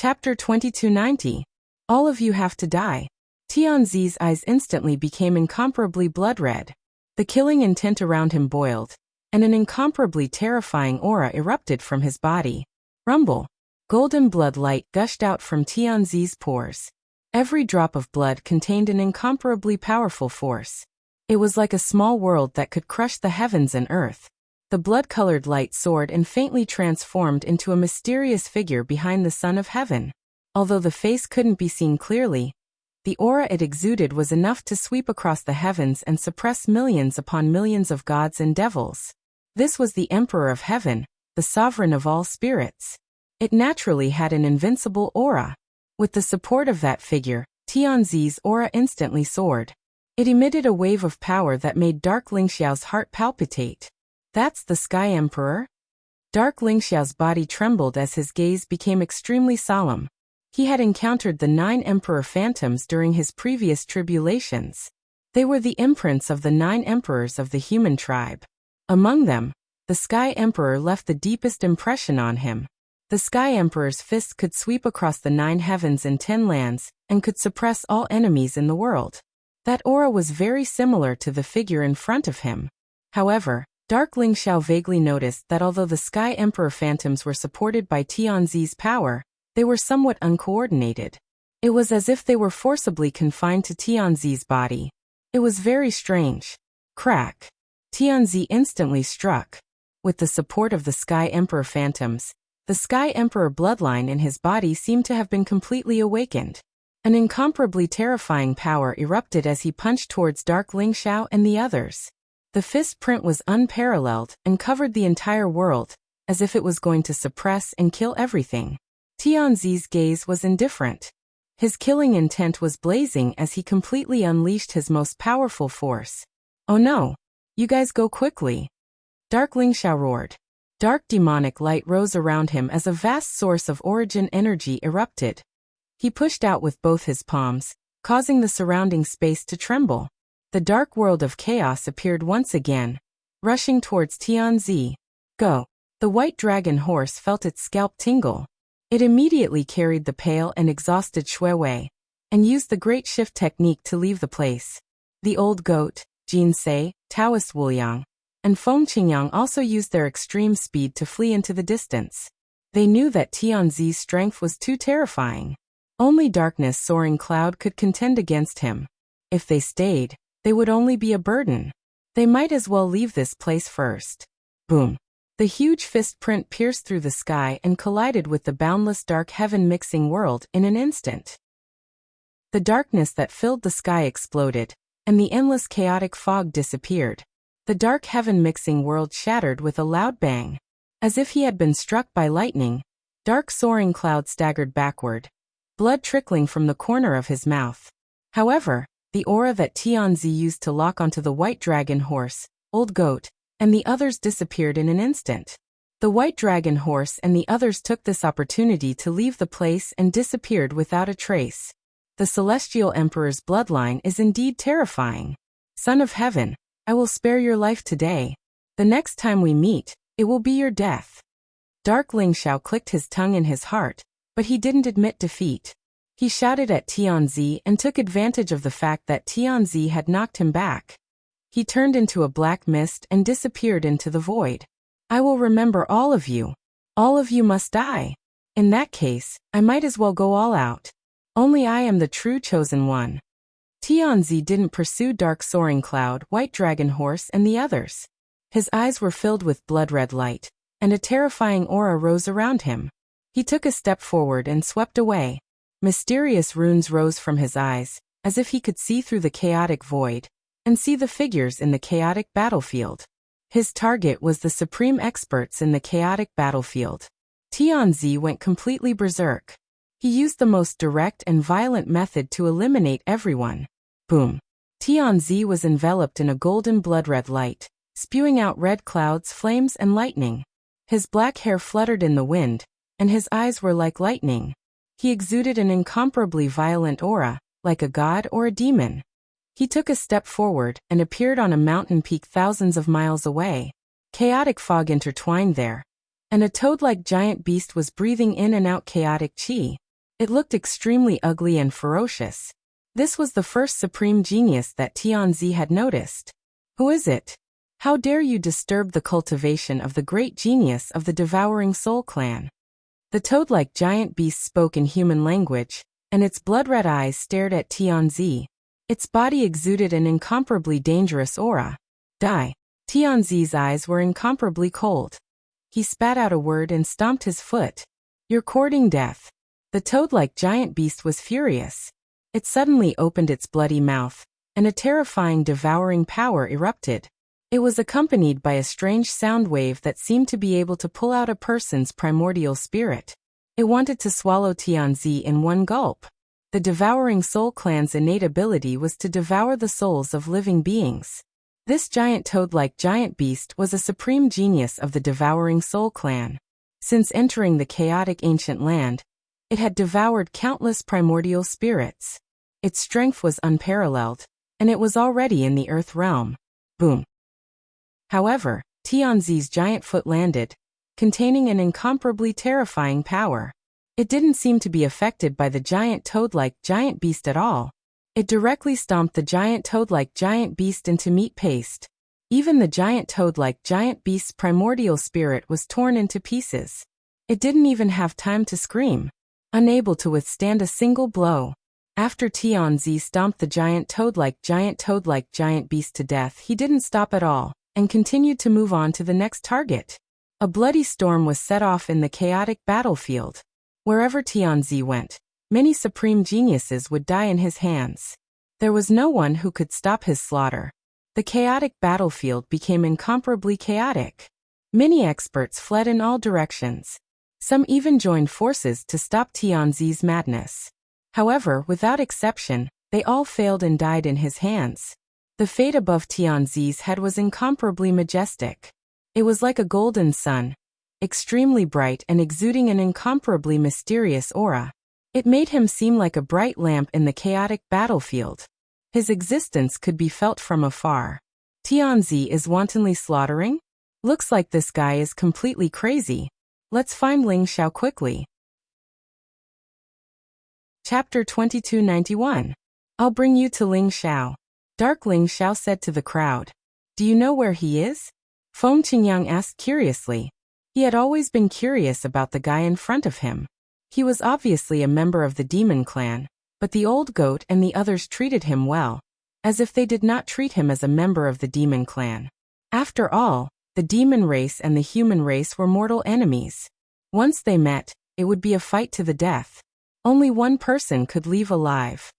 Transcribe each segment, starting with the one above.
Chapter 2290. All of you have to die. Tianzi's eyes instantly became incomparably blood-red. The killing intent around him boiled, and an incomparably terrifying aura erupted from his body. Rumble. Golden blood light gushed out from Tianzi's pores. Every drop of blood contained an incomparably powerful force. It was like a small world that could crush the heavens and earth. The blood-colored light soared and faintly transformed into a mysterious figure behind the Son of Heaven. Although the face couldn't be seen clearly, the aura it exuded was enough to sweep across the heavens and suppress millions upon millions of gods and devils. This was the Emperor of Heaven, the sovereign of all spirits. It naturally had an invincible aura. With the support of that figure, Tianzi's aura instantly soared. It emitted a wave of power that made Dark Lingxiao's heart palpitate. That's the Sky Emperor? Dark Lingxiao's body trembled as his gaze became extremely solemn. He had encountered the 9 Emperor Phantoms during his previous tribulations. They were the imprints of the 9 Emperors of the human tribe. Among them, the Sky Emperor left the deepest impression on him. The Sky Emperor's fists could sweep across the 9 heavens and 10 lands, and could suppress all enemies in the world. That aura was very similar to the figure in front of him. However, Dark Lingxiao vaguely noticed that although the Sky Emperor Phantoms were supported by Tianzi's power, they were somewhat uncoordinated. It was as if they were forcibly confined to Tianzi's body. It was very strange. Crack. Tianzi instantly struck. With the support of the Sky Emperor Phantoms, the Sky Emperor bloodline in his body seemed to have been completely awakened. An incomparably terrifying power erupted as he punched towards Dark Lingxiao and the others. The fist print was unparalleled and covered the entire world, as if it was going to suppress and kill everything. Tianzi's gaze was indifferent. His killing intent was blazing as he completely unleashed his most powerful force. Oh no! You guys go quickly! Dark Lingxiao roared. Dark demonic light rose around him as a vast source of origin energy erupted. He pushed out with both his palms, causing the surrounding space to tremble. The dark world of chaos appeared once again, rushing towards Tianzi. Go! The white dragon horse felt its scalp tingle. It immediately carried the pale and exhausted Shui Wei, and used the Great Shift technique to leave the place. The old goat, Jin Sei, Taoist Wuliang, and Feng Qingyang also used their extreme speed to flee into the distance. They knew that Tianzi's strength was too terrifying. Only Darkness Soaring Cloud could contend against him. If they stayed, they would only be a burden. They might as well leave this place first. Boom. The huge fist print pierced through the sky and collided with the boundless dark heaven mixing world in an instant. The darkness that filled the sky exploded, and the endless chaotic fog disappeared. The dark heaven mixing world shattered with a loud bang. As if he had been struck by lightning, Dark Soaring Cloud staggered backward, blood trickling from the corner of his mouth. However, the aura that Tianzi used to lock onto the white dragon horse, old goat, and the others disappeared in an instant. The white dragon horse and the others took this opportunity to leave the place and disappeared without a trace. The Celestial Emperor's bloodline is indeed terrifying. Son of Heaven, I will spare your life today. The next time we meet, it will be your death. Dark Lingxiao clicked his tongue in his heart, but he didn't admit defeat. He shouted at Tianzi and took advantage of the fact that Tianzi had knocked him back. He turned into a black mist and disappeared into the void. I will remember all of you. All of you must die. In that case, I might as well go all out. Only I am the true chosen one. Tianzi didn't pursue Dark Soaring Cloud, White Dragon Horse, and the others. His eyes were filled with blood-red light, and a terrifying aura rose around him. He took a step forward and swept away. Mysterious runes rose from his eyes, as if he could see through the chaotic void, and see the figures in the chaotic battlefield. His target was the supreme experts in the chaotic battlefield. Tianzi went completely berserk. He used the most direct and violent method to eliminate everyone. Boom. Tianzi was enveloped in a golden blood-red light, spewing out red clouds, flames, and lightning. His black hair fluttered in the wind, and his eyes were like lightning. He exuded an incomparably violent aura, like a god or a demon. He took a step forward and appeared on a mountain peak thousands of miles away. Chaotic fog intertwined there, and a toad-like giant beast was breathing in and out chaotic chi. It looked extremely ugly and ferocious. This was the first supreme genius that Tianzi had noticed. Who is it? How dare you disturb the cultivation of the great genius of the Devouring Soul clan? The toad-like giant beast spoke in human language, and its blood-red eyes stared at Tianzi. Its body exuded an incomparably dangerous aura. Die. Tianzi's eyes were incomparably cold. He spat out a word and stomped his foot. You're courting death. The toad-like giant beast was furious. It suddenly opened its bloody mouth, and a terrifying devouring power erupted. It was accompanied by a strange sound wave that seemed to be able to pull out a person's primordial spirit. It wanted to swallow Tianzi in one gulp. The Devouring Soul clan's innate ability was to devour the souls of living beings. This giant toad-like giant beast was a supreme genius of the Devouring Soul clan. Since entering the chaotic ancient land, it had devoured countless primordial spirits. Its strength was unparalleled, and it was already in the earth realm. Boom. However, Tianzi's giant foot landed, containing an incomparably terrifying power. It didn't seem to be affected by the giant toad-like giant beast at all. It directly stomped the giant toad-like giant beast into meat paste. Even the giant toad-like giant beast's primordial spirit was torn into pieces. It didn't even have time to scream, unable to withstand a single blow. After Tianzi stomped the giant toad-like giant beast to death, he didn't stop at all, and continued to move on to the next target. A bloody storm was set off in the chaotic battlefield. Wherever Tianzi went, many supreme geniuses would die in his hands. There was no one who could stop his slaughter. The chaotic battlefield became incomparably chaotic. Many experts fled in all directions. Some even joined forces to stop Tianzi's madness. However, without exception, they all failed and died in his hands. The fate above Tianzi's head was incomparably majestic. It was like a golden sun, extremely bright and exuding an incomparably mysterious aura. It made him seem like a bright lamp in the chaotic battlefield. His existence could be felt from afar. Tianzi is wantonly slaughtering? Looks like this guy is completely crazy. Let's find Ling Xiao quickly. Chapter 2291. I'll bring you to Ling Xiao. Dark Ling Xiao said to the crowd. Do you know where he is? Feng Qingyang asked curiously. He had always been curious about the guy in front of him. He was obviously a member of the demon clan, but the old goat and the others treated him well, as if they did not treat him as a member of the demon clan. After all, the demon race and the human race were mortal enemies. Once they met, it would be a fight to the death. Only one person could leave alive.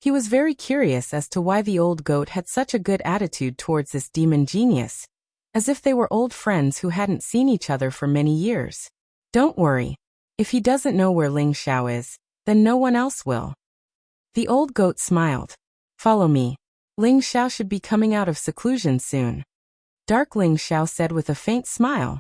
He was very curious as to why the old goat had such a good attitude towards this demon genius, as if they were old friends who hadn't seen each other for many years. Don't worry. If he doesn't know where Ling Xiao is, then no one else will. The old goat smiled. Follow me. Ling Xiao should be coming out of seclusion soon. Dark Ling Xiao said with a faint smile.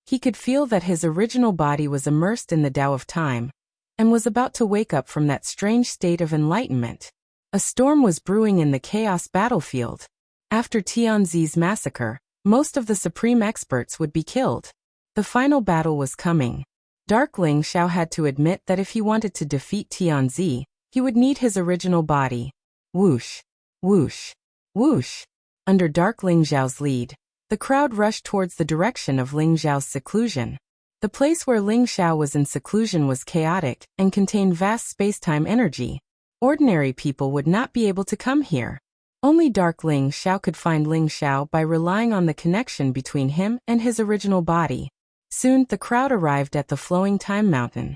He could feel that his original body was immersed in the Tao of time, and was about to wake up from that strange state of enlightenment. A storm was brewing in the chaos battlefield. After Tianzi's massacre, most of the supreme experts would be killed. The final battle was coming. Dark Ling Xiao had to admit that if he wanted to defeat Tianzi, he would need his original body. Whoosh, whoosh, whoosh. Under Dark Ling Xiao's lead, the crowd rushed towards the direction of Ling Xiao's seclusion. The place where Ling Xiao was in seclusion was chaotic and contained vast space-time energy. Ordinary people would not be able to come here. Only Dark Ling Xiao could find Ling Xiao by relying on the connection between him and his original body. Soon, the crowd arrived at the Flowing Time Mountain.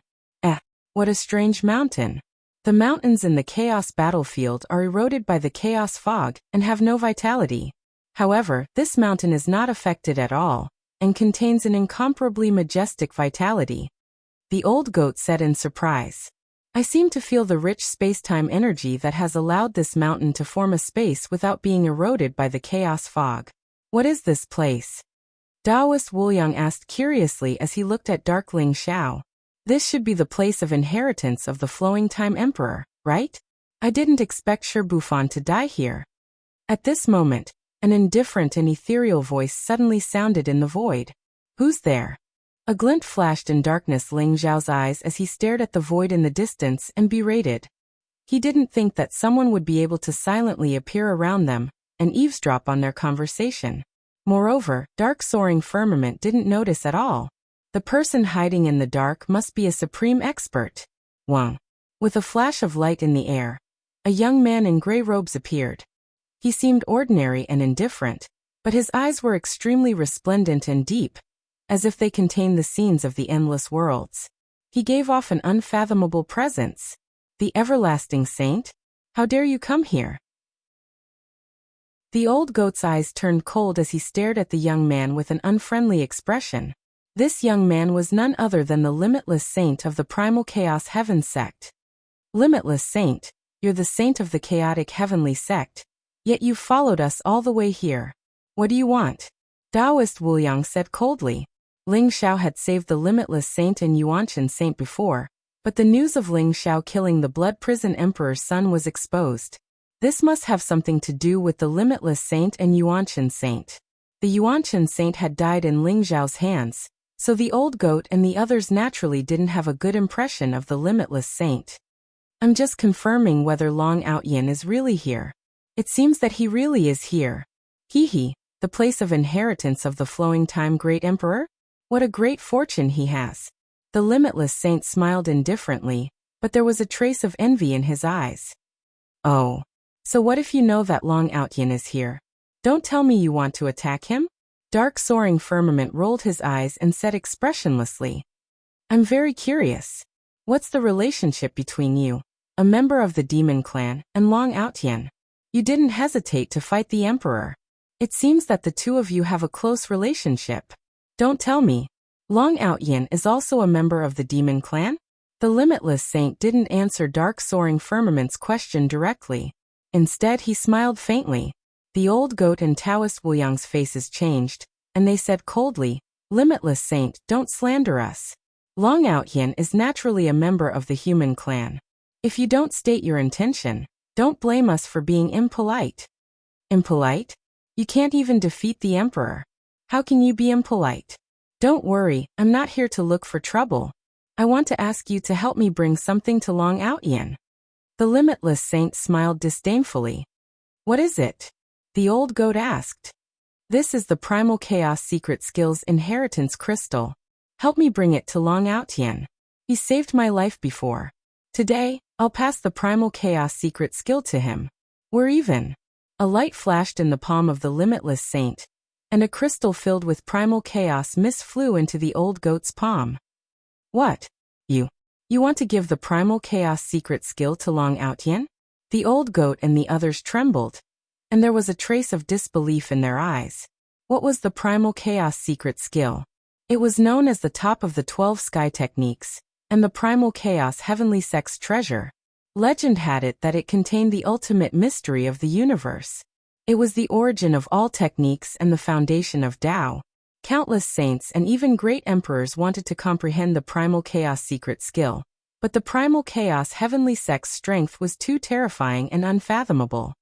What a strange mountain. The mountains in the Chaos battlefield are eroded by the Chaos fog and have no vitality. However, this mountain is not affected at all, and contains an incomparably majestic vitality. The old goat said in surprise. I seem to feel the rich space-time energy that has allowed this mountain to form a space without being eroded by the chaos fog. What is this place? Taoist Wuliang asked curiously as he looked at Dark Ling Xiao. This should be the place of inheritance of the Flowing Time Emperor, right? I didn't expect Shirbufan to die here. At this moment, an indifferent and ethereal voice suddenly sounded in the void. Who's there? A glint flashed in darkness Ling Xiao's eyes as he stared at the void in the distance and berated. He didn't think that someone would be able to silently appear around them and eavesdrop on their conversation. Moreover, dark soaring firmament didn't notice at all. The person hiding in the dark must be a supreme expert. Wang. With a flash of light in the air, a young man in gray robes appeared. He seemed ordinary and indifferent, but his eyes were extremely resplendent and deep, as if they contained the scenes of the endless worlds. He gave off an unfathomable presence. The everlasting saint? How dare you come here? The old goat's eyes turned cold as he stared at the young man with an unfriendly expression. This young man was none other than the limitless saint of the primal chaos heaven sect. Limitless saint, you're the saint of the chaotic heavenly sect, yet you followed us all the way here. What do you want? Taoist Wuliang said coldly. Ling Xiao had saved the limitless saint and Yuanshan saint before, but the news of Ling Xiao killing the blood prison emperor's son was exposed. This must have something to do with the limitless saint and Yuanshan saint. The Yuanshan saint had died in Ling Xiao's hands, so the old goat and the others naturally didn't have a good impression of the limitless saint. I'm just confirming whether Long Outyin is really here. It seems that he really is here. He, the place of inheritance of the flowing time great emperor? What a great fortune he has. The limitless saint smiled indifferently, but there was a trace of envy in his eyes. Oh. So what if you know that Long Outyin is here? Don't tell me you want to attack him? Dark soaring firmament rolled his eyes and said expressionlessly. I'm very curious. What's the relationship between you, a member of the demon clan, and Long Outyin? You didn't hesitate to fight the emperor. It seems that the two of you have a close relationship. Don't tell me. Long Outyin is also a member of the demon clan? The limitless saint didn't answer dark soaring firmament's question directly. Instead he smiled faintly. The old goat and Taoist Wuyang's faces changed, and they said coldly, Limitless saint, don't slander us. Long Outyin is naturally a member of the human clan. If you don't state your intention, don't blame us for being impolite. Impolite? You can't even defeat the emperor. How can you be impolite? Don't worry, I'm not here to look for trouble. I want to ask you to help me bring something to Long Outyin. The limitless saint smiled disdainfully. What is it? The old goat asked. This is the primal chaos secret skills inheritance crystal. Help me bring it to Long Outyin. He saved my life before. Today, I'll pass the primal chaos secret skill to him. We're even. A light flashed in the palm of the limitless saint, and a crystal filled with primal chaos mist flew into the old goat's palm. What? You want to give the primal chaos secret skill to Long Outyin? The old goat and the others trembled, and there was a trace of disbelief in their eyes. What was the primal chaos secret skill? It was known as the top of the 12 sky techniques, and the primal chaos heavenly sex treasure. Legend had it that it contained the ultimate mystery of the universe. It was the origin of all techniques and the foundation of Tao. Countless saints and even great emperors wanted to comprehend the primal chaos secret skill, but the primal chaos heavenly sex strength was too terrifying and unfathomable.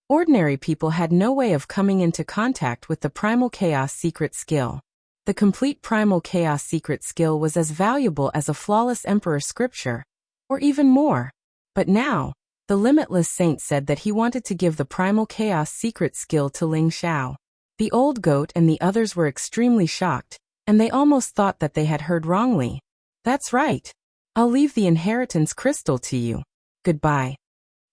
Ordinary people had no way of coming into contact with the primal chaos secret skill. The complete primal chaos secret skill was as valuable as a flawless emperor scripture, or even more. But now, the limitless saint said that he wanted to give the primal chaos secret skill to Ling Xiao. The old goat and the others were extremely shocked, and they almost thought that they had heard wrongly. That's right. I'll leave the inheritance crystal to you. Goodbye.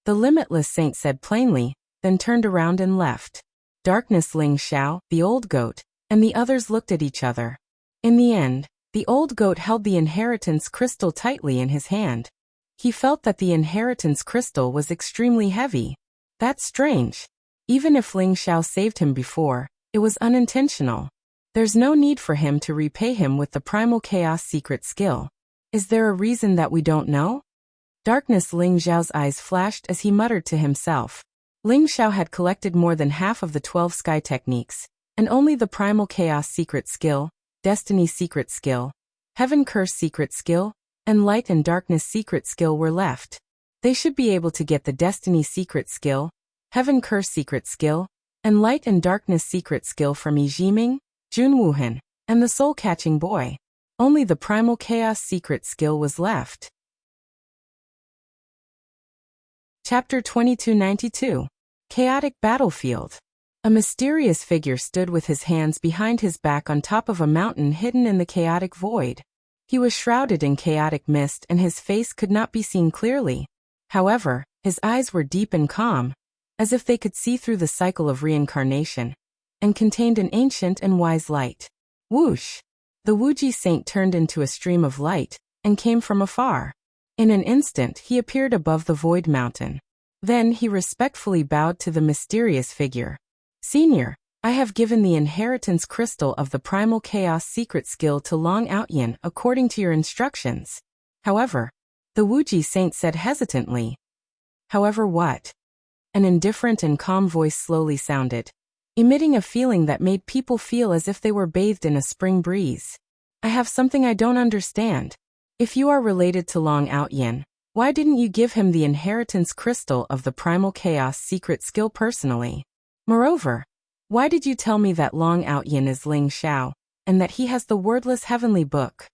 The limitless saint said plainly, then turned around and left. Darkness Ling Xiao, the old goat, and the others looked at each other. In the end, the old goat held the inheritance crystal tightly in his hand. He felt that the inheritance crystal was extremely heavy. That's strange. Even if Ling Xiao saved him before, it was unintentional. There's no need for him to repay him with the primal chaos secret skill. Is there a reason that we don't know? Darkness Ling Xiao's eyes flashed as he muttered to himself. Ling Xiao had collected more than half of the 12 sky techniques, and only the primal chaos secret skill, destiny secret skill, heaven curse secret skill, and light and darkness secret skill were left. They should be able to get the destiny secret skill, heaven curse secret skill, and light and darkness secret skill from Yi Jiming, Jun Wuhan, and the soul-catching boy. Only the primal chaos secret skill was left. Chapter 2292. Chaotic Battlefield. A mysterious figure stood with his hands behind his back on top of a mountain hidden in the chaotic void. He was shrouded in chaotic mist and his face could not be seen clearly. However, his eyes were deep and calm, as if they could see through the cycle of reincarnation, and contained an ancient and wise light. Whoosh! The Wuxia saint turned into a stream of light, and came from afar. In an instant he appeared above the void mountain. Then he respectfully bowed to the mysterious figure. Senior, I have given the inheritance crystal of the primal chaos secret skill to Long Outyin according to your instructions. However, the Wuxia saint said hesitantly. However what? An indifferent and calm voice slowly sounded, emitting a feeling that made people feel as if they were bathed in a spring breeze. I have something I don't understand. If you are related to Long Outyin, why didn't you give him the inheritance crystal of the primal chaos secret skill personally? Moreover, why did you tell me that Long Outyin is Ling Xiao, and that he has the wordless heavenly book?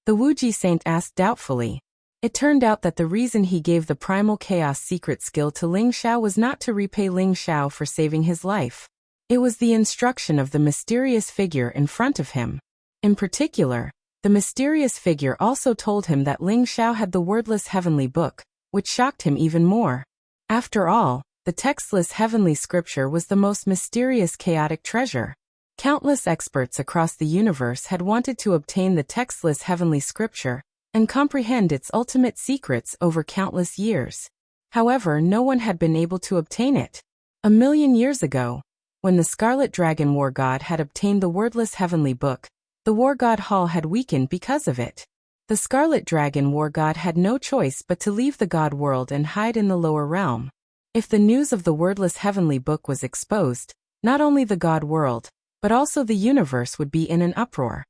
The Wuxia saint asked doubtfully. It turned out that the reason he gave the primal chaos secret skill to Ling Xiao was not to repay Ling Xiao for saving his life. It was the instruction of the mysterious figure in front of him. In particular, the mysterious figure also told him that Ling Xiao had the wordless heavenly book, which shocked him even more. After all, the textless heavenly scripture was the most mysterious chaotic treasure. Countless experts across the universe had wanted to obtain the textless heavenly scripture and comprehend its ultimate secrets over countless years. However, no one had been able to obtain it. 1,000,000 years ago, when the Scarlet Dragon War God had obtained the wordless heavenly book, the War God Hall had weakened because of it. The Scarlet Dragon War God had no choice but to leave the God world and hide in the lower realm. If the news of the wordless heavenly book was exposed, not only the God world, but also the universe would be in an uproar.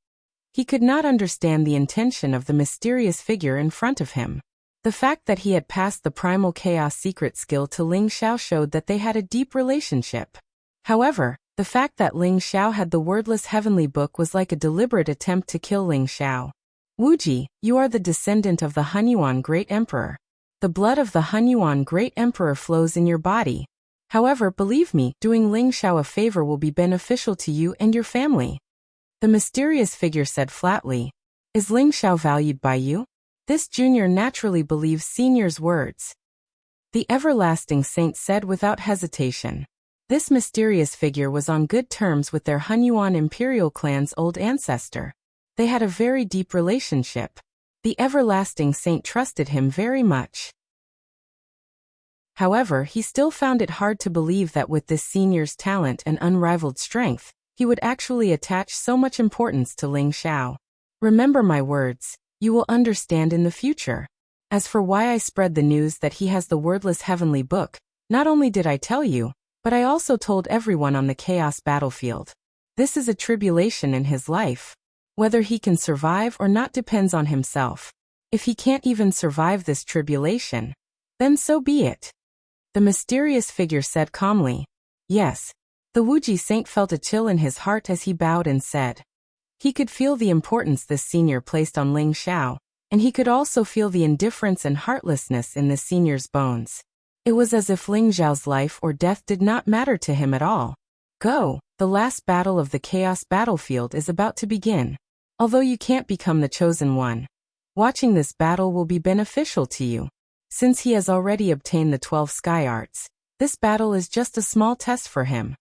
He could not understand the intention of the mysterious figure in front of him. The fact that he had passed the primal chaos secret skill to Ling Xiao showed that they had a deep relationship. However, the fact that Ling Xiao had the wordless heavenly book was like a deliberate attempt to kill Ling Xiao. Wuxia, you are the descendant of the Hunyuan Great Emperor. The blood of the Hunyuan Great Emperor flows in your body. However, believe me, doing Ling Xiao a favor will be beneficial to you and your family. The mysterious figure said flatly. Is Ling Xiao valued by you? This junior naturally believes senior's words. The everlasting saint said without hesitation. This mysterious figure was on good terms with their Hunyuan imperial clan's old ancestor. They had a very deep relationship. The everlasting saint trusted him very much. However, he still found it hard to believe that with this senior's talent and unrivaled strength, he would actually attach so much importance to Ling Xiao. Remember my words, you will understand in the future. As for why I spread the news that he has the wordless heavenly book, not only did I tell you, but I also told everyone on the chaos battlefield. This is a tribulation in his life. Whether he can survive or not depends on himself. If he can't even survive this tribulation, then so be it. The mysterious figure said calmly. Yes. The Wuxia saint felt a chill in his heart as he bowed and said. He could feel the importance this senior placed on Ling Xiao, and he could also feel the indifference and heartlessness in the senior's bones. It was as if Ling Xiao's life or death did not matter to him at all. Go, the last battle of the chaos battlefield is about to begin. Although you can't become the chosen one, watching this battle will be beneficial to you. Since he has already obtained the 12 sky arts, this battle is just a small test for him.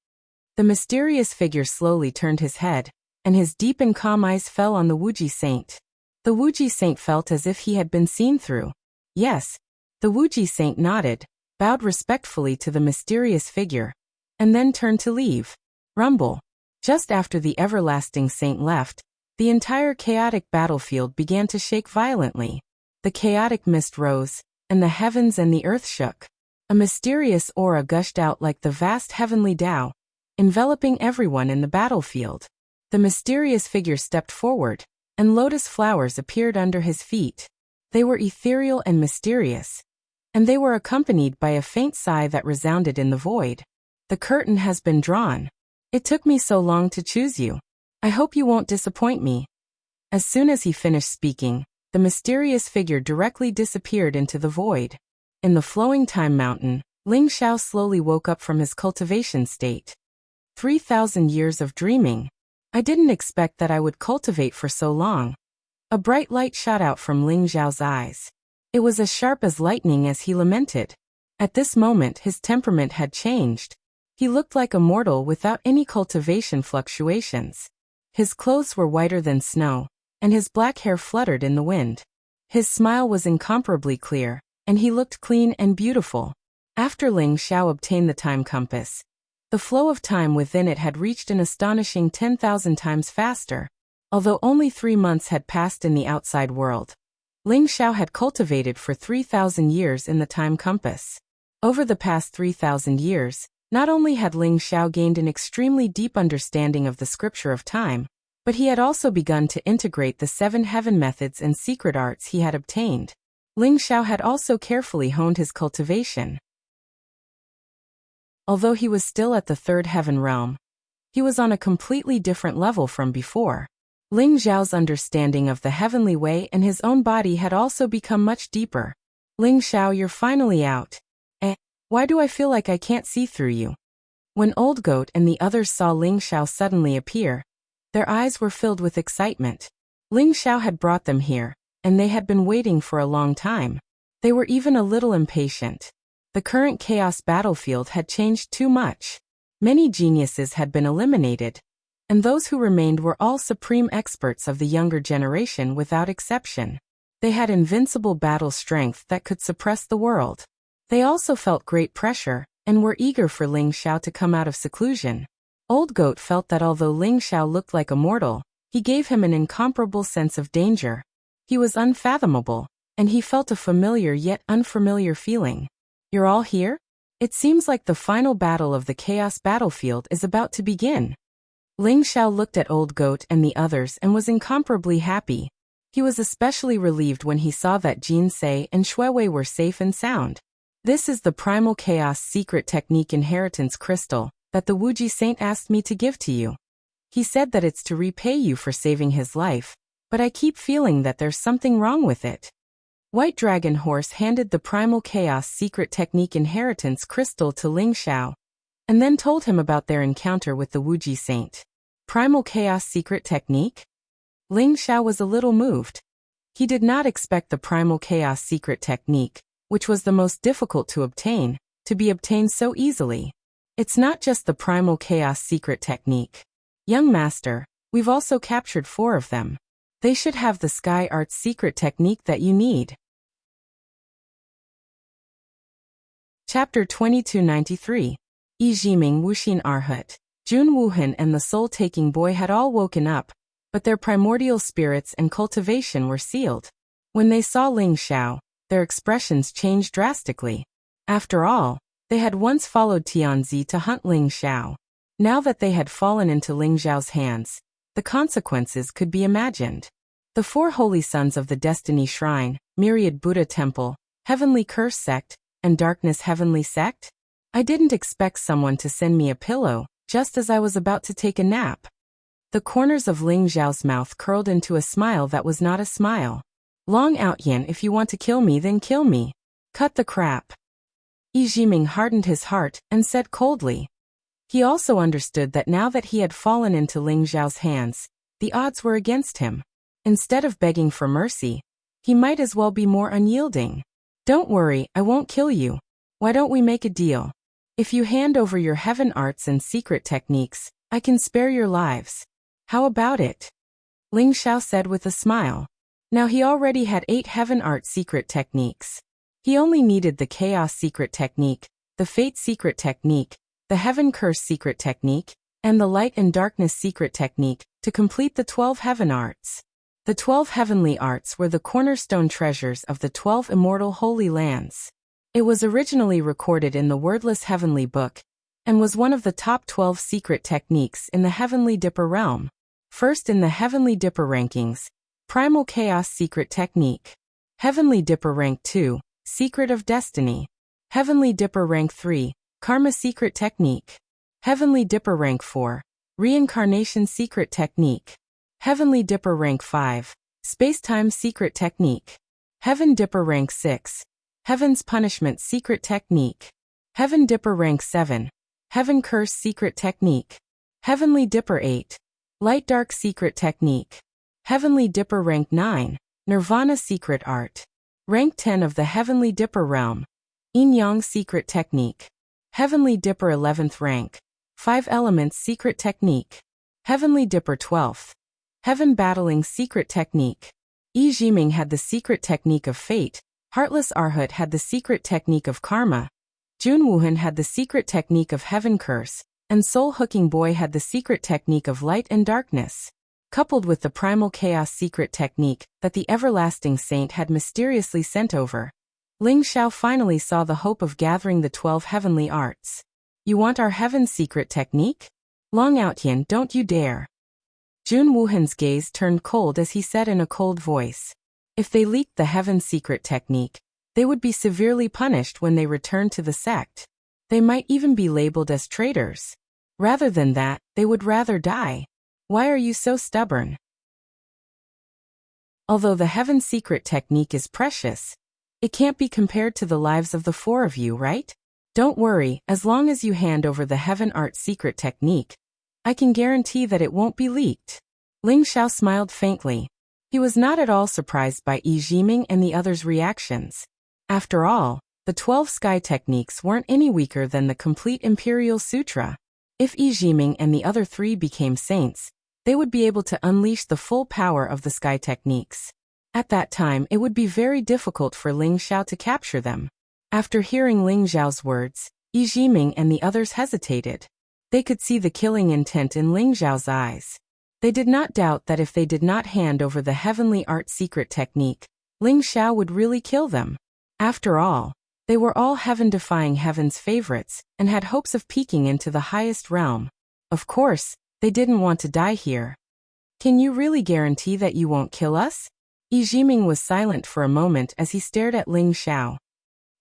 The mysterious figure slowly turned his head, and his deep and calm eyes fell on the Wuxia saint. The Wuxia saint felt as if he had been seen through. Yes. The Wuxia saint nodded, bowed respectfully to the mysterious figure, and then turned to leave. Rumble. Just after the everlasting saint left, the entire chaotic battlefield began to shake violently. The chaotic mist rose, and the heavens and the earth shook. A mysterious aura gushed out like the vast heavenly Tao, enveloping everyone in the battlefield. The mysterious figure stepped forward, and lotus flowers appeared under his feet. They were ethereal and mysterious, and they were accompanied by a faint sigh that resounded in the void. The curtain has been drawn. It took me so long to choose you. I hope you won't disappoint me." As soon as he finished speaking, the mysterious figure directly disappeared into the void. In the flowing time mountain, Ling Xiao slowly woke up from his cultivation state. 3,000 years of dreaming. I didn't expect that I would cultivate for so long. A bright light shot out from Ling Xiao's eyes. It was as sharp as lightning as he lamented. At this moment his temperament had changed. He looked like a mortal without any cultivation fluctuations. His clothes were whiter than snow, and his black hair fluttered in the wind. His smile was incomparably clear, and he looked clean and beautiful. After Ling Xiao obtained the time compass, the flow of time within it had reached an astonishing 10,000 times faster. Although only 3 months had passed in the outside world, Ling Xiao had cultivated for 3,000 years in the time compass. Over the past 3,000 years, not only had Ling Xiao gained an extremely deep understanding of the scripture of time, but he had also begun to integrate the 7 heaven methods and secret arts he had obtained. Ling Xiao had also carefully honed his cultivation. Although he was still at the 3rd heaven realm, he was on a completely different level from before. Ling Xiao's understanding of the heavenly way and his own body had also become much deeper. "Ling Xiao, you're finally out. Why do I feel like I can't see through you?" When Old Goat and the others saw Ling Xiao suddenly appear, their eyes were filled with excitement. Ling Xiao had brought them here, and they had been waiting for a long time. They were even a little impatient. The current chaos battlefield had changed too much. Many geniuses had been eliminated, and those who remained were all supreme experts of the younger generation without exception. They had invincible battle strength that could suppress the world. They also felt great pressure, and were eager for Ling Xiao to come out of seclusion. Old Goat felt that although Ling Xiao looked like a mortal, he gave him an incomparable sense of danger. He was unfathomable, and he felt a familiar yet unfamiliar feeling. "You're all here? It seems like the final battle of the chaos battlefield is about to begin." Ling Xiao looked at Old Goat and the others and was incomparably happy. He was especially relieved when he saw that Jin Sei and Shuiwei were safe and sound. "This is the Primal Chaos Secret Technique Inheritance Crystal that the Wuji Saint asked me to give to you. He said that it's to repay you for saving his life, but I keep feeling that there's something wrong with it." White Dragon Horse handed the Primal Chaos Secret Technique Inheritance Crystal to Ling Xiao, and then told him about their encounter with the Wuji Saint. Primal Chaos Secret Technique? Ling Xiao was a little moved. He did not expect the Primal Chaos Secret Technique, which was the most difficult to obtain, to be obtained so easily. "It's not just the Primal Chaos Secret Technique. Young Master, we've also captured 4 of them. They should have the Sky Arts Secret Technique that you need." Chapter 2293. Yi Jiming Wuxin Arhut. Jun Wuhan and the soul-taking boy had all woken up, but their primordial spirits and cultivation were sealed. When they saw Ling Xiao, their expressions changed drastically. After all, they had once followed Tianzi to hunt Ling Xiao. Now that they had fallen into Ling Xiao's hands, the consequences could be imagined. The 4 holy sons of the Destiny Shrine, Myriad Buddha Temple, Heavenly Curse Sect, and Darkness Heavenly Sect? I didn't expect someone to send me a pillow, just as I was about to take a nap. The corners of Ling Xiao's mouth curled into a smile that was not a smile. "Long out Yin, if you want to kill me then kill me. Cut the crap." Yi Jiming hardened his heart and said coldly. He also understood that now that he had fallen into Ling Xiao's hands, the odds were against him. Instead of begging for mercy, he might as well be more unyielding. "Don't worry, I won't kill you. Why don't we make a deal? If you hand over your heaven arts and secret techniques, I can spare your lives. How about it?" Ling Xiao said with a smile. Now he already had 8 heaven art secret techniques. He only needed the chaos secret technique, the fate secret technique, the heaven curse secret technique, and the light and darkness secret technique to complete the 12 heaven arts. The 12 heavenly arts were the cornerstone treasures of the 12 immortal holy lands. It was originally recorded in the wordless heavenly book, and was one of the top 12 secret techniques in the Heavenly Dipper realm. First in the Heavenly Dipper rankings, Primal Chaos Secret Technique. Heavenly Dipper Rank 2, Secret of Destiny. Heavenly Dipper Rank 3, Karma Secret Technique. Heavenly Dipper Rank 4, Reincarnation Secret Technique. Heavenly Dipper Rank 5. Spacetime Secret Technique. Heaven Dipper Rank 6. Heaven's Punishment Secret Technique. Heaven Dipper Rank 7. Heaven Curse Secret Technique. Heavenly Dipper 8. Light Dark Secret Technique. Heavenly Dipper Rank 9. Nirvana Secret Art. Rank 10 of the Heavenly Dipper Realm. Yin Yang Secret Technique. Heavenly Dipper 11th Rank. 5 Elements Secret Technique. Heavenly Dipper 12th. Heaven Battling Secret Technique. Yi Jiming had the secret technique of fate. Heartless Arhut had the secret technique of karma. Jun Wuhan had the secret technique of heaven curse. And Soul Hooking Boy had the secret technique of light and darkness. Coupled with the primal chaos secret technique that the everlasting saint had mysteriously sent over, Ling Xiao finally saw the hope of gathering the 12 heavenly arts. You want our heaven secret technique? Long Outyan, don't you dare. Jun Wuhan's gaze turned cold as he said in a cold voice. If they leaked the heaven secret technique, they would be severely punished when they returned to the sect. They might even be labeled as traitors. Rather than that, they would rather die. Why are you so stubborn? Although the heaven secret technique is precious, it can't be compared to the lives of the 4 of you, right? Don't worry, as long as you hand over the heaven art secret technique, I can guarantee that it won't be leaked. Ling Xiao smiled faintly. He was not at all surprised by Yi Jiming and the others' reactions. After all, the 12 sky techniques weren't any weaker than the complete Imperial Sutra. If Yi Jiming and the other 3 became saints, they would be able to unleash the full power of the sky techniques. At that time, it would be very difficult for Ling Xiao to capture them. After hearing Ling Xiao's words, Yi Jiming and the others hesitated. They could see the killing intent in Ling Xiao's eyes. They did not doubt that if they did not hand over the heavenly art secret technique, Ling Xiao would really kill them. After all, they were all heaven-defying heaven's favorites and had hopes of peeking into the highest realm. Of course, they didn't want to die here. Can you really guarantee that you won't kill us? Yi Jiming was silent for a moment as he stared at Ling Xiao.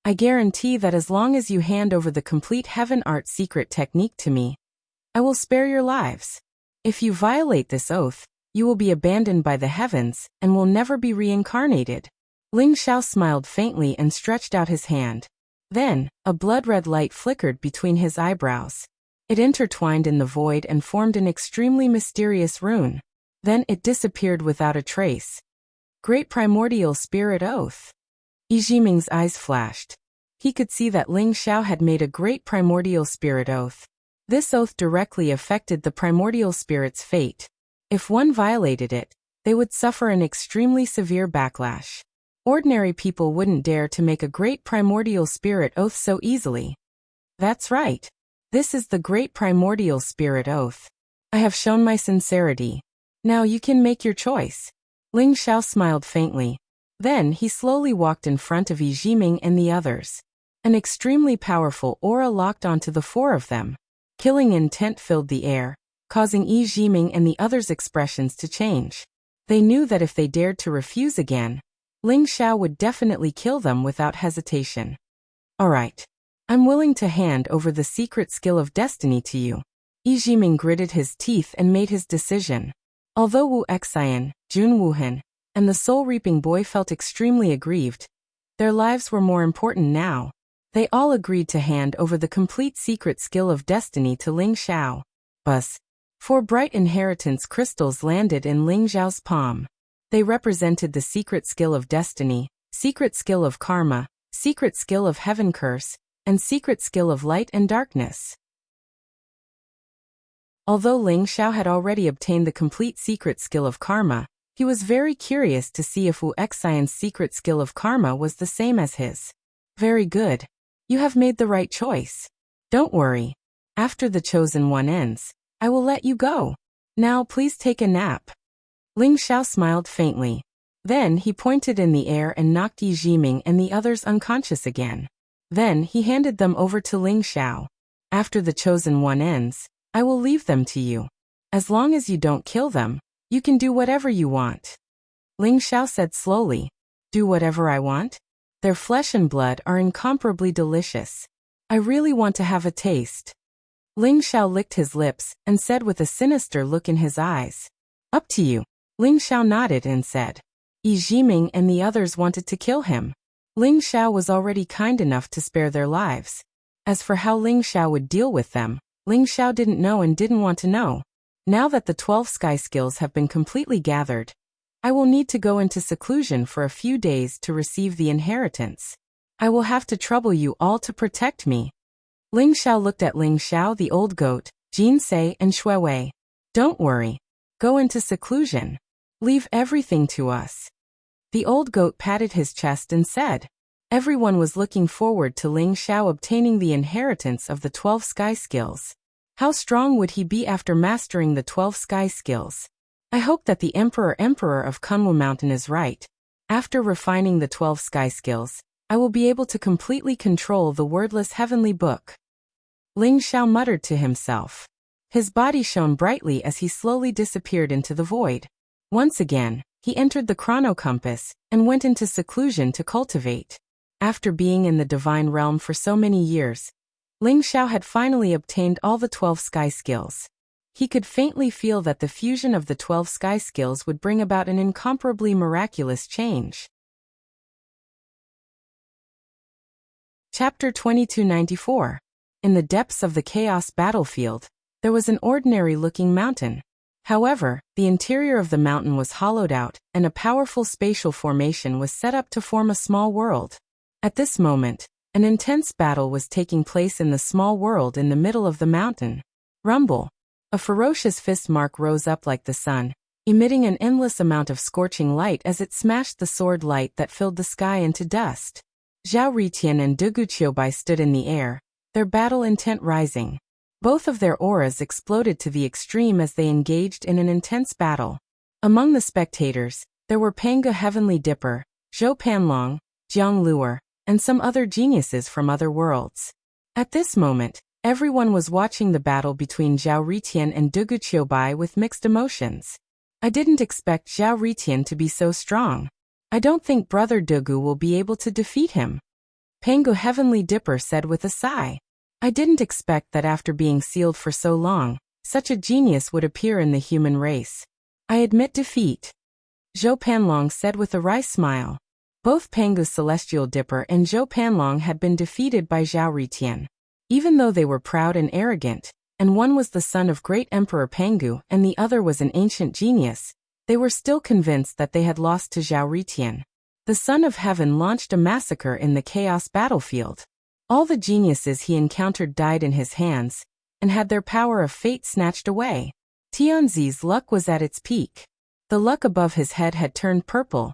I guarantee that as long as you hand over the complete heaven art secret technique to me, I will spare your lives. If you violate this oath, you will be abandoned by the heavens and will never be reincarnated. Ling Xiao smiled faintly and stretched out his hand. Then, a blood-red light flickered between his eyebrows. It intertwined in the void and formed an extremely mysterious rune. Then it disappeared without a trace. Great Primordial Spirit Oath. Yi Jiming's eyes flashed. He could see that Ling Xiao had made a great primordial spirit oath. This oath directly affected the primordial spirit's fate. If one violated it, they would suffer an extremely severe backlash. Ordinary people wouldn't dare to make a great primordial spirit oath so easily. That's right. This is the great primordial spirit oath. I have shown my sincerity. Now you can make your choice. Ling Xiao smiled faintly. Then he slowly walked in front of Yi Jiming and the others. An extremely powerful aura locked onto the 4 of them. Killing intent filled the air, causing Yi Jiming and the others' expressions to change. They knew that if they dared to refuse again, Ling Xiao would definitely kill them without hesitation. Alright. I'm willing to hand over the secret skill of destiny to you. Yi Jiming gritted his teeth and made his decision. Although Wu Xian, Jun Wuhan, and the soul-reaping boy felt extremely aggrieved, their lives were more important now. They all agreed to hand over the complete secret skill of destiny to Ling Xiao. Buzz. 4 bright inheritance crystals landed in Ling Xiao's palm. They represented the secret skill of destiny, secret skill of karma, secret skill of heaven curse, and secret skill of light and darkness. Although Ling Xiao had already obtained the complete secret skill of karma, he was very curious to see if Wu Xian's secret skill of karma was the same as his. Very good. You have made the right choice. Don't worry. After the chosen one ends, I will let you go. Now please take a nap. Ling Xiao smiled faintly. Then he pointed in the air and knocked Yi Jiming and the others unconscious again. Then he handed them over to Ling Xiao. After the chosen one ends, I will leave them to you. As long as you don't kill them, you can do whatever you want. Ling Xiao said slowly. Do whatever I want? Their flesh and blood are incomparably delicious. I really want to have a taste. Ling Xiao licked his lips and said with a sinister look in his eyes. Up to you. Ling Xiao nodded and said. Yi Jiming and the others wanted to kill him. Ling Xiao was already kind enough to spare their lives. As for how Ling Xiao would deal with them, Ling Xiao didn't know and didn't want to know. Now that the 12 sky skills have been completely gathered, I will need to go into seclusion for a few days to receive the inheritance. I will have to trouble you all to protect me. Ling Xiao looked at Ling Xiao, the old goat, Jin Sei and Shui Wei. Don't worry. Go into seclusion. Leave everything to us. The old goat patted his chest and said. Everyone was looking forward to Ling Xiao obtaining the inheritance of the 12 sky skills. How strong would he be after mastering the 12 sky skills? I hope that the Emperor of Kunwu Mountain is right. After refining the 12 sky skills, I will be able to completely control the wordless heavenly book. Ling Xiao muttered to himself. His body shone brightly as he slowly disappeared into the void. Once again, he entered the chronocompass and went into seclusion to cultivate. After being in the divine realm for so many years, Ling Xiao had finally obtained all the 12 sky skills. He could faintly feel that the fusion of the 12 sky skills would bring about an incomparably miraculous change. Chapter 2294. In the depths of the chaos battlefield, there was an ordinary-looking mountain. However, the interior of the mountain was hollowed out, and a powerful spatial formation was set up to form a small world. At this moment, an intense battle was taking place in the small world in the middle of the mountain. Rumble. A ferocious fist mark rose up like the sun, emitting an endless amount of scorching light as it smashed the sword light that filled the sky into dust. Zhao Ritian and Du Guqiubai stood in the air, their battle intent rising. Both of their auras exploded to the extreme as they engaged in an intense battle. Among the spectators, there were Panga Heavenly Dipper, Zhou Panlong, Jiang Luer, and some other geniuses from other worlds. At this moment, everyone was watching the battle between Zhao Ritian and Du Guqiubai with mixed emotions. I didn't expect Zhao Ritian to be so strong. I don't think Brother Dugu will be able to defeat him. Pangu Heavenly Dipper said with a sigh. I didn't expect that after being sealed for so long, such a genius would appear in the human race. I admit defeat. Zhou Panlong said with a wry smile. Both Pangu Celestial Dipper and Zhou Panlong had been defeated by Zhao Ritian. Even though they were proud and arrogant, and one was the son of great Emperor Pangu and the other was an ancient genius, they were still convinced that they had lost to Zhao Ritian. The Son of Heaven launched a massacre in the chaos battlefield. All the geniuses he encountered died in his hands, and had their power of fate snatched away. Tianzi's luck was at its peak. The luck above his head had turned purple,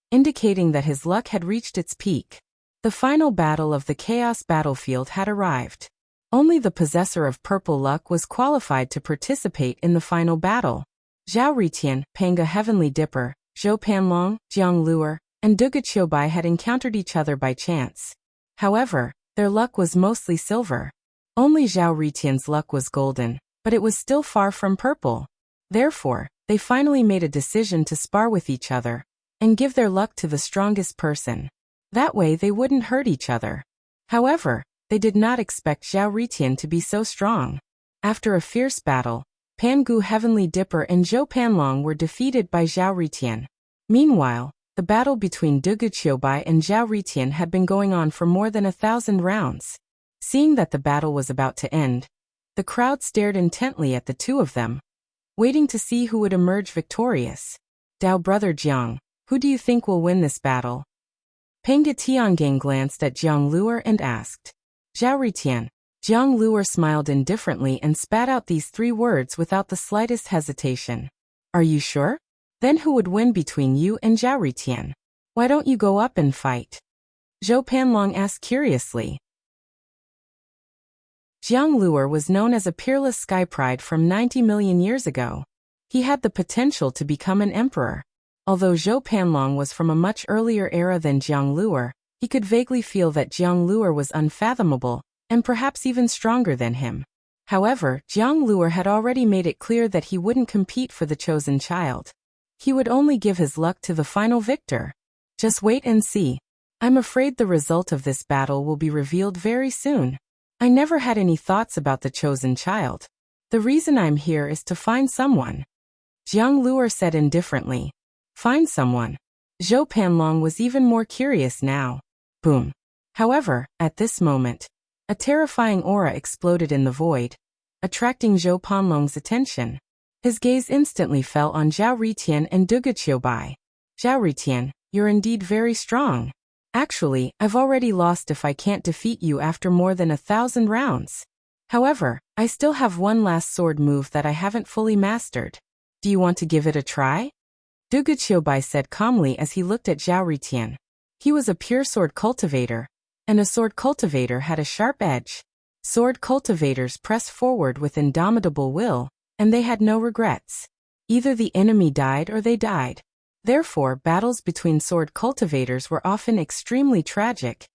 indicating that his luck had reached its peak. The final battle of the chaos battlefield had arrived. Only the possessor of purple luck was qualified to participate in the final battle. Zhao Ritian, Panga Heavenly Dipper, Zhou Panlong, Jiang Luer, and Du Guqiubai had encountered each other by chance. However, their luck was mostly silver. Only Zhao Ritian's luck was golden, but it was still far from purple. Therefore, they finally made a decision to spar with each other, and give their luck to the strongest person. That way they wouldn't hurt each other. However, they did not expect Zhao Ritian to be so strong. After a fierce battle, Pangu Heavenly Dipper and Zhou Panlong were defeated by Zhao Ritian. Meanwhile, the battle between Du Guqiubai and Zhao Ritian had been going on for more than 1,000 rounds. Seeing that the battle was about to end, the crowd stared intently at the two of them, waiting to see who would emerge victorious. Dao Brother Jiang, who do you think will win this battle? Panga Tiangang glanced at Jiang Luer and asked. Zhao Ritian. Jiang Luer smiled indifferently and spat out these 3 words without the slightest hesitation. Are you sure? Then who would win between you and Zhao Ritian? Why don't you go up and fight? Zhou Panlong asked curiously. Jiang Luer was known as a peerless sky pride from 90 million years ago. He had the potential to become an emperor. Although Zhou Panlong was from a much earlier era than Jiang Luer, he could vaguely feel that Jiang Luer was unfathomable, and perhaps even stronger than him. However, Jiang Luer had already made it clear that he wouldn't compete for the chosen child. He would only give his luck to the final victor. Just wait and see. I'm afraid the result of this battle will be revealed very soon. I never had any thoughts about the chosen child. The reason I'm here is to find someone. Jiang Luer said indifferently. Find someone. Zhou Panlong was even more curious now. Boom. However, at this moment, a terrifying aura exploded in the void, attracting Zhou Panlong's attention. His gaze instantly fell on Zhao Ritian and Dugu Qiubai. Zhao Ritian, you're indeed very strong. Actually, I've already lost if I can't defeat you after more than 1,000 rounds. However, I still have one last sword move that I haven't fully mastered. Do you want to give it a try? Dugu Qiubai said calmly as he looked at Zhao Ritian. He was a pure sword cultivator, and a sword cultivator had a sharp edge. Sword cultivators press forward with indomitable will, and they had no regrets. Either the enemy died or they died. Therefore, battles between sword cultivators were often extremely tragic,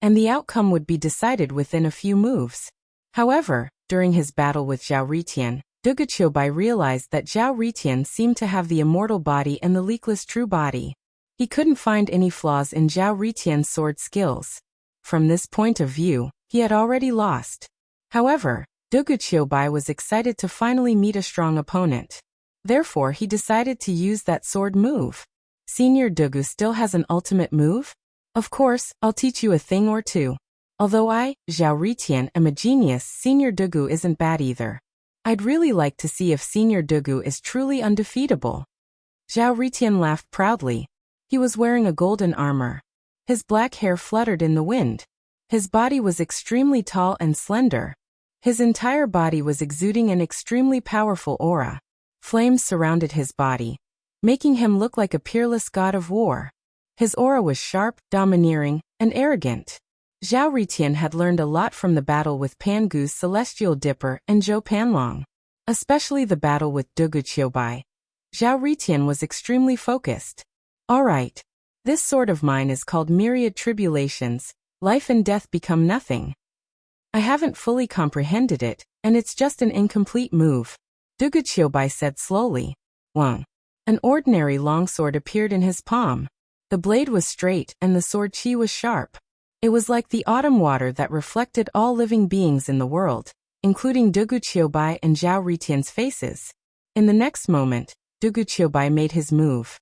and the outcome would be decided within a few moves. However, during his battle with Zhao Ritian, Dugu Qiubai realized that Zhao Ritian seemed to have the immortal body and the leakless true body. He couldn't find any flaws in Zhao Ritian's sword skills. From this point of view, he had already lost. However, Dugu Qiubai was excited to finally meet a strong opponent. Therefore, he decided to use that sword move. Senior Dugu still has an ultimate move? Of course, I'll teach you a thing or two. Although I, Zhao Ritian, am a genius, Senior Dugu isn't bad either. I'd really like to see if Senior Dugu is truly undefeatable. Zhao Ritian laughed proudly. He was wearing a golden armor. His black hair fluttered in the wind. His body was extremely tall and slender. His entire body was exuding an extremely powerful aura. Flames surrounded his body, making him look like a peerless god of war. His aura was sharp, domineering, and arrogant. Zhao Ritian had learned a lot from the battle with Pangu's Celestial Dipper and Zhou Panlong. Especially the battle with Dugu Qiubai. Zhao Ritian was extremely focused. Alright. This sword of mine is called Myriad Tribulations. Life and death become nothing. I haven't fully comprehended it, and it's just an incomplete move. Dugu Qiubai said slowly. Wang. An ordinary longsword appeared in his palm. The blade was straight and the sword qi was sharp. It was like the autumn water that reflected all living beings in the world, including Dugu Qiubai and Zhao Ritian's faces. In the next moment, Dugu Qiubai made his move.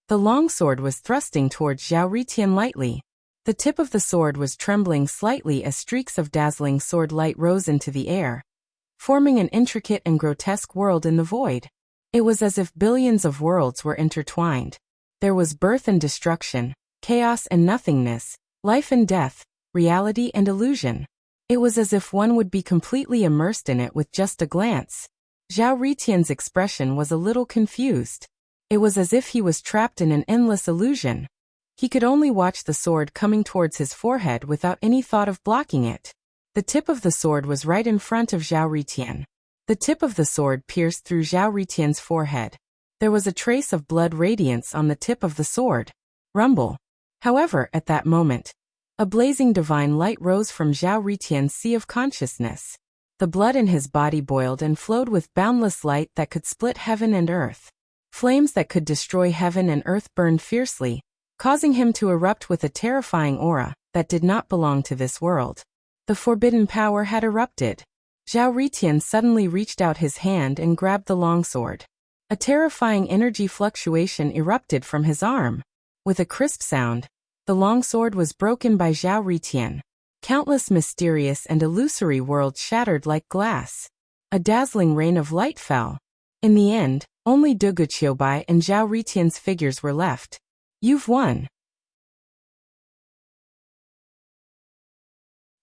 The longsword was thrusting towards Zhao Ritian lightly. The tip of the sword was trembling slightly as streaks of dazzling sword light rose into the air, forming an intricate and grotesque world in the void. It was as if billions of worlds were intertwined. There was birth and destruction, chaos and nothingness, life and death, reality and illusion. It was as if one would be completely immersed in it with just a glance. Zhao Ritian's expression was a little confused. It was as if he was trapped in an endless illusion. He could only watch the sword coming towards his forehead without any thought of blocking it. The tip of the sword was right in front of Zhao Ritian. The tip of the sword pierced through Zhao Ritian's forehead. There was a trace of blood radiance on the tip of the sword. Rumble. However, at that moment, a blazing divine light rose from Zhao Ritian's sea of consciousness. The blood in his body boiled and flowed with boundless light that could split heaven and earth. Flames that could destroy heaven and earth burned fiercely, causing him to erupt with a terrifying aura that did not belong to this world. The forbidden power had erupted. Zhao Ritian suddenly reached out his hand and grabbed the longsword. A terrifying energy fluctuation erupted from his arm. With a crisp sound, the longsword was broken by Zhao Ritian. Countless mysterious and illusory worlds shattered like glass. A dazzling rain of light fell. In the end, only Dugu Qiubai and Zhao Ritian's figures were left. You've won.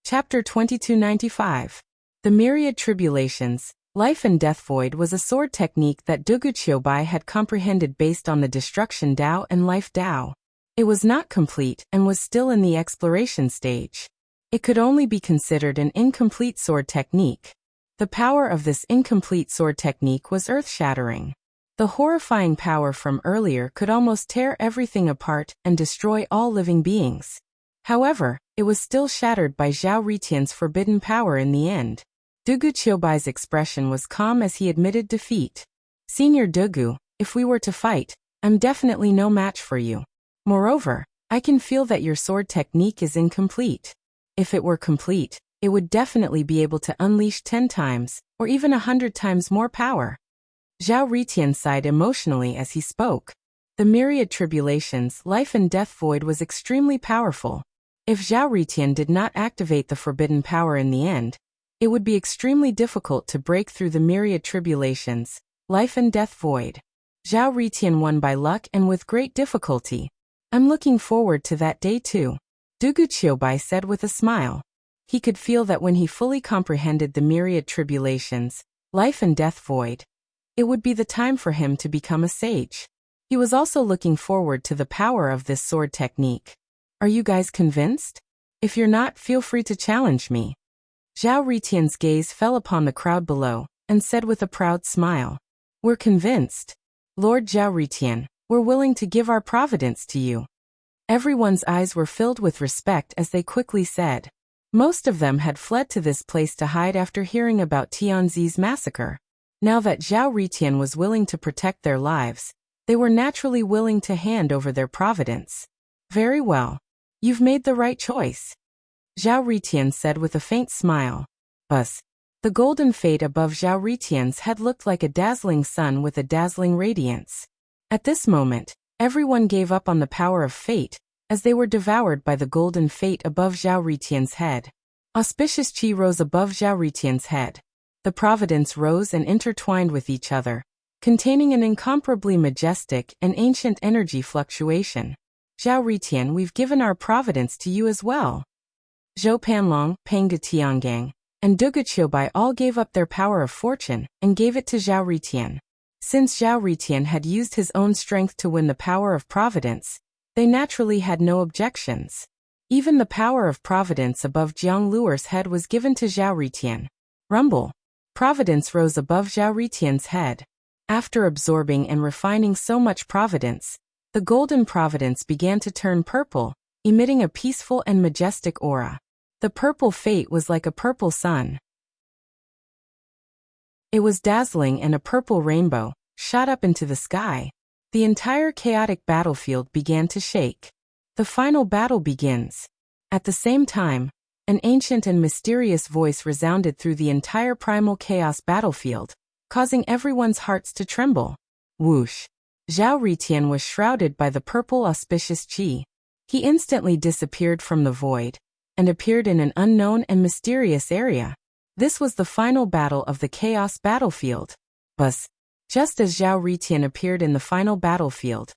Chapter 2295. The Myriad Tribulations. Life and Death Void was a sword technique that Dugu Qiubai had comprehended based on the Destruction Dao and Life Dao. It was not complete and was still in the exploration stage. It could only be considered an incomplete sword technique. The power of this incomplete sword technique was earth-shattering. The horrifying power from earlier could almost tear everything apart and destroy all living beings. However, it was still shattered by Zhao Ritian's forbidden power in the end. Dugu Qiubai's expression was calm as he admitted defeat. Senior Dugu, if we were to fight, I'm definitely no match for you. Moreover, I can feel that your sword technique is incomplete. If it were complete, it would definitely be able to unleash 10 times, or even 100 times more power. Zhao Ritian sighed emotionally as he spoke. The myriad tribulations, life and death void was extremely powerful. If Zhao Ritian did not activate the forbidden power in the end, it would be extremely difficult to break through the myriad tribulations, life and death void. Zhao Ritian won by luck and with great difficulty. I'm looking forward to that day too, Dugu Qiubai said with a smile. He could feel that when he fully comprehended the myriad tribulations, life and death void, it would be the time for him to become a sage. He was also looking forward to the power of this sword technique. Are you guys convinced? If you're not, feel free to challenge me. Zhao Ritian's gaze fell upon the crowd below, and said with a proud smile. We're convinced. Lord Zhao Ritian, we're willing to give our providence to you. Everyone's eyes were filled with respect as they quickly said. Most of them had fled to this place to hide after hearing about Tianzi's massacre. Now that Zhao Ritian was willing to protect their lives, they were naturally willing to hand over their providence. Very well. You've made the right choice, Zhao Ritian said with a faint smile. Buzz. The golden fate above Zhao Ritian's head looked like a dazzling sun with a dazzling radiance. At this moment, everyone gave up on the power of fate, as they were devoured by the golden fate above Zhao Ritian's head. Auspicious qi rose above Zhao Ritian's head. The providence rose and intertwined with each other, containing an incomparably majestic and ancient energy fluctuation. Zhao Ritian, we've given our providence to you as well. Zhou Panlong, Panga Tiangang, and Dugu Qiubai all gave up their power of fortune and gave it to Zhao Ritian. Since Zhao Ritian had used his own strength to win the power of providence, they naturally had no objections. Even the power of providence above Jiang Luer's head was given to Zhao Ritian. Rumble. Providence rose above Zhao Ritian's head. After absorbing and refining so much providence, the golden providence began to turn purple, emitting a peaceful and majestic aura. The purple fate was like a purple sun. It was dazzling, and a purple rainbow shot up into the sky. The entire chaotic battlefield began to shake. The final battle begins. At the same time, an ancient and mysterious voice resounded through the entire primal chaos battlefield, causing everyone's hearts to tremble. Whoosh! Zhao Ritian was shrouded by the purple auspicious qi. He instantly disappeared from the void, and appeared in an unknown and mysterious area. This was the final battle of the chaos battlefield. Buzz. Just as Zhao Ritian appeared in the final battlefield,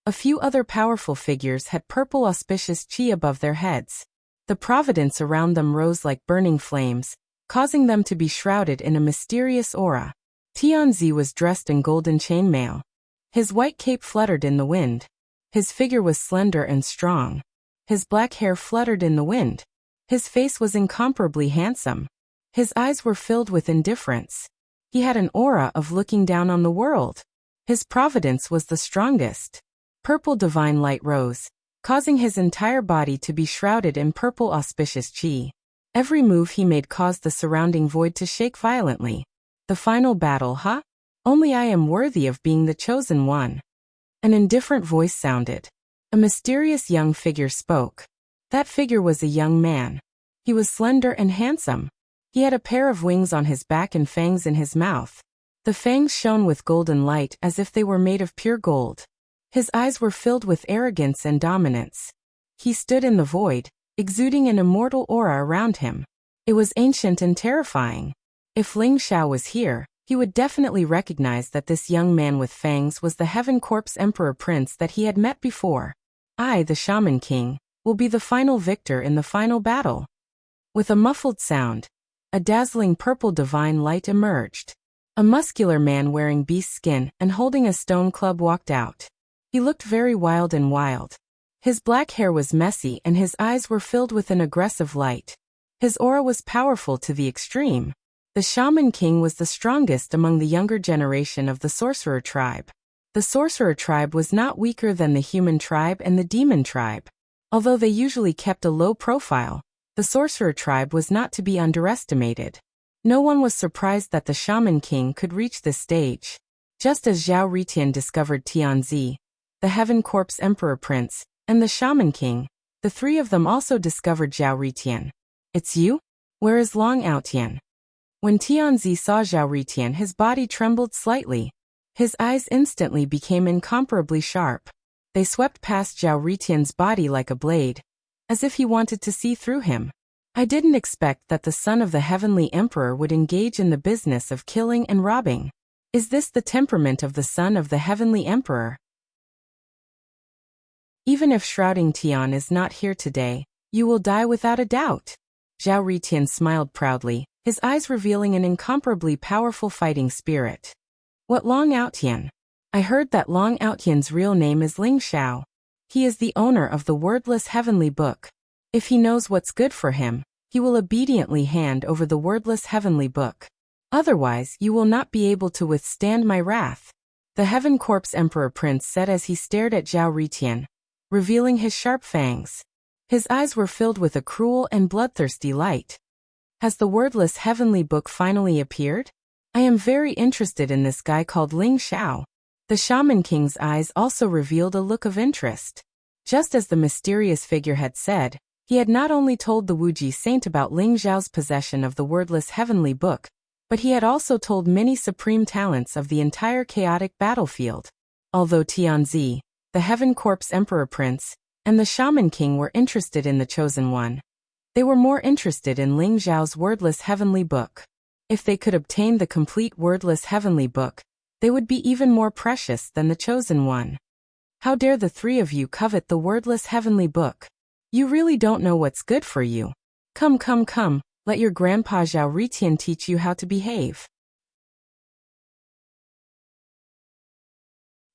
a few other powerful figures had purple auspicious qi above their heads. The providence around them rose like burning flames, causing them to be shrouded in a mysterious aura. Tianzi was dressed in golden chainmail. His white cape fluttered in the wind. His figure was slender and strong. His black hair fluttered in the wind. His face was incomparably handsome. His eyes were filled with indifference. He had an aura of looking down on the world. His providence was the strongest. Purple divine light rose, causing his entire body to be shrouded in purple auspicious qi. Every move he made caused the surrounding void to shake violently. The final battle, huh? Only I am worthy of being the chosen one. An indifferent voice sounded. A mysterious young figure spoke. That figure was a young man. He was slender and handsome. He had a pair of wings on his back and fangs in his mouth. The fangs shone with golden light as if they were made of pure gold. His eyes were filled with arrogance and dominance. He stood in the void, exuding an immortal aura around him. It was ancient and terrifying. If Ling Xiao was here, he would definitely recognize that this young man with fangs was the Heaven Corpse Emperor Prince that he had met before. I, the Shaman King, will be the final victor in the final battle. With a muffled sound, a dazzling purple divine light emerged. A muscular man wearing beast skin and holding a stone club walked out. He looked very wild and wild. His black hair was messy and his eyes were filled with an aggressive light. His aura was powerful to the extreme. The Shaman King was the strongest among the younger generation of the Sorcerer tribe. The Sorcerer tribe was not weaker than the Human tribe and the Demon tribe. Although they usually kept a low profile, the Sorcerer tribe was not to be underestimated. No one was surprised that the Shaman King could reach this stage. Just as Zhao Ritian discovered Tianzi, the Heaven Corpse Emperor Prince, and the Shaman King, the three of them also discovered Zhao Ritian. It's you? Where is Long Outian? When Tianzi saw Zhao Ritian, his body trembled slightly. His eyes instantly became incomparably sharp. They swept past Zhao Ritian's body like a blade, as if he wanted to see through him. I didn't expect that the son of the Heavenly Emperor would engage in the business of killing and robbing. Is this the temperament of the son of the Heavenly Emperor? Even if Shrouding Tian is not here today, you will die without a doubt. Zhao Ritian smiled proudly, his eyes revealing an incomparably powerful fighting spirit. What Long Outian? I heard that Long Outian's real name is Ling Xiao. He is the owner of the wordless heavenly book. If he knows what's good for him, he will obediently hand over the wordless heavenly book. Otherwise, you will not be able to withstand my wrath. The Heaven Corpse Emperor Prince said as he stared at Zhao Ritian, revealing his sharp fangs. His eyes were filled with a cruel and bloodthirsty light. Has the wordless heavenly book finally appeared? I am very interested in this guy called Ling Xiao. The Shaman King's eyes also revealed a look of interest. Just as the mysterious figure had said, he had not only told the Wuji saint about Ling Xiao's possession of the wordless heavenly book, but he had also told many supreme talents of the entire chaotic battlefield. Although Tianzi, the Heaven Corpse Emperor Prince, and the Shaman King were interested in the Chosen One, they were more interested in Ling Xiao's wordless heavenly book. If they could obtain the complete wordless heavenly book, they would be even more precious than the Chosen One. How dare the three of you covet the wordless heavenly book? You really don't know what's good for you. Come, let your grandpa Zhao Ritian teach you how to behave.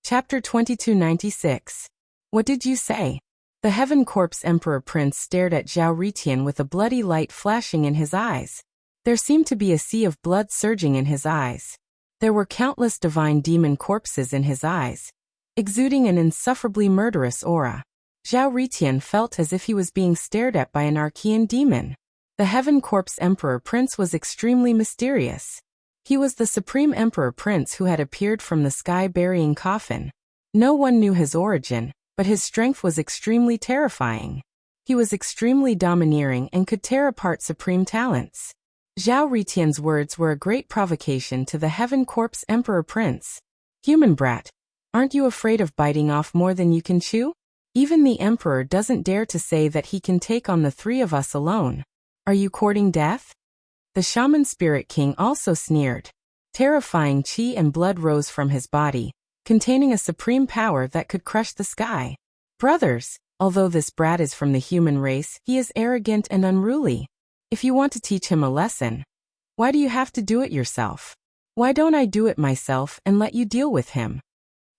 Chapter 2296. What did you say? The Heaven Corpse Emperor Prince stared at Zhao Ritian with a bloody light flashing in his eyes. There seemed to be a sea of blood surging in his eyes. There were countless divine demon corpses in his eyes, exuding an insufferably murderous aura. Zhao Ritian felt as if he was being stared at by an Archean demon. The Heaven Corpse Emperor Prince was extremely mysterious. He was the Supreme Emperor Prince who had appeared from the sky-burying coffin. No one knew his origin, but his strength was extremely terrifying. He was extremely domineering and could tear apart supreme talents. Zhao Ritian's words were a great provocation to the Heaven Corpse Emperor Prince. Human brat, aren't you afraid of biting off more than you can chew? Even the Emperor doesn't dare to say that he can take on the three of us alone. Are you courting death? The Shaman Spirit King also sneered. Terrifying chi and blood rose from his body, containing a supreme power that could crush the sky. Brothers, although this brat is from the human race, he is arrogant and unruly. If you want to teach him a lesson, why do you have to do it yourself? Why don't I do it myself and let you deal with him?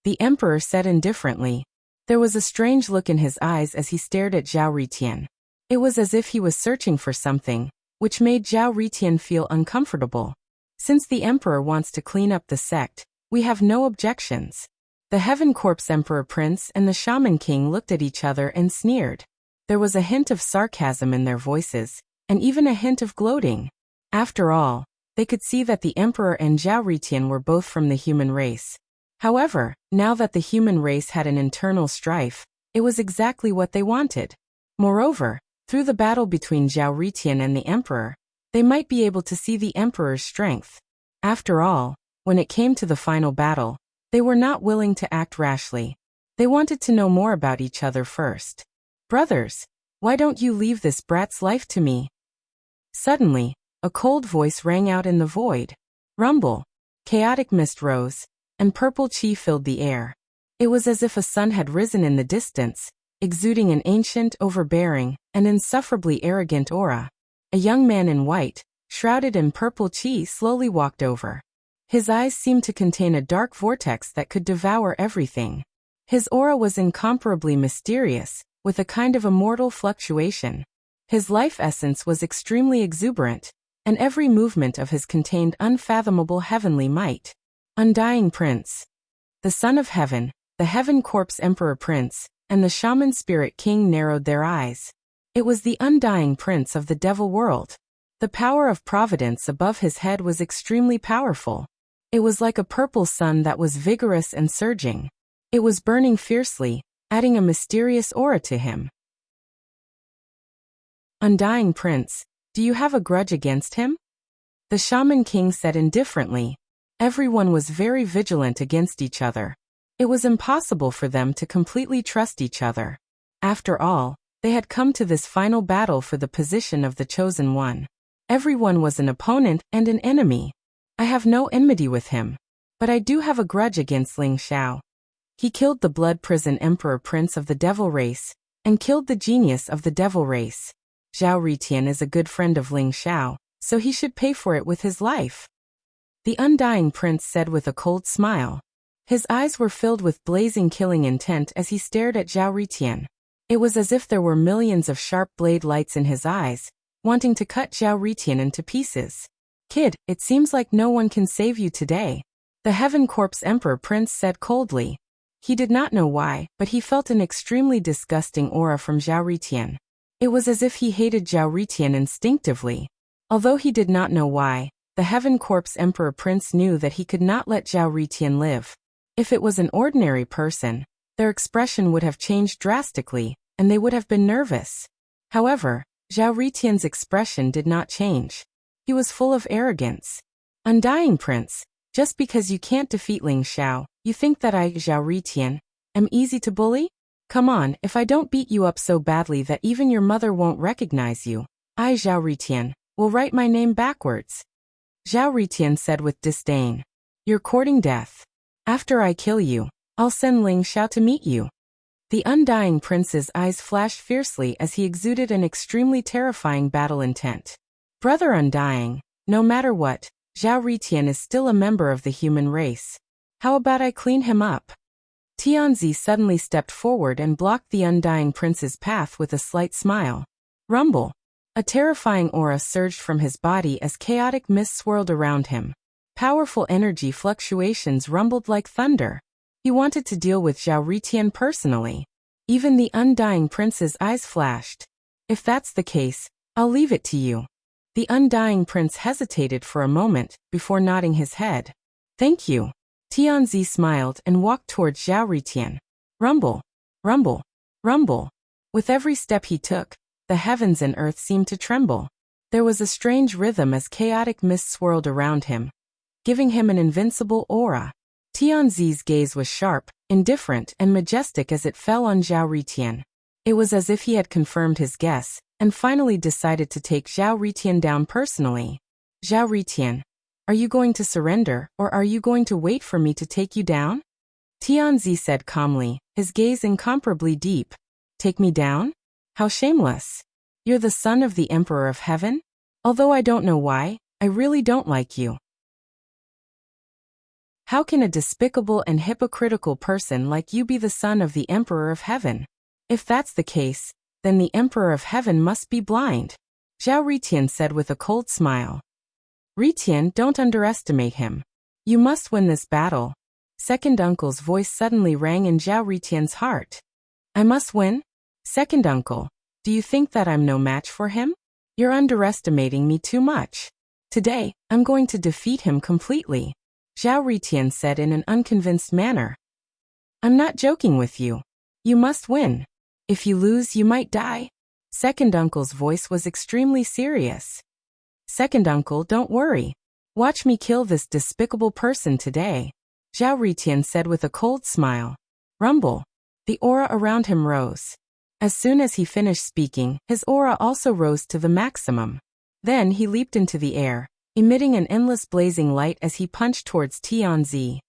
The Emperor said indifferently. There was a strange look in his eyes as he stared at Zhao Ritian. It was as if he was searching for something, which made Zhao Ritian feel uncomfortable. Since the Emperor wants to clean up the sect, we have no objections. The Heaven Corpse Emperor Prince and the Shaman King looked at each other and sneered. There was a hint of sarcasm in their voices, and even a hint of gloating. After all, they could see that the Emperor and Zhao Ritian were both from the human race. However, now that the human race had an internal strife, it was exactly what they wanted. Moreover, through the battle between Zhao Ritian and the Emperor, they might be able to see the Emperor's strength. After all, when it came to the final battle, they were not willing to act rashly. They wanted to know more about each other first. Brothers, why don't you leave this brat's life to me? Suddenly, a cold voice rang out in the void. Rumble. Chaotic mist rose, and purple chi filled the air. It was as if a sun had risen in the distance, exuding an ancient, overbearing, and insufferably arrogant aura. A young man in white, shrouded in purple chi, slowly walked over. His eyes seemed to contain a dark vortex that could devour everything. His aura was incomparably mysterious, with a kind of immortal fluctuation. His life essence was extremely exuberant, and every movement of his contained unfathomable heavenly might. Undying Prince. The Son of Heaven, the Heaven Corpse Emperor Prince, and the Shaman Spirit King narrowed their eyes. It was the undying Prince of the Devil World. The power of providence above his head was extremely powerful. It was like a purple sun that was vigorous and surging. It was burning fiercely, adding a mysterious aura to him. Undying Prince, Do you have a grudge against him? The Shaman King said indifferently. Everyone was very vigilant against each other. It was impossible for them to completely trust each other. After all, they had come to this final battle for the position of the chosen one. Everyone was an opponent and an enemy. I have no enmity with him. But I do have a grudge against Ling Xiao. He killed the Blood Prison Emperor Prince of the Devil Race, and killed the genius of the Devil Race. Zhao Ritian is a good friend of Ling Xiao, so he should pay for it with his life. The Undying Prince said with a cold smile. His eyes were filled with blazing killing intent as he stared at Zhao Ritian. It was as if there were millions of sharp blade lights in his eyes, wanting to cut Zhao Ritian into pieces. Kid, it seems like no one can save you today. The Heaven Corpse Emperor Prince said coldly. He did not know why, but he felt an extremely disgusting aura from Zhao Ritian. It was as if he hated Zhao Ritian instinctively. Although he did not know why, the Heaven Corpse Emperor Prince knew that he could not let Zhao Ritian live. If it was an ordinary person, their expression would have changed drastically, and they would have been nervous. However, Zhao Ritian's expression did not change. He was full of arrogance. Undying Prince, just because you can't defeat Ling Xiao, you think that I, Zhao Ritian, am easy to bully? Come on, if I don't beat you up so badly that even your mother won't recognize you, I, Zhao Ritian, will write my name backwards. Zhao Ritian said with disdain. You're courting death. After I kill you, I'll send Ling Xiao to meet you. The Undying Prince's eyes flashed fiercely as he exuded an extremely terrifying battle intent. Brother Undying, no matter what, Zhao Ritian is still a member of the human race. How about I clean him up? Tianzi suddenly stepped forward and blocked the Undying Prince's path with a slight smile. Rumble. A terrifying aura surged from his body as chaotic mist swirled around him. Powerful energy fluctuations rumbled like thunder. He wanted to deal with Zhao Ritian personally. Even the Undying Prince's eyes flashed. If that's the case, I'll leave it to you. The Undying Prince hesitated for a moment before nodding his head. Thank you. Tianzi smiled and walked towards Zhao Ritian. Rumble, rumble, rumble. With every step he took, the heavens and earth seemed to tremble. There was a strange rhythm as chaotic mist swirled around him, giving him an invincible aura. Tianzi's gaze was sharp, indifferent, and majestic as it fell on Zhao Ritian. It was as if he had confirmed his guess, and finally decided to take Zhao Ritian down personally. Zhao Ritian, are you going to surrender, or are you going to wait for me to take you down? Tianzi said calmly, his gaze incomparably deep. Take me down? How shameless. You're the son of the Emperor of Heaven? Although I don't know why, I really don't like you. How can a despicable and hypocritical person like you be the son of the Emperor of Heaven? If that's the case, then the Emperor of Heaven must be blind. Zhao Ritian said with a cold smile. Ritian, don't underestimate him. You must win this battle. Second Uncle's voice suddenly rang in Zhao Ritian's heart. I must win? Second Uncle, do you think that I'm no match for him? You're underestimating me too much. Today, I'm going to defeat him completely. Zhao Ritian said in an unconvinced manner. I'm not joking with you. You must win. If you lose, you might die. Second Uncle's voice was extremely serious. Second Uncle, don't worry. Watch me kill this despicable person today. Zhao Ritian said with a cold smile. Rumble. The aura around him rose. As soon as he finished speaking, his aura also rose to the maximum. Then he leaped into the air, emitting an endless blazing light as he punched towards Tianzi.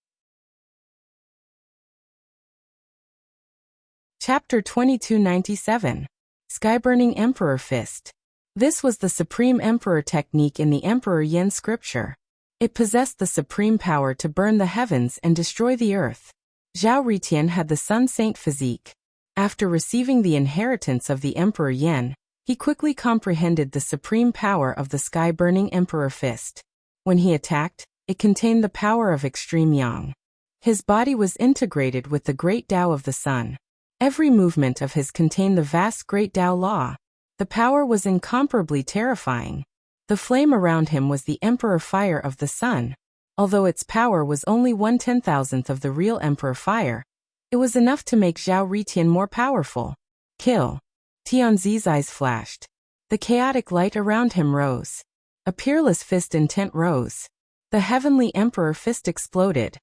Chapter 2297. Skyburning Emperor Fist. This was the Supreme Emperor technique in the Emperor Yen scripture. It possessed the supreme power to burn the heavens and destroy the earth. Zhao Ritian had the Sun Saint physique. After receiving the inheritance of the Emperor Yen, he quickly comprehended the supreme power of the sky-burning Emperor Fist. When he attacked, it contained the power of extreme yang. His body was integrated with the great Tao of the sun. Every movement of his contained the vast great Tao law. The power was incomparably terrifying. The flame around him was the Emperor Fire of the sun. Although its power was only 1/10,000th of the real Emperor Fire, it was enough to make Zhao Ritian more powerful. Kill. Tianzi's eyes flashed. The chaotic light around him rose. A peerless fist intent rose. The Heavenly Emperor fist exploded.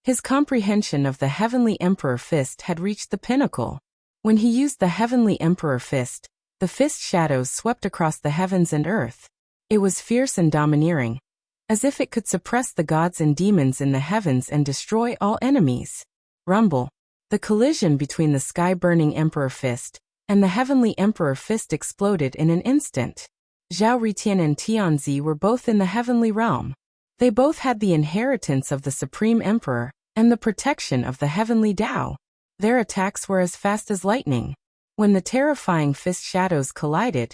His comprehension of the Heavenly Emperor fist had reached the pinnacle. When he used the Heavenly Emperor fist, the fist shadows swept across the heavens and earth. It was fierce and domineering, as if it could suppress the gods and demons in the heavens and destroy all enemies. Rumble. The collision between the sky-burning Emperor fist and the Heavenly Emperor fist exploded in an instant. Zhao Ritian and Tianzi were both in the heavenly realm. They both had the inheritance of the Supreme Emperor and the protection of the Heavenly Tao. Their attacks were as fast as lightning. When the terrifying fist shadows collided,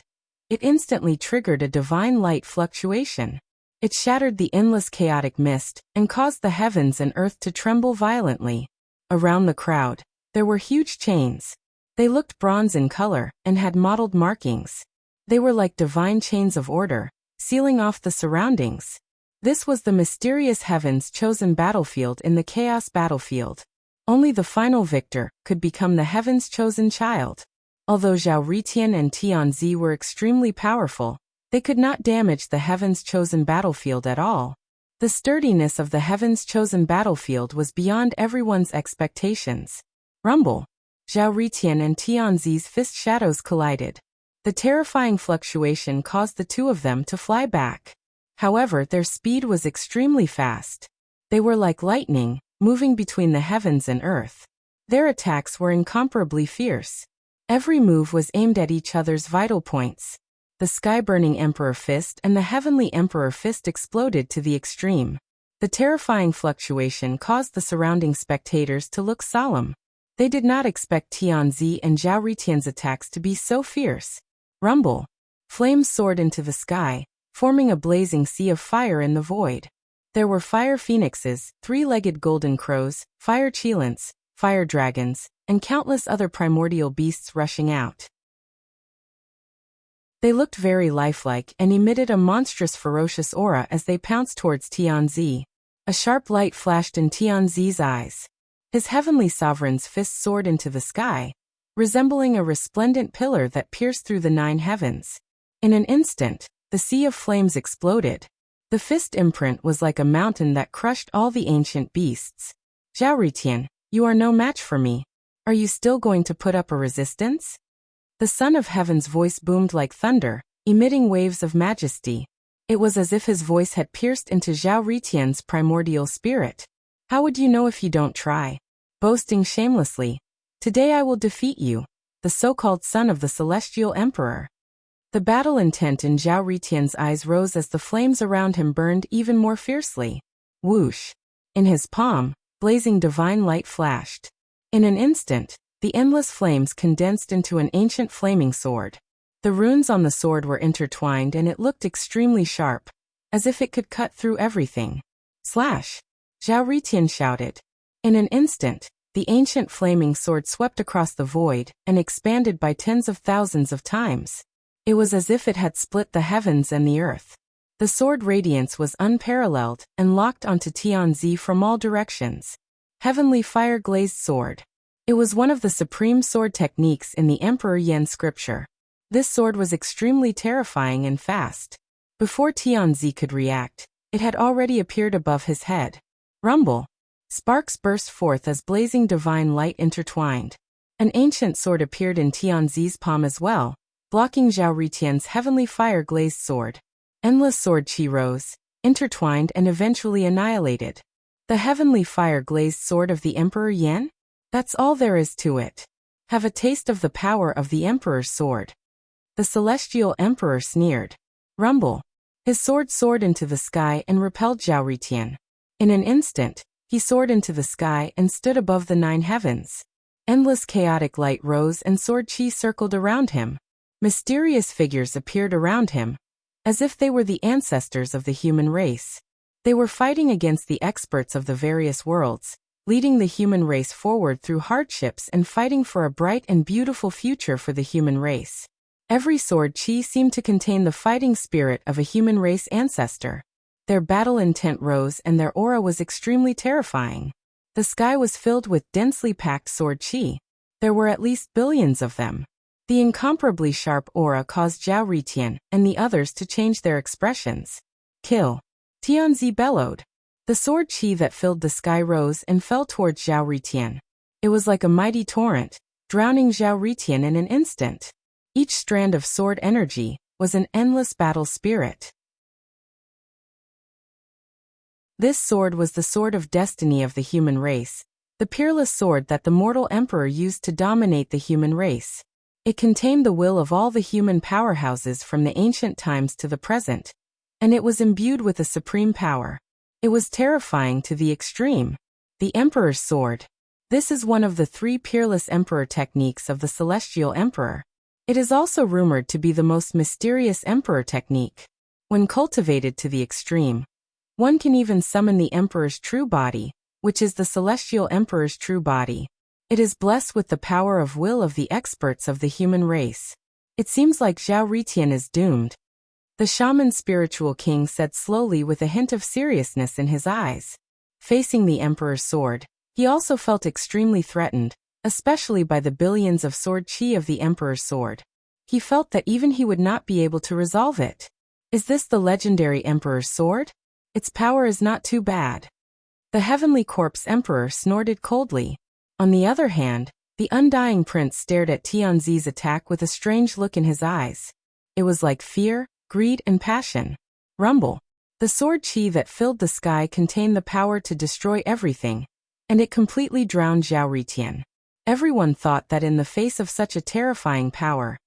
it instantly triggered a divine light fluctuation. It shattered the endless chaotic mist and caused the heavens and earth to tremble violently. Around the crowd, there were huge chains. They looked bronze in color and had mottled markings. They were like divine chains of order, sealing off the surroundings. This was the mysterious heaven's chosen battlefield in the chaos battlefield. Only the final victor could become the heaven's chosen child. Although Zhao Ritian and Tianzi were extremely powerful, they could not damage the heaven's chosen battlefield at all. The sturdiness of the heaven's chosen battlefield was beyond everyone's expectations. Rumble. Zhao Ritian and Tianzi's fist shadows collided. The terrifying fluctuation caused the two of them to fly back. However, their speed was extremely fast. They were like lightning, moving between the heavens and earth. Their attacks were incomparably fierce. Every move was aimed at each other's vital points. The sky-burning Emperor fist and the Heavenly Emperor fist exploded to the extreme. The terrifying fluctuation caused the surrounding spectators to look solemn. They did not expect Tianzi and Zhao Ritian's attacks to be so fierce. Rumble. Flames soared into the sky, forming a blazing sea of fire in the void. There were fire phoenixes, three-legged golden crows, fire cheilants, fire dragons, and countless other primordial beasts rushing out. They looked very lifelike and emitted a monstrous ferocious aura as they pounced towards Tianzi. A sharp light flashed in Tianzi's eyes. His heavenly sovereign's fist soared into the sky, resembling a resplendent pillar that pierced through the 9 heavens. In an instant, the sea of flames exploded. The fist imprint was like a mountain that crushed all the ancient beasts. Zhao Ritian, you are no match for me. Are you still going to put up a resistance? The Son of Heaven's voice boomed like thunder, emitting waves of majesty. It was as if his voice had pierced into Zhao Ritian's primordial spirit. How would you know if you don't try? Boasting shamelessly. Today I will defeat you, the so-called son of the celestial emperor. The battle intent in Zhao Ritian's eyes rose as the flames around him burned even more fiercely. Whoosh! In his palm, blazing divine light flashed. In an instant, the endless flames condensed into an ancient flaming sword. The runes on the sword were intertwined and it looked extremely sharp, as if it could cut through everything. Slash! Zhao Ritian shouted. In an instant, the ancient flaming sword swept across the void and expanded by tens of thousands of times. It was as if it had split the heavens and the earth. The sword radiance was unparalleled and locked onto Tianzi from all directions. Heavenly fire-glazed sword. It was one of the supreme sword techniques in the Emperor Yan scripture. This sword was extremely terrifying and fast. Before Tianzi could react, it had already appeared above his head. Rumble. Sparks burst forth as blazing divine light intertwined. An ancient sword appeared in Tianzi's palm as well, blocking Zhao Ritian's heavenly fire-glazed sword. Endless sword chi rose, intertwined and eventually annihilated. The heavenly fire-glazed sword of the Emperor Yan? That's all there is to it. Have a taste of the power of the Emperor's sword. The celestial emperor sneered. Rumble. His sword soared into the sky and repelled Zhao Ritian. In an instant, he soared into the sky and stood above the 9 heavens. Endless chaotic light rose and sword chi circled around him. Mysterious figures appeared around him, as if they were the ancestors of the human race. They were fighting against the experts of the various worlds, leading the human race forward through hardships and fighting for a bright and beautiful future for the human race. Every sword chi seemed to contain the fighting spirit of a human race ancestor. Their battle intent rose and their aura was extremely terrifying. The sky was filled with densely packed sword chi. There were at least billions of them. The incomparably sharp aura caused Zhao Ritian and the others to change their expressions. Kill! Tianzi bellowed. The sword qi that filled the sky rose and fell towards Zhao Ritian. It was like a mighty torrent, drowning Zhao Ritian in an instant. Each strand of sword energy was an endless battle spirit. This sword was the sword of destiny of the human race, the peerless sword that the mortal emperor used to dominate the human race. It contained the will of all the human powerhouses from the ancient times to the present, and it was imbued with a supreme power. It was terrifying to the extreme. The Emperor's Sword. This is one of the 3 peerless emperor techniques of the Celestial Emperor. It is also rumored to be the most mysterious emperor technique. When cultivated to the extreme, one can even summon the Emperor's true body, which is the Celestial Emperor's true body. It is blessed with the power of will of the experts of the human race. It seems like Zhao Ritian is doomed. The shaman spiritual king said slowly with a hint of seriousness in his eyes. Facing the Emperor's sword, he also felt extremely threatened, especially by the billions of sword qi of the Emperor's sword. He felt that even he would not be able to resolve it. Is this the legendary Emperor's sword? Its power is not too bad. The Heavenly Corpse Emperor snorted coldly. On the other hand, the Undying Prince stared at Tianzi's attack with a strange look in his eyes. It was like fear, greed and passion. Rumble. The sword qi that filled the sky contained the power to destroy everything, and it completely drowned Zhao Ritian. Everyone thought that in the face of such a terrifying power,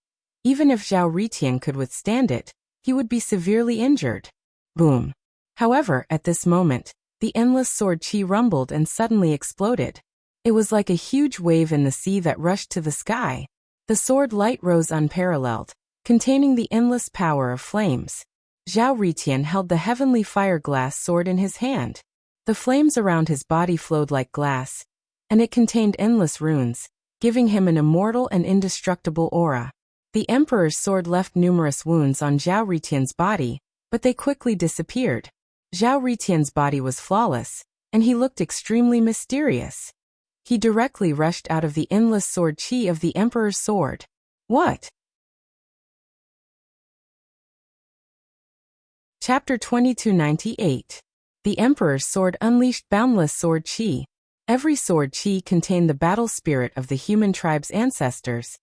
even if Zhao Ritian could withstand it, he would be severely injured. Boom. However, at this moment, the endless sword qi rumbled and suddenly exploded. It was like a huge wave in the sea that rushed to the sky. The sword light rose unparalleled, containing the endless power of flames. Zhao Ritian held the heavenly fire glass sword in his hand. The flames around his body flowed like glass, and it contained endless runes, giving him an immortal and indestructible aura. The Emperor's sword left numerous wounds on Zhao Ritian's body, but they quickly disappeared. Zhao Ritian's body was flawless, and he looked extremely mysterious. He directly rushed out of the endless sword qi of the Emperor's sword. What? Chapter 2298. The Emperor's sword unleashed boundless sword qi. Every sword qi contained the battle spirit of the human tribe's ancestors,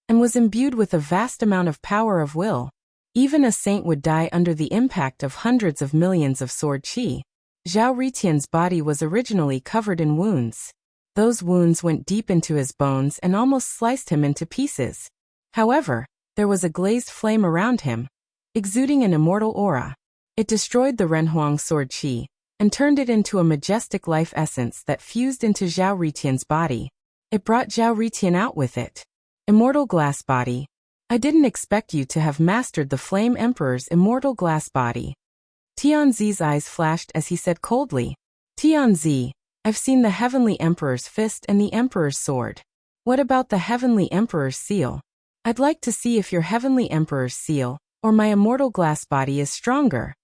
and was imbued with a vast amount of power of will. Even a saint would die under the impact of hundreds of millions of sword qi. Zhao Ritian's body was originally covered in wounds. Those wounds went deep into his bones and almost sliced him into pieces. However, there was a glazed flame around him, exuding an immortal aura. It destroyed the Renhuang sword qi, and turned it into a majestic life essence that fused into Zhao Ritian's body. It brought Zhao Ritian out with it. Immortal glass body. I didn't expect you to have mastered the Flame Emperor's immortal glass body. Tianzi's eyes flashed as he said coldly, Tianzi, I've seen the Heavenly Emperor's fist and the Emperor's sword. What about the Heavenly Emperor's seal? I'd like to see if your Heavenly Emperor's seal, or my immortal glass body is stronger.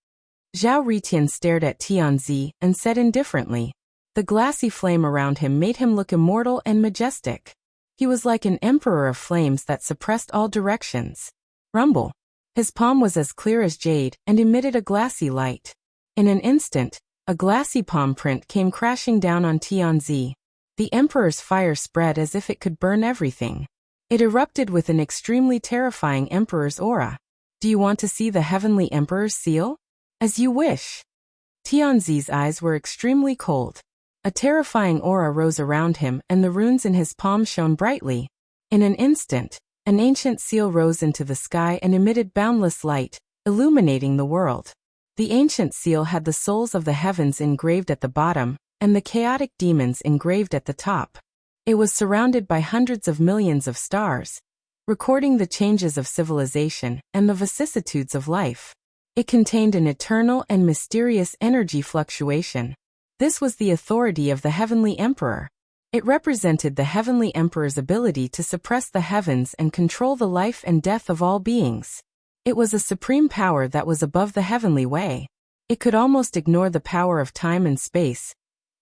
Zhao Ritian stared at Tianzi and said indifferently. The glassy flame around him made him look immortal and majestic. He was like an emperor of flames that suppressed all directions. Rumble. His palm was as clear as jade and emitted a glassy light. In an instant, a glassy palm print came crashing down on Tianzi. The Emperor's fire spread as if it could burn everything. It erupted with an extremely terrifying Emperor's aura. Do you want to see the Heavenly Emperor's seal? As you wish. Tianzi's eyes were extremely cold. A terrifying aura rose around him and the runes in his palm shone brightly. In an instant, an ancient seal rose into the sky and emitted boundless light, illuminating the world. The ancient seal had the souls of the heavens engraved at the bottom, and the chaotic demons engraved at the top. It was surrounded by hundreds of millions of stars, recording the changes of civilization and the vicissitudes of life. It contained an eternal and mysterious energy fluctuation. This was the authority of the Heavenly Emperor. It represented the Heavenly Emperor's ability to suppress the heavens and control the life and death of all beings. It was a supreme power that was above the heavenly way. It could almost ignore the power of time and space,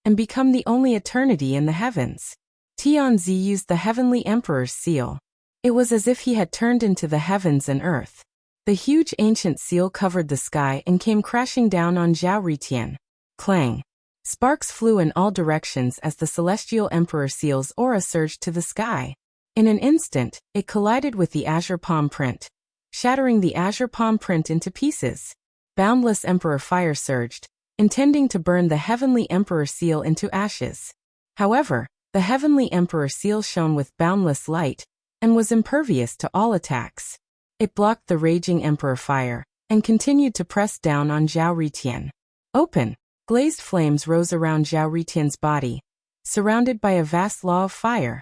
and become the only eternity in the heavens. Tianzi used the Heavenly Emperor's seal. It was as if he had turned into the heavens and earth. The huge ancient seal covered the sky and came crashing down on Zhao Ritian. Clang! Sparks flew in all directions as the celestial emperor seal's aura surged to the sky. In an instant, it collided with the azure palm print, shattering the azure palm print into pieces. Boundless emperor fire surged, intending to burn the heavenly emperor seal into ashes. However, the heavenly emperor seal shone with boundless light and was impervious to all attacks. It blocked the raging emperor fire and continued to press down on Zhao Ritian. Open! Glazed flames rose around Zhao Ritian's body, surrounded by a vast law of fire.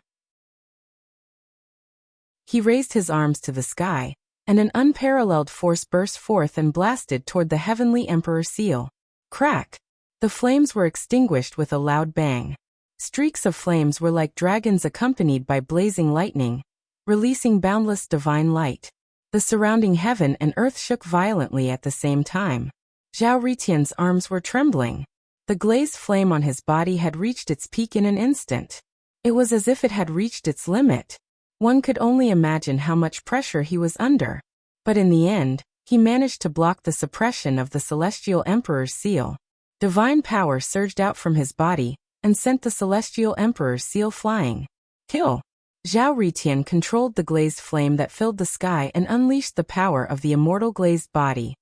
He raised his arms to the sky, and an unparalleled force burst forth and blasted toward the heavenly emperor seal. Crack! The flames were extinguished with a loud bang. Streaks of flames were like dragons accompanied by blazing lightning, releasing boundless divine light. The surrounding heaven and earth shook violently at the same time. Zhao Ritian's arms were trembling. The glazed flame on his body had reached its peak in an instant. It was as if it had reached its limit. One could only imagine how much pressure he was under. But in the end, he managed to block the suppression of the celestial emperor's seal. Divine power surged out from his body and sent the celestial emperor's seal flying. Kill! Zhao Ritian controlled the glazed flame that filled the sky and unleashed the power of the immortal glazed body.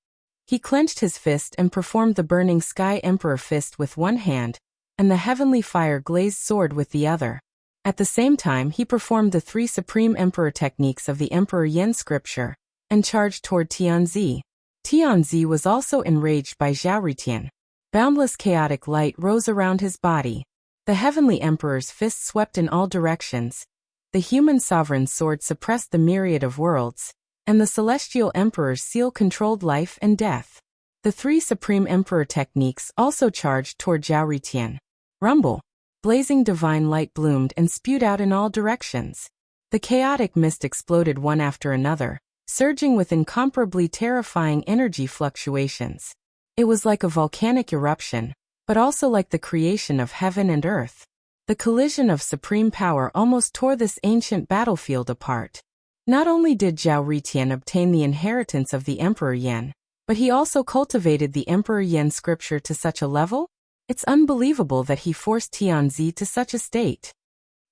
He clenched his fist and performed the burning sky emperor fist with one hand, and the heavenly fire glazed sword with the other. At the same time he performed the three supreme emperor techniques of the Emperor Yin scripture, and charged toward Tianzi. Tianzi was also enraged by Zhao Ritian. Boundless chaotic light rose around his body. The heavenly emperor's fist swept in all directions. The human sovereign's sword suppressed the myriad of worlds, and the celestial emperor's seal controlled life and death. The three supreme emperor techniques also charged toward Zhao Ritian. Rumble! Blazing divine light bloomed and spewed out in all directions. The chaotic mist exploded one after another, surging with incomparably terrifying energy fluctuations. It was like a volcanic eruption, but also like the creation of heaven and earth. The collision of supreme power almost tore this ancient battlefield apart. Not only did Zhao Ritian obtain the inheritance of the Emperor Yin, but he also cultivated the Emperor Yin scripture to such a level? It's unbelievable that he forced Tianzi to such a state.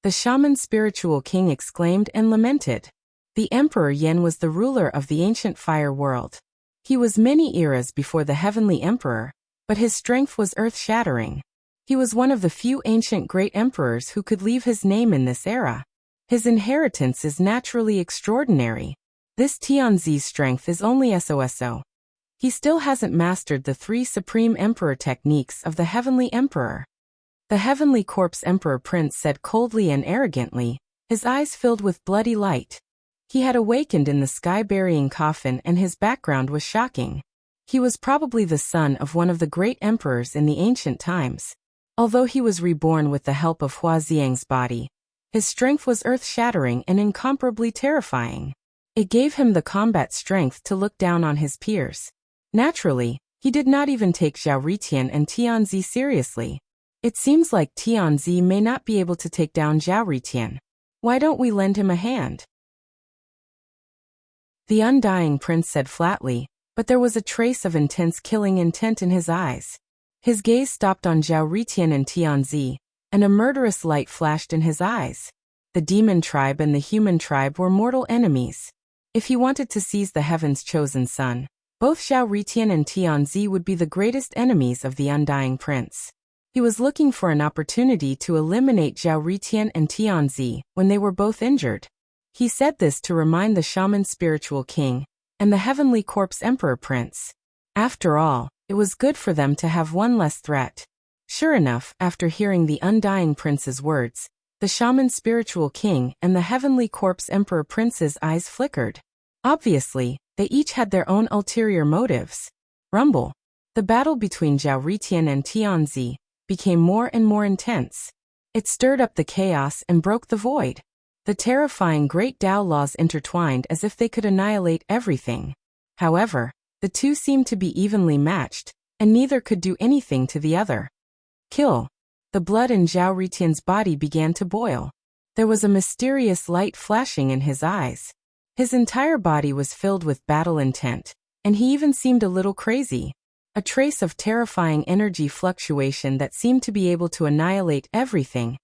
The shaman spiritual king exclaimed and lamented. The Emperor Yin was the ruler of the ancient fire world. He was many eras before the heavenly emperor, but his strength was earth-shattering. He was one of the few ancient great emperors who could leave his name in this era. His inheritance is naturally extraordinary. This Tianzi's strength is only so. He still hasn't mastered the three supreme emperor techniques of the heavenly emperor. The heavenly corpse emperor prince said coldly and arrogantly, his eyes filled with bloody light. He had awakened in the sky-burying coffin and his background was shocking. He was probably the son of one of the great emperors in the ancient times. Although he was reborn with the help of Hua Xiang's body, his strength was earth-shattering and incomparably terrifying. It gave him the combat strength to look down on his peers. Naturally, he did not even take Zhao Ritian and Tianzi seriously. It seems like Tianzi may not be able to take down Zhao Ritian. Why don't we lend him a hand? The undying prince said flatly, but there was a trace of intense killing intent in his eyes. His gaze stopped on Zhao Ritian and Tianzi, and a murderous light flashed in his eyes. The demon tribe and the human tribe were mortal enemies. If he wanted to seize the heaven's chosen son, both Zhao Ritian and Tianzi would be the greatest enemies of the undying prince. He was looking for an opportunity to eliminate Zhao Ritian and Tianzi when they were both injured. He said this to remind the shaman spiritual king and the heavenly corpse emperor prince. After all, it was good for them to have one less threat. Sure enough, after hearing the undying prince's words, the shaman spiritual king and the heavenly corpse emperor prince's eyes flickered. Obviously, they each had their own ulterior motives. Rumble. The battle between Zhao Ritian and Tianzi became more and more intense. It stirred up the chaos and broke the void. The terrifying great Tao laws intertwined as if they could annihilate everything. However, the two seemed to be evenly matched, and neither could do anything to the other. Kill. The blood in Zhao Ritian's body began to boil. There was a mysterious light flashing in his eyes. His entire body was filled with battle intent, and he even seemed a little crazy. A trace of terrifying energy fluctuation that seemed to be able to annihilate everything,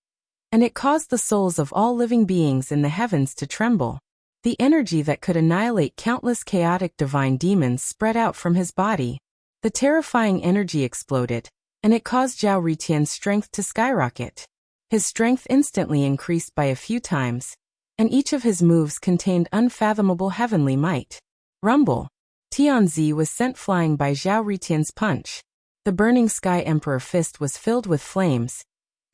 and it caused the souls of all living beings in the heavens to tremble. The energy that could annihilate countless chaotic divine demons spread out from his body. The terrifying energy exploded, and it caused Zhao Ritian's strength to skyrocket. His strength instantly increased by a few times, and each of his moves contained unfathomable heavenly might. Rumble. Tianzi was sent flying by Zhao Ritian's punch. The burning Sky Emperor fist was filled with flames,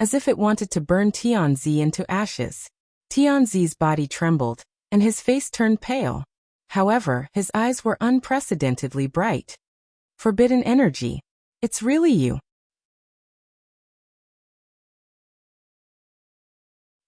as if it wanted to burn Tianzi into ashes. Tianzi's body trembled, and his face turned pale. However, his eyes were unprecedentedly bright. Forbidden energy. It's really you.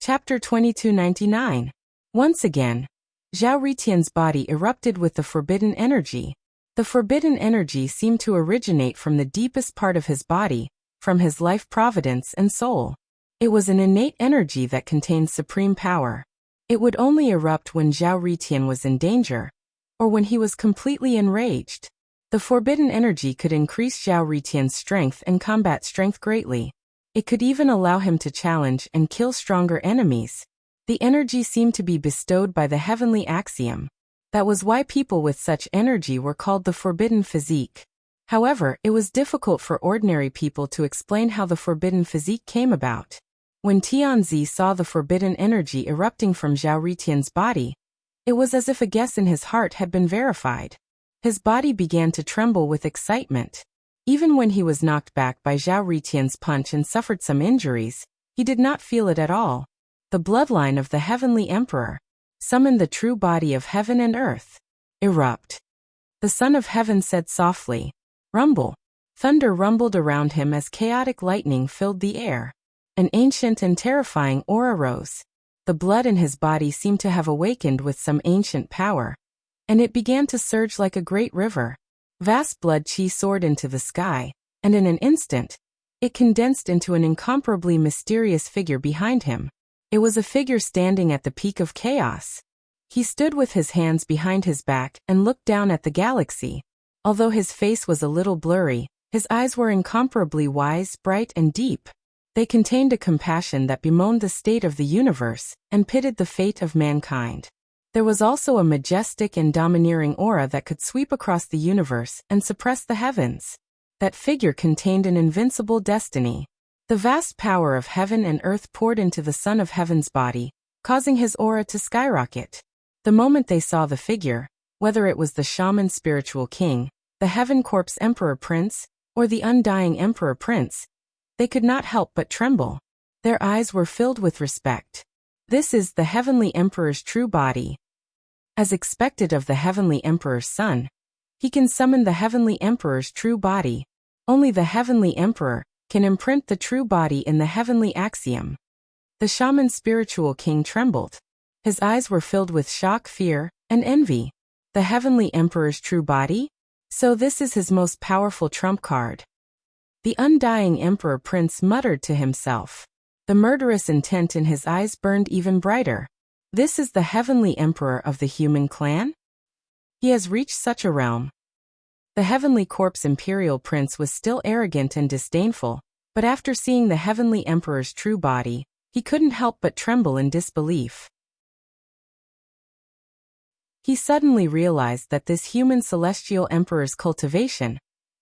Chapter 2299. Once again, Zhao Ritian's body erupted with the forbidden energy. The forbidden energy seemed to originate from the deepest part of his body, from his life providence and soul. It was an innate energy that contained supreme power. It would only erupt when Zhao Ritian was in danger, or when he was completely enraged. The forbidden energy could increase Zhao Ritian's strength and combat strength greatly. It could even allow him to challenge and kill stronger enemies. The energy seemed to be bestowed by the heavenly axiom. That was why people with such energy were called the forbidden physique. However, it was difficult for ordinary people to explain how the forbidden physique came about. When Tianzi saw the forbidden energy erupting from Zhao Ritian's body, it was as if a guess in his heart had been verified. His body began to tremble with excitement. Even when he was knocked back by Zhao Ritian's punch and suffered some injuries, he did not feel it at all. The bloodline of the Heavenly Emperor. Summon the true body of heaven and earth. Erupt. The Son of Heaven said softly. Rumble. Thunder rumbled around him as chaotic lightning filled the air. An ancient and terrifying aura rose. The blood in his body seemed to have awakened with some ancient power, and it began to surge like a great river. Vast blood chi soared into the sky, and in an instant, it condensed into an incomparably mysterious figure behind him. It was a figure standing at the peak of chaos. He stood with his hands behind his back and looked down at the galaxy. Although his face was a little blurry, his eyes were incomparably wise, bright, and deep. They contained a compassion that bemoaned the state of the universe and pitted the fate of mankind. There was also a majestic and domineering aura that could sweep across the universe and suppress the heavens. That figure contained an invincible destiny. The vast power of heaven and earth poured into the Son of Heaven's body, causing his aura to skyrocket. The moment they saw the figure, whether it was the shaman spiritual king, the Heaven Corpse Emperor Prince, or the undying Emperor Prince, they could not help but tremble. Their eyes were filled with respect. This is the Heavenly Emperor's true body. As expected of the Heavenly Emperor's son, he can summon the Heavenly Emperor's true body. Only the Heavenly Emperor can imprint the true body in the heavenly axiom. The shaman spiritual king trembled. His eyes were filled with shock, fear, and envy. The Heavenly Emperor's true body? So this is his most powerful trump card. The undying Emperor Prince muttered to himself. The murderous intent in his eyes burned even brighter. This is the Heavenly Emperor of the human clan? He has reached such a realm. The Heavenly Corpse Imperial Prince was still arrogant and disdainful, but after seeing the Heavenly Emperor's true body, he couldn't help but tremble in disbelief. He suddenly realized that this human celestial emperor's cultivation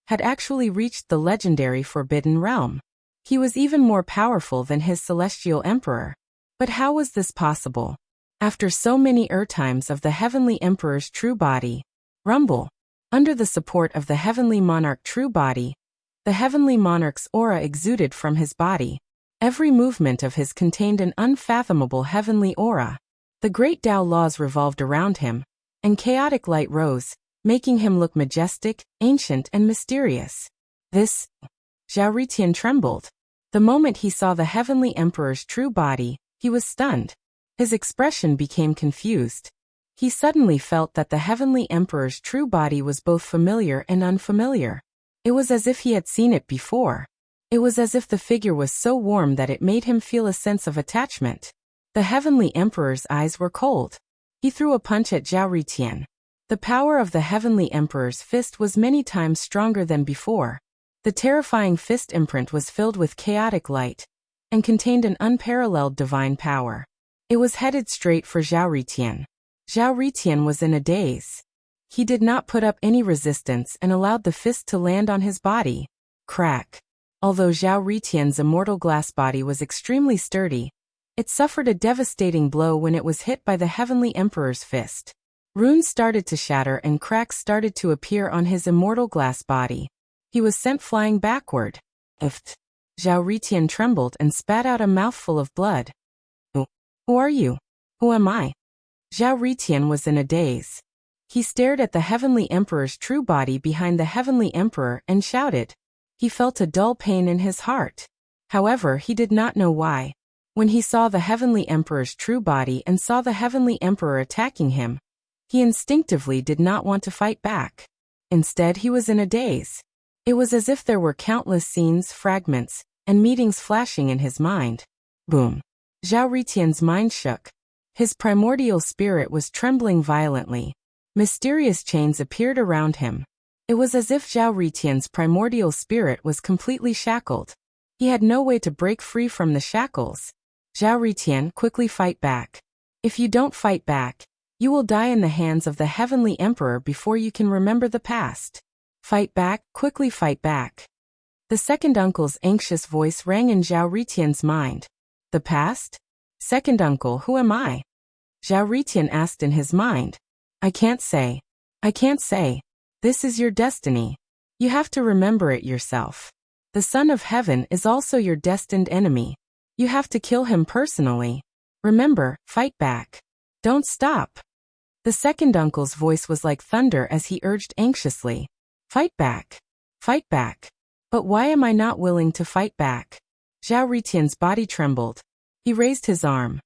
had actually reached the legendary Forbidden Realm. He was even more powerful than his celestial emperor. But how was this possible? After so many times of the Heavenly Emperor's true body, rumble. Under the support of the Heavenly Monarch true body, the Heavenly Monarch's aura exuded from his body. Every movement of his contained an unfathomable heavenly aura. The great Tao laws revolved around him, and chaotic light rose, making him look majestic, ancient, and mysterious. Zhao Ritian trembled. The moment he saw the Heavenly Emperor's true body, he was stunned. His expression became confused. He suddenly felt that the Heavenly Emperor's true body was both familiar and unfamiliar. It was as if he had seen it before. It was as if the figure was so warm that it made him feel a sense of attachment. The Heavenly Emperor's eyes were cold. He threw a punch at Zhao Ritian. The power of the Heavenly Emperor's fist was many times stronger than before. The terrifying fist imprint was filled with chaotic light and contained an unparalleled divine power. It was headed straight for Zhao Ritian. Zhao Ritian was in a daze. He did not put up any resistance and allowed the fist to land on his body. Crack. Although Zhao Ritian's immortal glass body was extremely sturdy, it suffered a devastating blow when it was hit by the Heavenly Emperor's fist. Runes started to shatter and cracks started to appear on his immortal glass body. He was sent flying backward. Ift. Zhao Ritian trembled and spat out a mouthful of blood. Who are you? Who am I? Zhao Ritian was in a daze. He stared at the Heavenly Emperor's true body behind the Heavenly Emperor and shouted. He felt a dull pain in his heart. However, he did not know why. When he saw the Heavenly Emperor's true body and saw the Heavenly Emperor attacking him, he instinctively did not want to fight back. Instead, he was in a daze. It was as if there were countless scenes, fragments, and meetings flashing in his mind. Boom. Zhao Ritian's mind shook. His primordial spirit was trembling violently. Mysterious chains appeared around him. It was as if Zhao Ritian's primordial spirit was completely shackled. He had no way to break free from the shackles. Zhao Ritian, quickly fight back. If you don't fight back, you will die in the hands of the Heavenly Emperor before you can remember the past. Fight back, quickly fight back. The second uncle's anxious voice rang in Zhao Ritian's mind. The past? Second uncle, who am I? Zhao Ritian asked in his mind. I can't say. I can't say. This is your destiny. You have to remember it yourself. The Son of Heaven is also your destined enemy. You have to kill him personally. Remember, fight back. Don't stop. The second uncle's voice was like thunder as he urged anxiously. Fight back. Fight back. But why am I not willing to fight back? Zhao Ritian's body trembled. He raised his arm.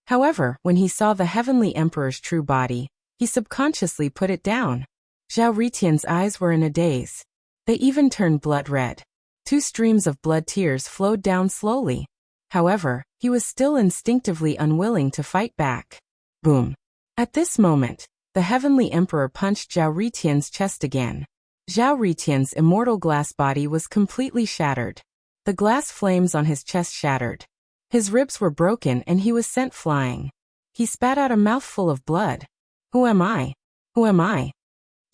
However, when he saw the Heavenly Emperor's true body, he subconsciously put it down. Zhao Ritian's eyes were in a daze. They even turned blood red. 2 streams of blood tears flowed down slowly. However, he was still instinctively unwilling to fight back. Boom. At this moment, the Heavenly Emperor punched Zhao Ritian's chest again. Zhao Ritian's immortal glass body was completely shattered. The glass flames on his chest shattered. His ribs were broken and he was sent flying. He spat out a mouthful of blood. Who am I? Who am I?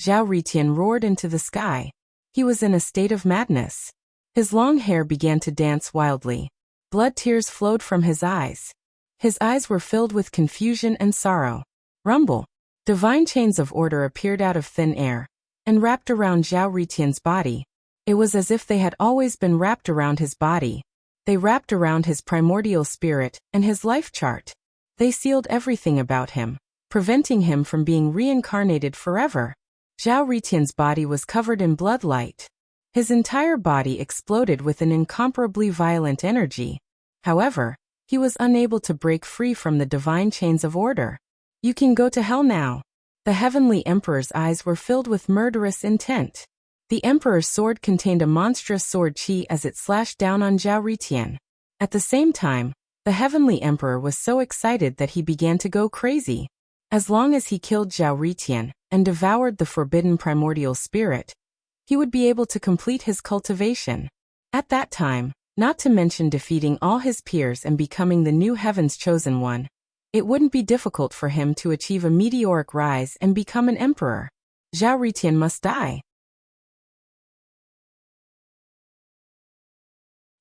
Zhao Ritian roared into the sky. He was in a state of madness. His long hair began to dance wildly. Blood tears flowed from his eyes. His eyes were filled with confusion and sorrow. Rumble. Divine chains of order appeared out of thin air and wrapped around Zhao Ritian's body. It was as if they had always been wrapped around his body. They wrapped around his primordial spirit and his life chart. They sealed everything about him, preventing him from being reincarnated forever. Zhao Ritian's body was covered in bloodlight. His entire body exploded with an incomparably violent energy. However, he was unable to break free from the divine chains of order. You can go to hell now. The Heavenly Emperor's eyes were filled with murderous intent. The Emperor's sword contained a monstrous sword chi as it slashed down on Zhao Ritian. At the same time, the Heavenly Emperor was so excited that he began to go crazy. As long as he killed Zhao Ritian and devoured the forbidden primordial spirit, he would be able to complete his cultivation. At that time, not to mention defeating all his peers and becoming the new Heaven's chosen one, it wouldn't be difficult for him to achieve a meteoric rise and become an emperor. Zhao Ritian must die.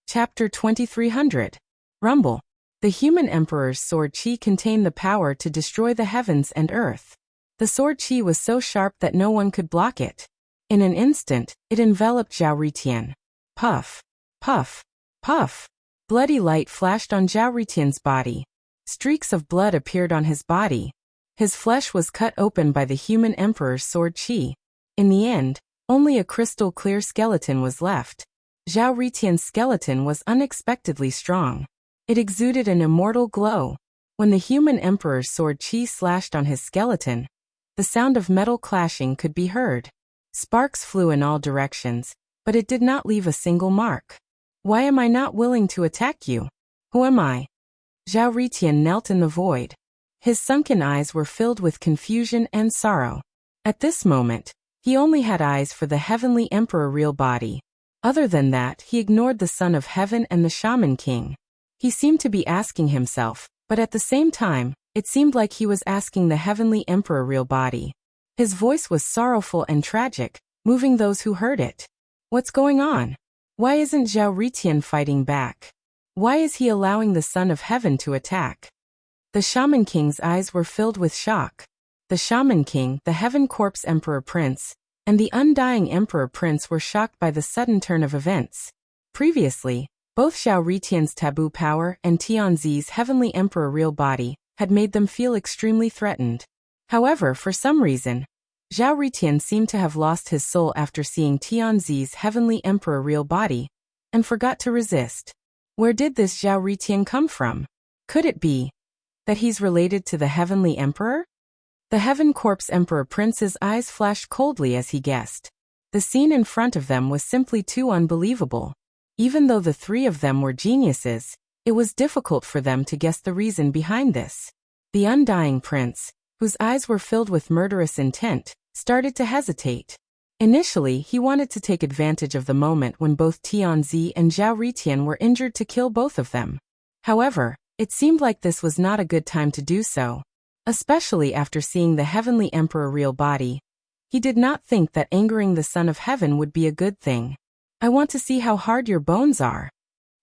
Chapter 2300. Rumble. The human emperor's sword chi contained the power to destroy the heavens and earth. The sword chi was so sharp that no one could block it. In an instant, it enveloped Zhao Ritian. Puff. Puff. Puff. Bloody light flashed on Zhao Ritian's body. Streaks of blood appeared on his body. His flesh was cut open by the human emperor's sword chi. In the end, only a crystal-clear skeleton was left. Zhao Ritian's skeleton was unexpectedly strong. It exuded an immortal glow. When the human emperor's sword chi slashed on his skeleton, the sound of metal clashing could be heard. Sparks flew in all directions, but it did not leave a single mark. Why am I not willing to attack you? Who am I? Zhao Ritian knelt in the void. His sunken eyes were filled with confusion and sorrow. At this moment, he only had eyes for the heavenly emperor real body. Other than that, he ignored the son of heaven and the shaman king. He seemed to be asking himself, but at the same time, it seemed like he was asking the heavenly emperor real body. His voice was sorrowful and tragic, moving those who heard it. What's going on? Why isn't Zhao Ritian fighting back? Why is he allowing the son of heaven to attack? The shaman king's eyes were filled with shock. The shaman king, the heaven corpse emperor prince, and the undying emperor prince were shocked by the sudden turn of events. Previously, both Zhao Ritian's taboo power and Tianzi's heavenly emperor real body had made them feel extremely threatened. However, for some reason, Zhao Ritian seemed to have lost his soul after seeing Tianzi's heavenly emperor real body, and forgot to resist. Where did this Zhao Ritian come from? Could it be that he's related to the heavenly emperor? The heaven corpse emperor prince's eyes flashed coldly as he guessed. The scene in front of them was simply too unbelievable. Even though the three of them were geniuses, it was difficult for them to guess the reason behind this. The undying prince, whose eyes were filled with murderous intent, started to hesitate. Initially, he wanted to take advantage of the moment when both Tianzi and Zhao Ritian were injured to kill both of them. However, it seemed like this was not a good time to do so. Especially after seeing the heavenly emperor real body. He did not think that angering the son of heaven would be a good thing. I want to see how hard your bones are,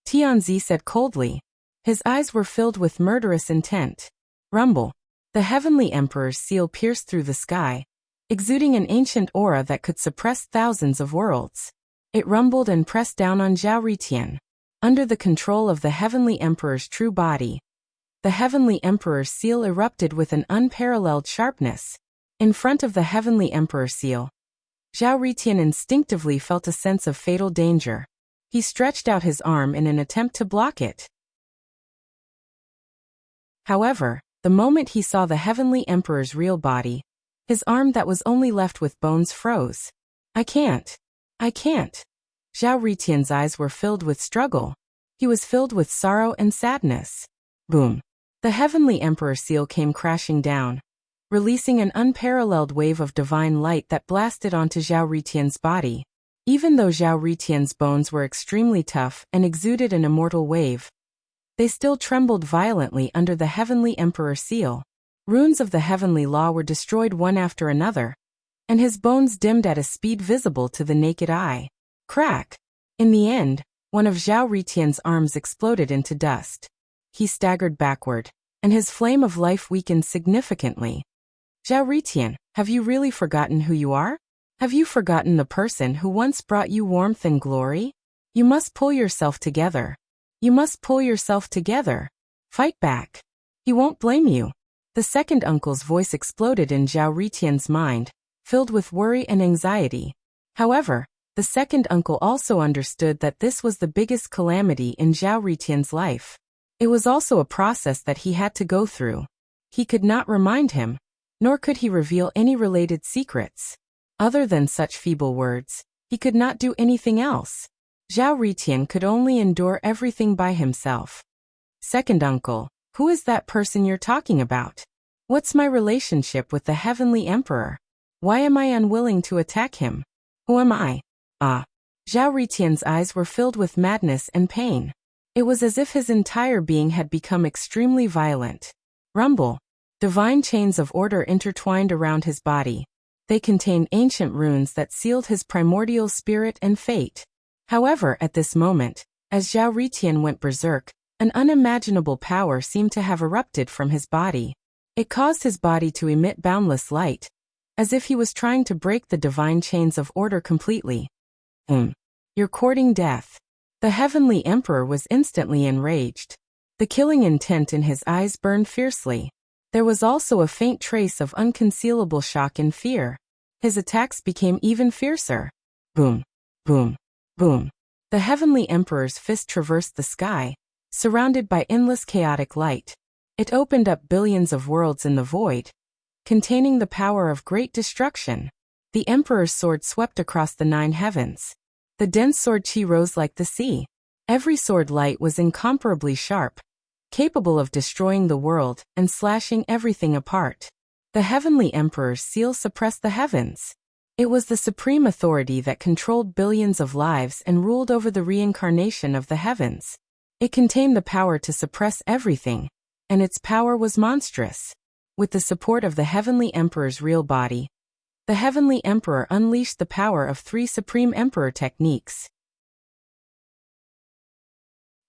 Tianzi said coldly. His eyes were filled with murderous intent. Rumble. The heavenly emperor's seal pierced through the sky, exuding an ancient aura that could suppress thousands of worlds. It rumbled and pressed down on Zhao Ritian. Under the control of the heavenly emperor's true body, the heavenly emperor's seal erupted with an unparalleled sharpness. In front of the heavenly emperor's seal, Zhao Ritian instinctively felt a sense of fatal danger. He stretched out his arm in an attempt to block it. However, the moment he saw the heavenly emperor's real body, his arm that was only left with bones froze. I can't. Zhao Ritian's eyes were filled with struggle. He was filled with sorrow and sadness. Boom. The heavenly emperor's seal came crashing down, releasing an unparalleled wave of divine light that blasted onto Zhao Ritian's body. Even though Zhao Ritian's bones were extremely tough and exuded an immortal wave, they still trembled violently under the heavenly emperor's seal. Runes of the heavenly law were destroyed one after another, and his bones dimmed at a speed visible to the naked eye. Crack! In the end, one of Zhao Ritian's arms exploded into dust. He staggered backward, and his flame of life weakened significantly. Zhao Ritian, have you really forgotten who you are? Have you forgotten the person who once brought you warmth and glory? You must pull yourself together. Fight back. He won't blame you. The second uncle's voice exploded in Zhao Ritian's mind, filled with worry and anxiety. However, the second uncle also understood that this was the biggest calamity in Zhao Ritian's life. It was also a process that he had to go through. He could not remind him, nor could he reveal any related secrets. Other than such feeble words, he could not do anything else. Zhao Ritian could only endure everything by himself. Second uncle, who is that person you're talking about? What's my relationship with the heavenly emperor? Why am I unwilling to attack him? Who am I? Zhao Ritian's eyes were filled with madness and pain. It was as if his entire being had become extremely violent. Rumble. Divine chains of order intertwined around his body. They contained ancient runes that sealed his primordial spirit and fate. However, at this moment, as Zhao Ritian went berserk, an unimaginable power seemed to have erupted from his body. It caused his body to emit boundless light, as if he was trying to break the divine chains of order completely. You're courting death. The heavenly emperor was instantly enraged. The killing intent in his eyes burned fiercely. There was also a faint trace of unconcealable shock and fear. His attacks became even fiercer. Boom, boom, boom. The heavenly emperor's fist traversed the sky, surrounded by endless chaotic light. It opened up billions of worlds in the void, containing the power of great destruction. The emperor's sword swept across the 9 heavens. The dense sword chi rose like the sea. Every sword light was incomparably sharp, capable of destroying the world and slashing everything apart. The Heavenly Emperor's seal suppressed the heavens. It was the supreme authority that controlled billions of lives and ruled over the reincarnation of the heavens. It contained the power to suppress everything, and its power was monstrous. With the support of the Heavenly Emperor's real body, the Heavenly Emperor unleashed the power of 3 Supreme Emperor techniques.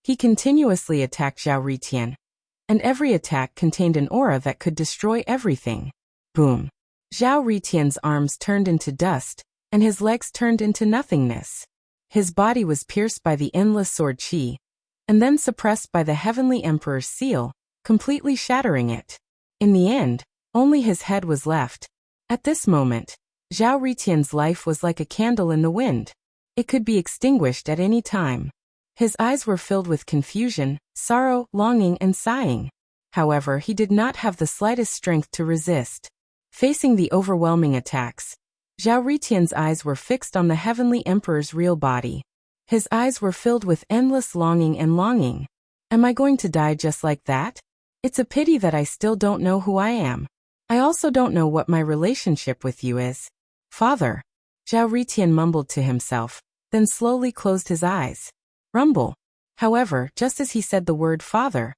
He continuously attacked Zhao Ritian, and every attack contained an aura that could destroy everything. Boom! Zhao Ritian's arms turned into dust, and his legs turned into nothingness. His body was pierced by the endless sword qi, and then suppressed by the Heavenly Emperor's seal, completely shattering it. In the end, only his head was left. At this moment, Zhao Ritian's life was like a candle in the wind. It could be extinguished at any time. His eyes were filled with confusion, sorrow, longing, and sighing. However, he did not have the slightest strength to resist. Facing the overwhelming attacks, Zhao Ritian's eyes were fixed on the Heavenly Emperor's real body. His eyes were filled with endless longing and longing. Am I going to die just like that? It's a pity that I still don't know who I am. I also don't know what my relationship with you is. Father. Zhao Ritian mumbled to himself, then slowly closed his eyes. Rumble. However, just as he said the word father,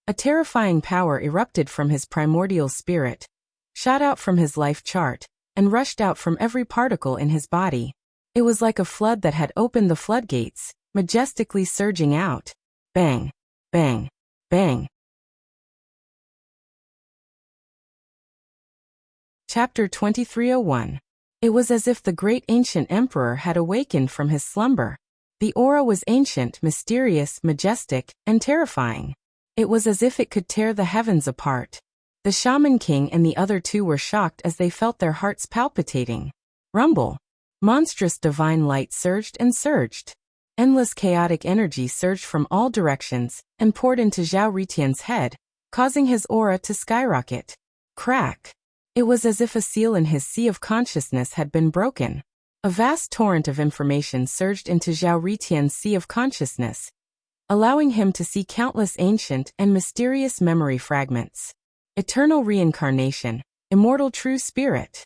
a terrifying power erupted from his primordial spirit, shot out from his life chart, and rushed out from every particle in his body. It was like a flood that had opened the floodgates, majestically surging out. Bang! Bang! Bang! Chapter 2301. It was as if the great ancient emperor had awakened from his slumber. The aura was ancient, mysterious, majestic, and terrifying. It was as if it could tear the heavens apart. The Shaman King and the other 2 were shocked as they felt their hearts palpitating. Rumble. Monstrous divine light surged and surged. Endless chaotic energy surged from all directions and poured into Zhao Ritian's head, causing his aura to skyrocket. Crack. It was as if a seal in his sea of consciousness had been broken. A vast torrent of information surged into Zhao Ritian's sea of consciousness, allowing him to see countless ancient and mysterious memory fragments. Eternal reincarnation, immortal true spirit.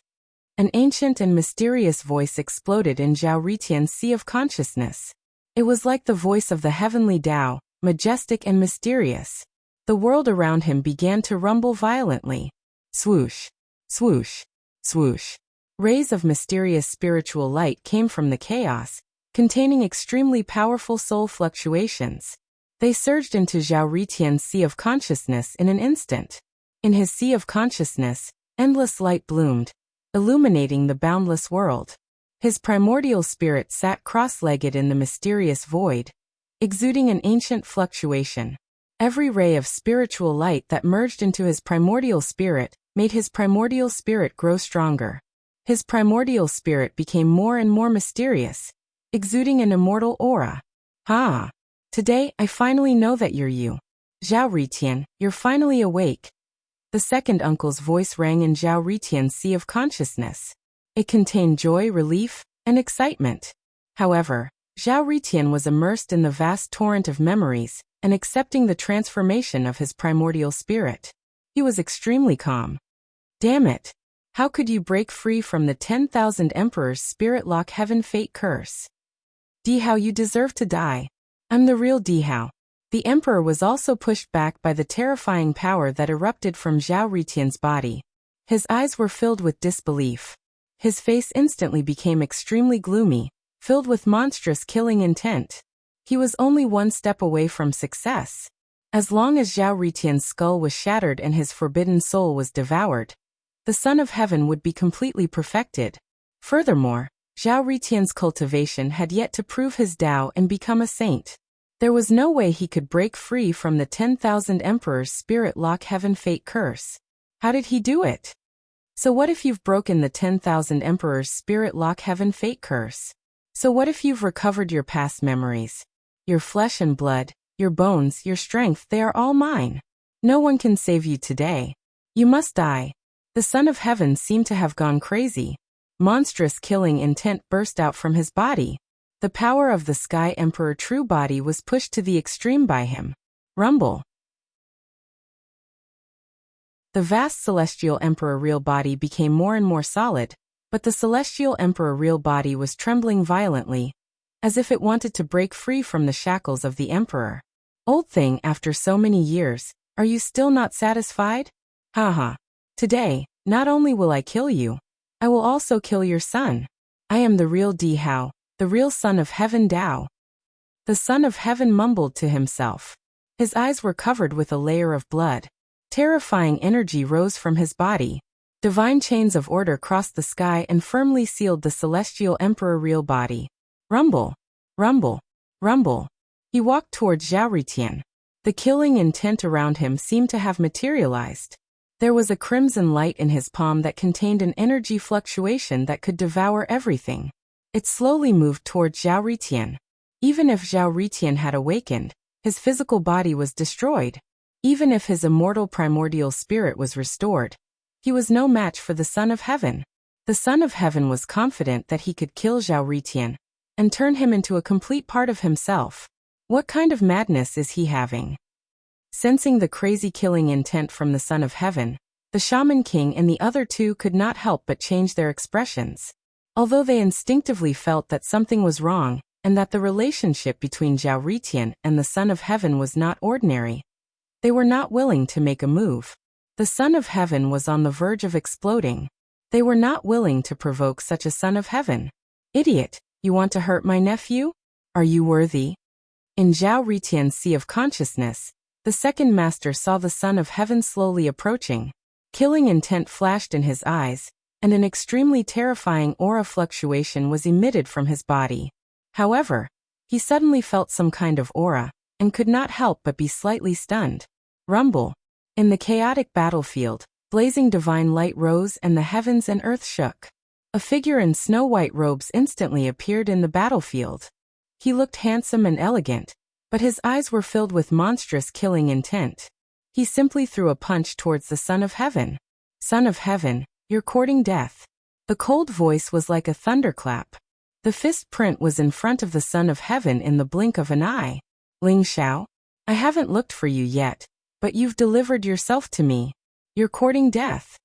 An ancient and mysterious voice exploded in Zhao Ritian's sea of consciousness. It was like the voice of the heavenly Tao, majestic and mysterious. The world around him began to rumble violently. Swoosh, swoosh, swoosh. Rays of mysterious spiritual light came from the chaos, containing extremely powerful soul fluctuations. They surged into Zhao Ritian's sea of consciousness in an instant. In his sea of consciousness, endless light bloomed, illuminating the boundless world. His primordial spirit sat cross-legged in the mysterious void, exuding an ancient fluctuation. Every ray of spiritual light that merged into his primordial spirit made his primordial spirit grow stronger. His primordial spirit became more and more mysterious, exuding an immortal aura. Ha! Today, I finally know that you're you. Zhao Ritian, you're finally awake. The second uncle's voice rang in Zhao Ritian's sea of consciousness. It contained joy, relief, and excitement. However, Zhao Ritian was immersed in the vast torrent of memories and accepting the transformation of his primordial spirit. He was extremely calm. Damn it! How could you break free from the 10,000 Emperor's spirit lock heaven fate curse? Dihao, you deserve to die. I'm the real Dihao. The Emperor was also pushed back by the terrifying power that erupted from Zhao Ritian's body. His eyes were filled with disbelief. His face instantly became extremely gloomy, filled with monstrous killing intent. He was only one step away from success. As long as Zhao Ritian's skull was shattered and his forbidden soul was devoured, the Son of Heaven would be completely perfected. Furthermore, Zhao Ritian's cultivation had yet to prove his Tao and become a saint. There was no way he could break free from the 10,000 Emperor's spirit lock heaven fate curse. How did he do it? So what if you've broken the 10,000 Emperor's spirit lock heaven fate curse? So what if you've recovered your past memories? Your flesh and blood, your bones, your strength, they are all mine. No one can save you today. You must die. The Son of Heaven seemed to have gone crazy. Monstrous killing intent burst out from his body. The The power of the Sky Emperor true body was pushed to the extreme by him. Rumble. The vast Celestial Emperor real body became more and more solid, but the Celestial Emperor real body was trembling violently, as if it wanted to break free from the shackles of the Emperor. Old thing, after so many years, are you still not satisfied? Haha. Today, not only will I kill you, I will also kill your son. I am the real Dihao, the real son of heaven Tao. The son of heaven mumbled to himself. His eyes were covered with a layer of blood. Terrifying energy rose from his body. Divine chains of order crossed the sky and firmly sealed the Celestial Emperor real body. Rumble. Rumble. Rumble. He walked towards Zhao Ritian. The killing intent around him seemed to have materialized. There was a crimson light in his palm that contained an energy fluctuation that could devour everything. It slowly moved towards Zhao Ritian. Even if Zhao Ritian had awakened, his physical body was destroyed. Even if his immortal primordial spirit was restored, he was no match for the Son of Heaven. The Son of Heaven was confident that he could kill Zhao Ritian and turn him into a complete part of himself. What kind of madness is he having? Sensing the crazy killing intent from the Son of Heaven, the Shaman King and the other two could not help but change their expressions. Although they instinctively felt that something was wrong, and that the relationship between Zhao Ritian and the Son of Heaven was not ordinary, they were not willing to make a move. The Son of Heaven was on the verge of exploding. They were not willing to provoke such a Son of Heaven. Idiot, you want to hurt my nephew? Are you worthy? In Zhao Ritian's sea of consciousness, the second master saw the Son of Heaven slowly approaching. Killing intent flashed in his eyes, and an extremely terrifying aura fluctuation was emitted from his body. However, he suddenly felt some kind of aura, and could not help but be slightly stunned. Rumble. In the chaotic battlefield, blazing divine light rose and the heavens and earth shook. A figure in snow-white robes instantly appeared in the battlefield. He looked handsome and elegant, but his eyes were filled with monstrous killing intent. He simply threw a punch towards the Son of Heaven. Son of Heaven, you're courting death. The cold voice was like a thunderclap. The fist print was in front of the Son of Heaven in the blink of an eye. Ling Xiao, I haven't looked for you yet, but you've delivered yourself to me. You're courting death.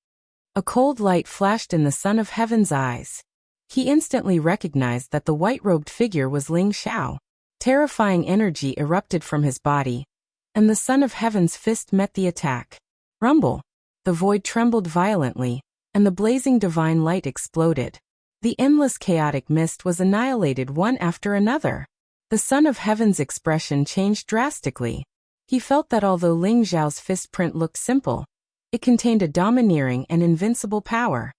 A cold light flashed in the Son of Heaven's eyes. He instantly recognized that the white-robed figure was Ling Xiao. Terrifying energy erupted from his body, and the Son of Heaven's fist met the attack. Rumble. The void trembled violently, and the blazing divine light exploded. The endless chaotic mist was annihilated one after another. The Son of Heaven's expression changed drastically. He felt that although Ling Xiao's fist print looked simple, it contained a domineering and invincible power.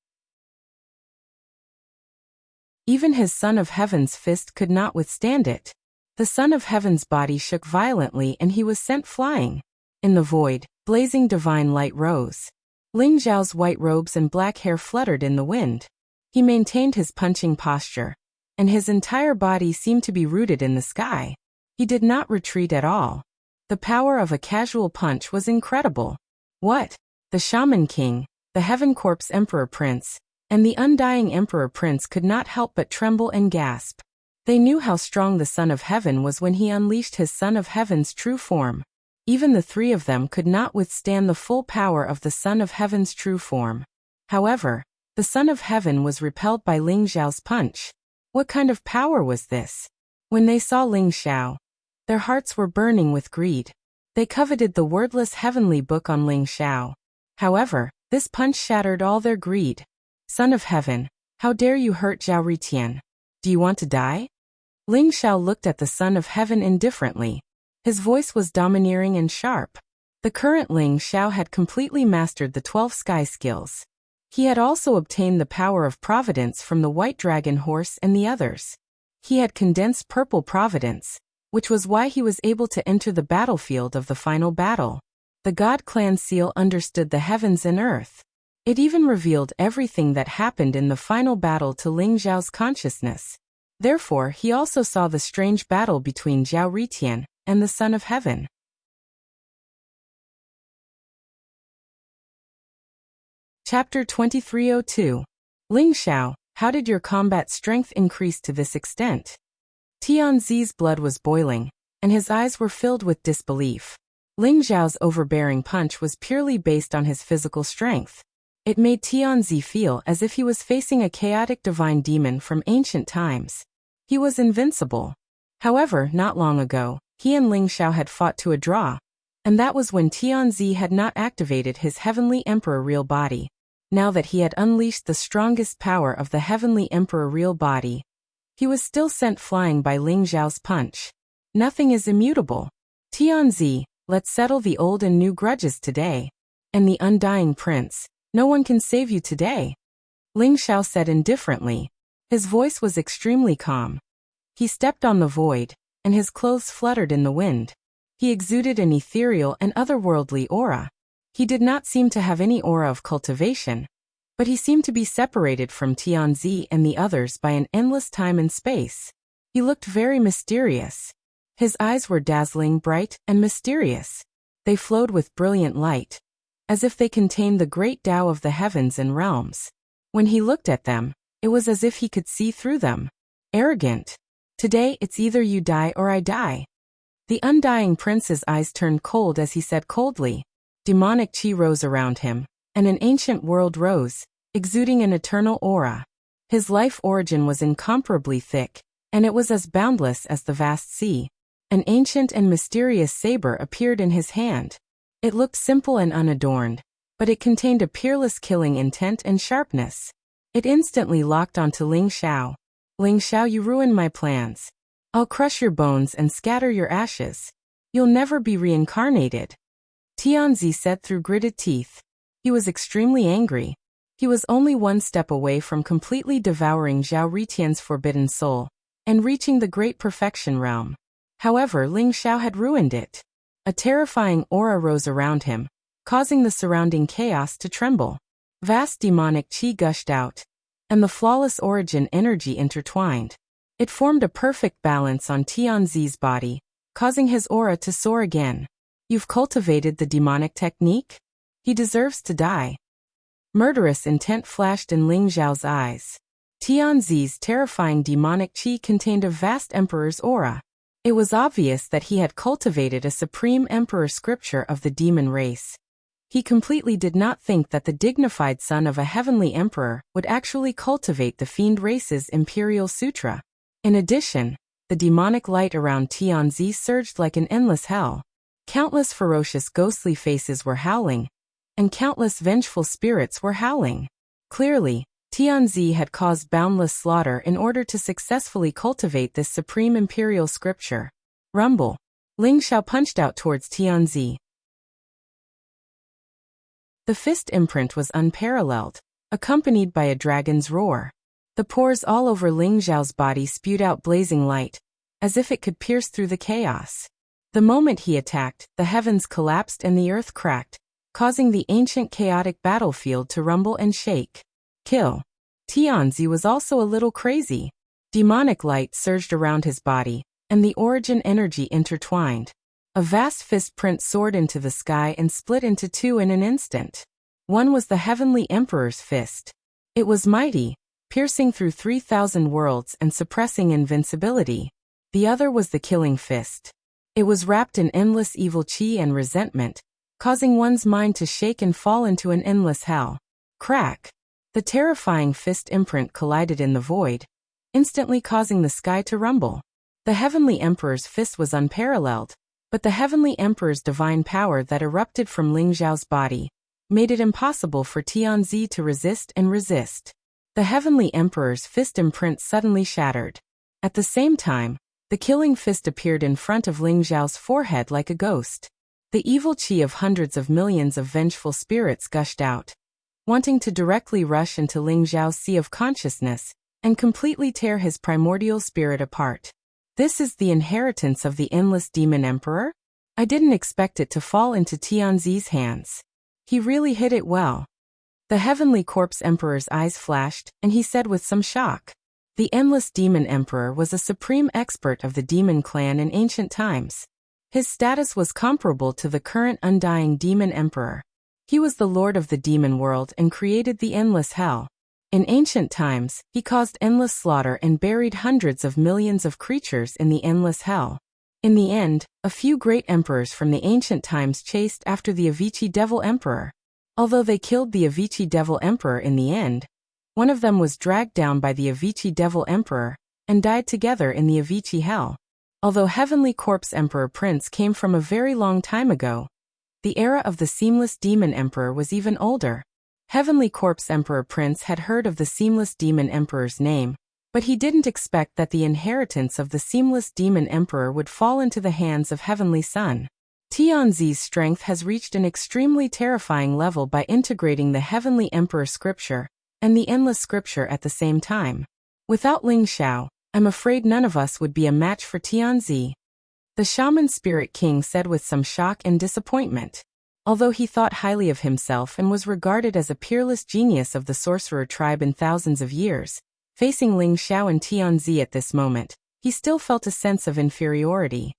Even his Son of Heaven's fist could not withstand it. The Son of Heaven's body shook violently and he was sent flying. In the void, blazing divine light rose. Ling Xiao's white robes and black hair fluttered in the wind. He maintained his punching posture, and his entire body seemed to be rooted in the sky. He did not retreat at all. The power of a casual punch was incredible. What? The Shaman King, the Heaven Corpse Emperor Prince, and the Undying Emperor Prince could not help but tremble and gasp. They knew how strong the Son of Heaven was when he unleashed his Son of Heaven's true form. Even the three of them could not withstand the full power of the Son of Heaven's true form. However, the Son of Heaven was repelled by Ling Xiao's punch. What kind of power was this? When they saw Ling Xiao, their hearts were burning with greed. They coveted the wordless heavenly book on Ling Xiao. However, this punch shattered all their greed. Son of Heaven, how dare you hurt Zhao Ritian? Do you want to die? Ling Xiao looked at the Son of Heaven indifferently. His voice was domineering and sharp. The current Ling Xiao had completely mastered the 12 sky skills. He had also obtained the power of providence from the white dragon horse and the others. He had condensed purple providence, which was why he was able to enter the battlefield of the final battle. The God Clan seal understood the heavens and earth. It even revealed everything that happened in the final battle to Ling Xiao's consciousness. Therefore, he also saw the strange battle between Zhao Ritian and the Son of Heaven. Chapter 2302. Ling Xiao, how did your combat strength increase to this extent? Tianzi's blood was boiling, and his eyes were filled with disbelief. Ling Zhao's overbearing punch was purely based on his physical strength. It made Tianzi feel as if he was facing a chaotic divine demon from ancient times. He was invincible. However, not long ago, he and Ling Zhao had fought to a draw, and that was when Tianzi had not activated his Heavenly Emperor real body. Now that he had unleashed the strongest power of the Heavenly Emperor real body, he was still sent flying by Ling Zhao's punch. Nothing is immutable. Tianzi, let's settle the old and new grudges today. And the undying prince, no one can save you today. Ling Zhao said indifferently. His voice was extremely calm. He stepped on the void, and his clothes fluttered in the wind. He exuded an ethereal and otherworldly aura. He did not seem to have any aura of cultivation, but he seemed to be separated from Tianzi and the others by an endless time and space. He looked very mysterious. His eyes were dazzling, bright, and mysterious. They flowed with brilliant light, as if they contained the great Tao of the heavens and realms. When he looked at them, it was as if he could see through them. Arrogant. Today it's either you die or I die. The undying prince's eyes turned cold as he said coldly. Demonic chi rose around him, and an ancient world rose, exuding an eternal aura. His life origin was incomparably thick, and it was as boundless as the vast sea. An ancient and mysterious saber appeared in his hand. It looked simple and unadorned, but it contained a peerless killing intent and sharpness. It instantly locked onto Ling Zhao. Ling Zhao, you ruined my plans. I'll crush your bones and scatter your ashes. You'll never be reincarnated. Tianzi said through gritted teeth. He was extremely angry. He was only one step away from completely devouring Zhao Ritian's forbidden soul, and reaching the great perfection realm. However, Ling Zhao had ruined it. A terrifying aura rose around him, causing the surrounding chaos to tremble. Vast demonic chi gushed out, and the flawless origin energy intertwined. It formed a perfect balance on Tianzi's body, causing his aura to soar again. You've cultivated the demonic technique? He deserves to die. Murderous intent flashed in Ling Zhao's eyes. Tianzi's terrifying demonic chi contained a vast emperor's aura. It was obvious that he had cultivated a supreme emperor scripture of the demon race. He completely did not think that the dignified son of a heavenly emperor would actually cultivate the fiend race's imperial sutra. In addition, the demonic light around Tianzi surged like an endless hell. Countless ferocious ghostly faces were howling, and countless vengeful spirits were howling. Clearly, Tianzi had caused boundless slaughter in order to successfully cultivate this supreme imperial scripture. Rumble. Ling Zhao punched out towards Tianzi. The fist imprint was unparalleled, accompanied by a dragon's roar. The pores all over Ling Zhao's body spewed out blazing light, as if it could pierce through the chaos. The moment he attacked, the heavens collapsed and the earth cracked, causing the ancient chaotic battlefield to rumble and shake. Kill. Tianzi was also a little crazy. Demonic light surged around his body, and the origin energy intertwined. A vast fist print soared into the sky and split into two in an instant. One was the Heavenly Emperor's fist. It was mighty, piercing through 3,000 worlds and suppressing invincibility. The other was the Killing Fist. It was wrapped in endless evil chi and resentment, causing one's mind to shake and fall into an endless hell. Crack. The terrifying fist imprint collided in the void, instantly causing the sky to rumble. The Heavenly Emperor's fist was unparalleled, but the Heavenly Emperor's divine power that erupted from Ling Zhao's body made it impossible for Tianzi to resist and resist. The Heavenly Emperor's fist imprint suddenly shattered. At the same time, the Killing Fist appeared in front of Ling Zhao's forehead like a ghost. The evil chi of hundreds of millions of vengeful spirits gushed out, wanting to directly rush into Ling Zhao's sea of consciousness and completely tear his primordial spirit apart. This is the inheritance of the endless demon emperor? I didn't expect it to fall into Tianzi's hands. He really hid it well. The Heavenly Corpse Emperor's eyes flashed, and he said with some shock. The endless demon emperor was a supreme expert of the demon clan in ancient times. His status was comparable to the current undying demon emperor. He was the lord of the demon world and created the endless hell. In ancient times, he caused endless slaughter and buried hundreds of millions of creatures in the endless hell. In the end, a few great emperors from the ancient times chased after the Avicii Devil Emperor. Although they killed the Avicii Devil Emperor in the end, one of them was dragged down by the Avicii Devil Emperor and died together in the Avicii Hell. Although Heavenly Corpse Emperor Prince came from a very long time ago, the era of the Seamless Demon Emperor was even older. Heavenly Corpse Emperor Prince had heard of the Seamless Demon Emperor's name, but he didn't expect that the inheritance of the Seamless Demon Emperor would fall into the hands of Heavenly Sun. Tianzi's strength has reached an extremely terrifying level by integrating the Heavenly Emperor scripture and the Endless scripture at the same time. Without Ling Xiao, I'm afraid none of us would be a match for Tianzi. The Shaman Spirit King said with some shock and disappointment. Although he thought highly of himself and was regarded as a peerless genius of the sorcerer tribe in thousands of years, facing Ling Xiao and Tianzi at this moment, he still felt a sense of inferiority.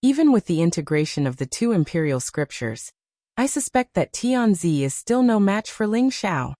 Even with the integration of the two imperial scriptures, I suspect that Tianzi is still no match for Ling Xiao.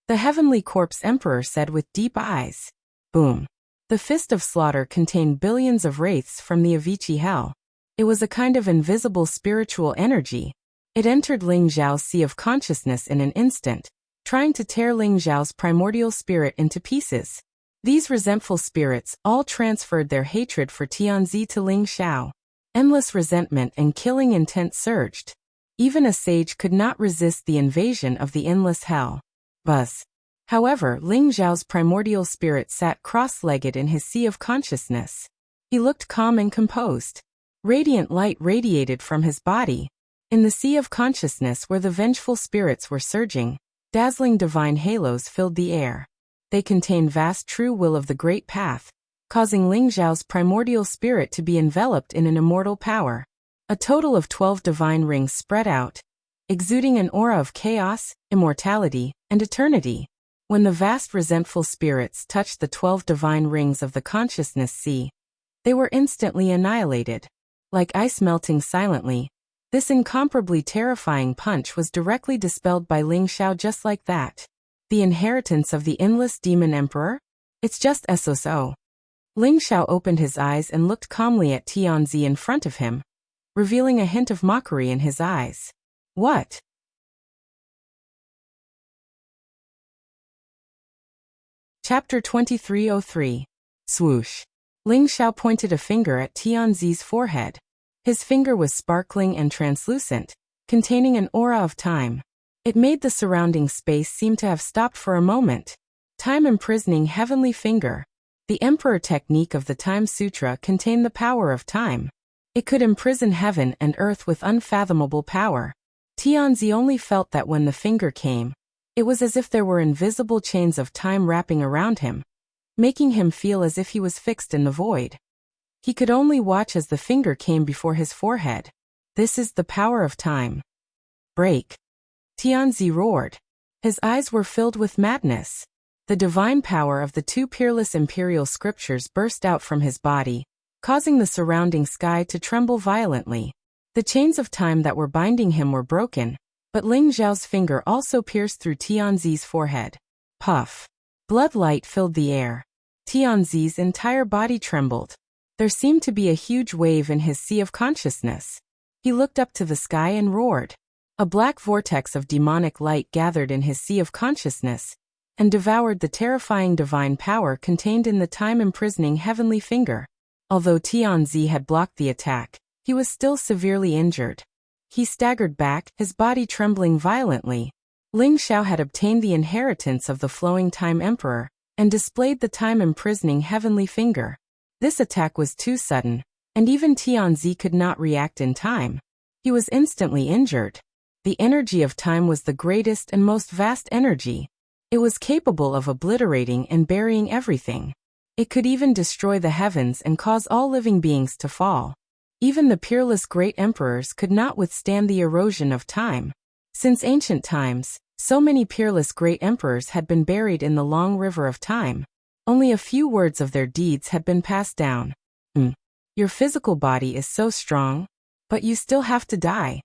The Heavenly Corpse Emperor said with deep eyes. Boom. The fist of slaughter contained billions of wraiths from the Avicii Hell. It was a kind of invisible spiritual energy. It entered Ling Xiao's sea of consciousness in an instant, trying to tear Ling Xiao's primordial spirit into pieces. These resentful spirits all transferred their hatred for Tianzi to Ling Xiao. Endless resentment and killing intent surged. Even a sage could not resist the invasion of the endless hell. Buzz. However, Ling Xiao's primordial spirit sat cross-legged in his sea of consciousness. He looked calm and composed. Radiant light radiated from his body. In the sea of consciousness where the vengeful spirits were surging, dazzling divine halos filled the air. They contained vast true will of the great path, causing Ling Xiao's primordial spirit to be enveloped in an immortal power. A total of 12 divine rings spread out, exuding an aura of chaos, immortality, and eternity. When the vast resentful spirits touched the 12 divine rings of the consciousness sea, they were instantly annihilated. Like ice melting silently, this incomparably terrifying punch was directly dispelled by Ling Xiao just like that. The inheritance of the Endless Demon Emperor? It's just SOS. Ling Xiao opened his eyes and looked calmly at Tianzi in front of him, revealing a hint of mockery in his eyes. What? Chapter 2303. Swoosh. Ling Xiao pointed a finger at Tianzi's forehead. His finger was sparkling and translucent, containing an aura of time. It made the surrounding space seem to have stopped for a moment. Time imprisoning heavenly finger. The Emperor technique of the Time Sutra contained the power of time. It could imprison heaven and earth with unfathomable power. Tianzi only felt that when the finger came, it was as if there were invisible chains of time wrapping around him, making him feel as if he was fixed in the void. He could only watch as the finger came before his forehead. This is the power of time. Break. Tianzi roared. His eyes were filled with madness. The divine power of the two peerless imperial scriptures burst out from his body, causing the surrounding sky to tremble violently. The chains of time that were binding him were broken, but Ling Xiao's finger also pierced through Tianzi's forehead. Puff. Blood light filled the air. Tianzi's entire body trembled. There seemed to be a huge wave in his sea of consciousness. He looked up to the sky and roared. A black vortex of demonic light gathered in his sea of consciousness and devoured the terrifying divine power contained in the time-imprisoning heavenly finger. Although Tianzi had blocked the attack, he was still severely injured. He staggered back, his body trembling violently. Ling Xiao had obtained the inheritance of the flowing time emperor and displayed the time-imprisoning heavenly finger. This attack was too sudden, and even Tianzi could not react in time. He was instantly injured. The energy of time was the greatest and most vast energy. It was capable of obliterating and burying everything. It could even destroy the heavens and cause all living beings to fall. Even the peerless great emperors could not withstand the erosion of time. Since ancient times, so many peerless great emperors had been buried in the long river of time. Only a few words of their deeds had been passed down. Your physical body is so strong, but you still have to die.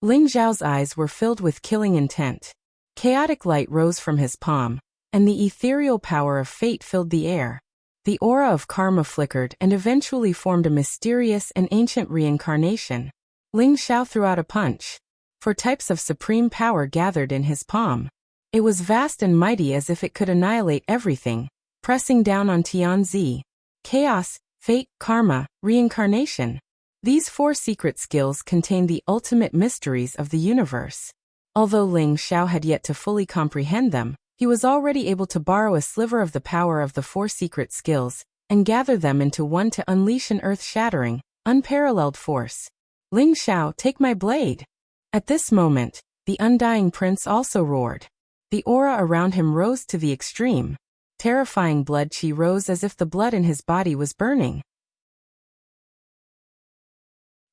Ling Xiao's eyes were filled with killing intent. Chaotic light rose from his palm, and the ethereal power of fate filled the air. The aura of karma flickered and eventually formed a mysterious and ancient reincarnation. Ling Xiao threw out a punch. 4 types of supreme power gathered in his palm. It was vast and mighty as if it could annihilate everything, pressing down on Tianzi. Chaos, fate, karma, reincarnation. These 4 secret skills contain the ultimate mysteries of the universe. Although Ling Xiao had yet to fully comprehend them, he was already able to borrow a sliver of the power of the 4 secret skills and gather them into one to unleash an earth-shattering, unparalleled force. Ling Xiao, take my blade! At this moment, the Undying Prince also roared. The aura around him rose to the extreme. Terrifying blood chi rose as if the blood in his body was burning.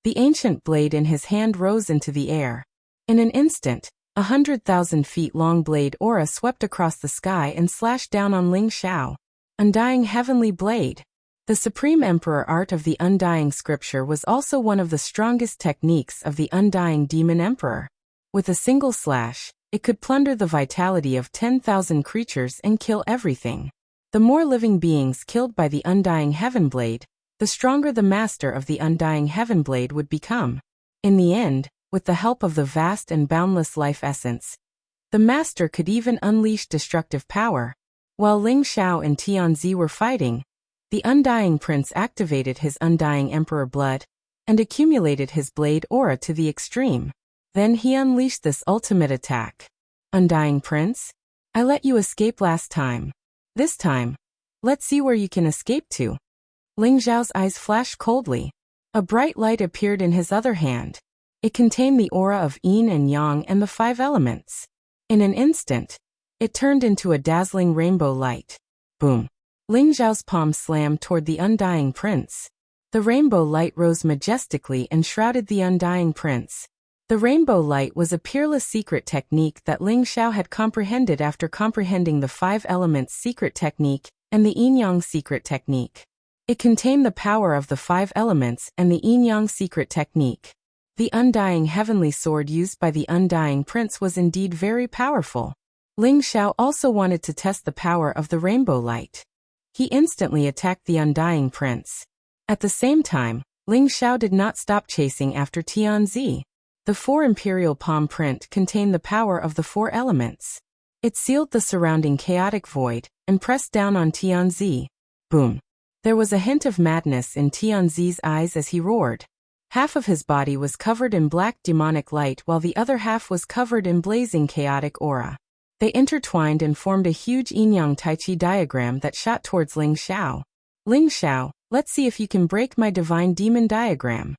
The ancient blade in his hand rose into the air. In an instant, 100,000 feet long blade aura swept across the sky and slashed down on Ling Xiao. Undying heavenly blade. The supreme emperor art of the Undying scripture was also one of the strongest techniques of the Undying demon emperor. With a single slash, it could plunder the vitality of 10,000 creatures and kill everything. The more living beings killed by the Undying Heaven Blade, the stronger the master of the Undying Heaven Blade would become. In the end, with the help of the vast and boundless life essence, the master could even unleash destructive power. While Ling Xiao and Tianzi were fighting, the Undying Prince activated his Undying Emperor blood and accumulated his blade aura to the extreme. Then he unleashed this ultimate attack. Undying Prince? I let you escape last time. This time, let's see where you can escape to. Ling Xiao's eyes flashed coldly. A bright light appeared in his other hand. It contained the aura of yin and yang and the 5 elements. In an instant, it turned into a dazzling rainbow light. Boom! Ling Xiao's palm slammed toward the Undying Prince. The rainbow light rose majestically and shrouded the Undying Prince. The rainbow light was a peerless secret technique that Ling Xiao had comprehended after comprehending the 5 elements secret technique and the yin-yang secret technique. It contained the power of the 5 elements and the yin-yang secret technique. The undying heavenly sword used by the Undying Prince was indeed very powerful. Ling Xiao also wanted to test the power of the rainbow light. He instantly attacked the Undying Prince. At the same time, Ling Xiao did not stop chasing after Tianzi. The 4 imperial palm print contained the power of the 4 elements. It sealed the surrounding chaotic void and pressed down on Tianzi. Boom! There was a hint of madness in Tianzi's eyes as he roared. Half of his body was covered in black demonic light while the other half was covered in blazing chaotic aura. They intertwined and formed a huge yin-yang tai chi diagram that shot towards Ling Xiao. Ling Xiao, let's see if you can break my divine demon diagram.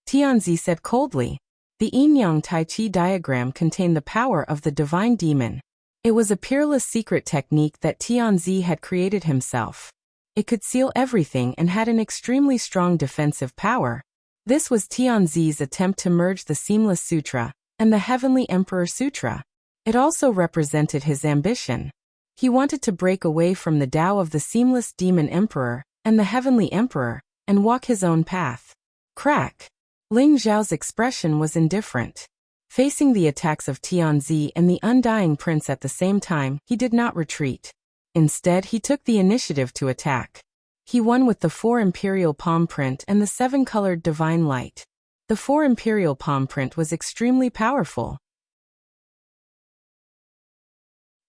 Tianzi said coldly. The yin-yang tai chi diagram contained the power of the divine demon. It was a peerless secret technique that Tianzi had created himself. It could seal everything and had an extremely strong defensive power. This was Tianzi's attempt to merge the Seamless Sutra and the Heavenly Emperor Sutra. It also represented his ambition. He wanted to break away from the Tao of the Seamless Demon Emperor and the Heavenly Emperor and walk his own path. Crack! Ling Xiao's expression was indifferent. Facing the attacks of Tianzi and the Undying Prince at the same time, he did not retreat. Instead, he took the initiative to attack. He won with the 4 imperial palm print and the 7-colored divine light. The 4 imperial palm print was extremely powerful.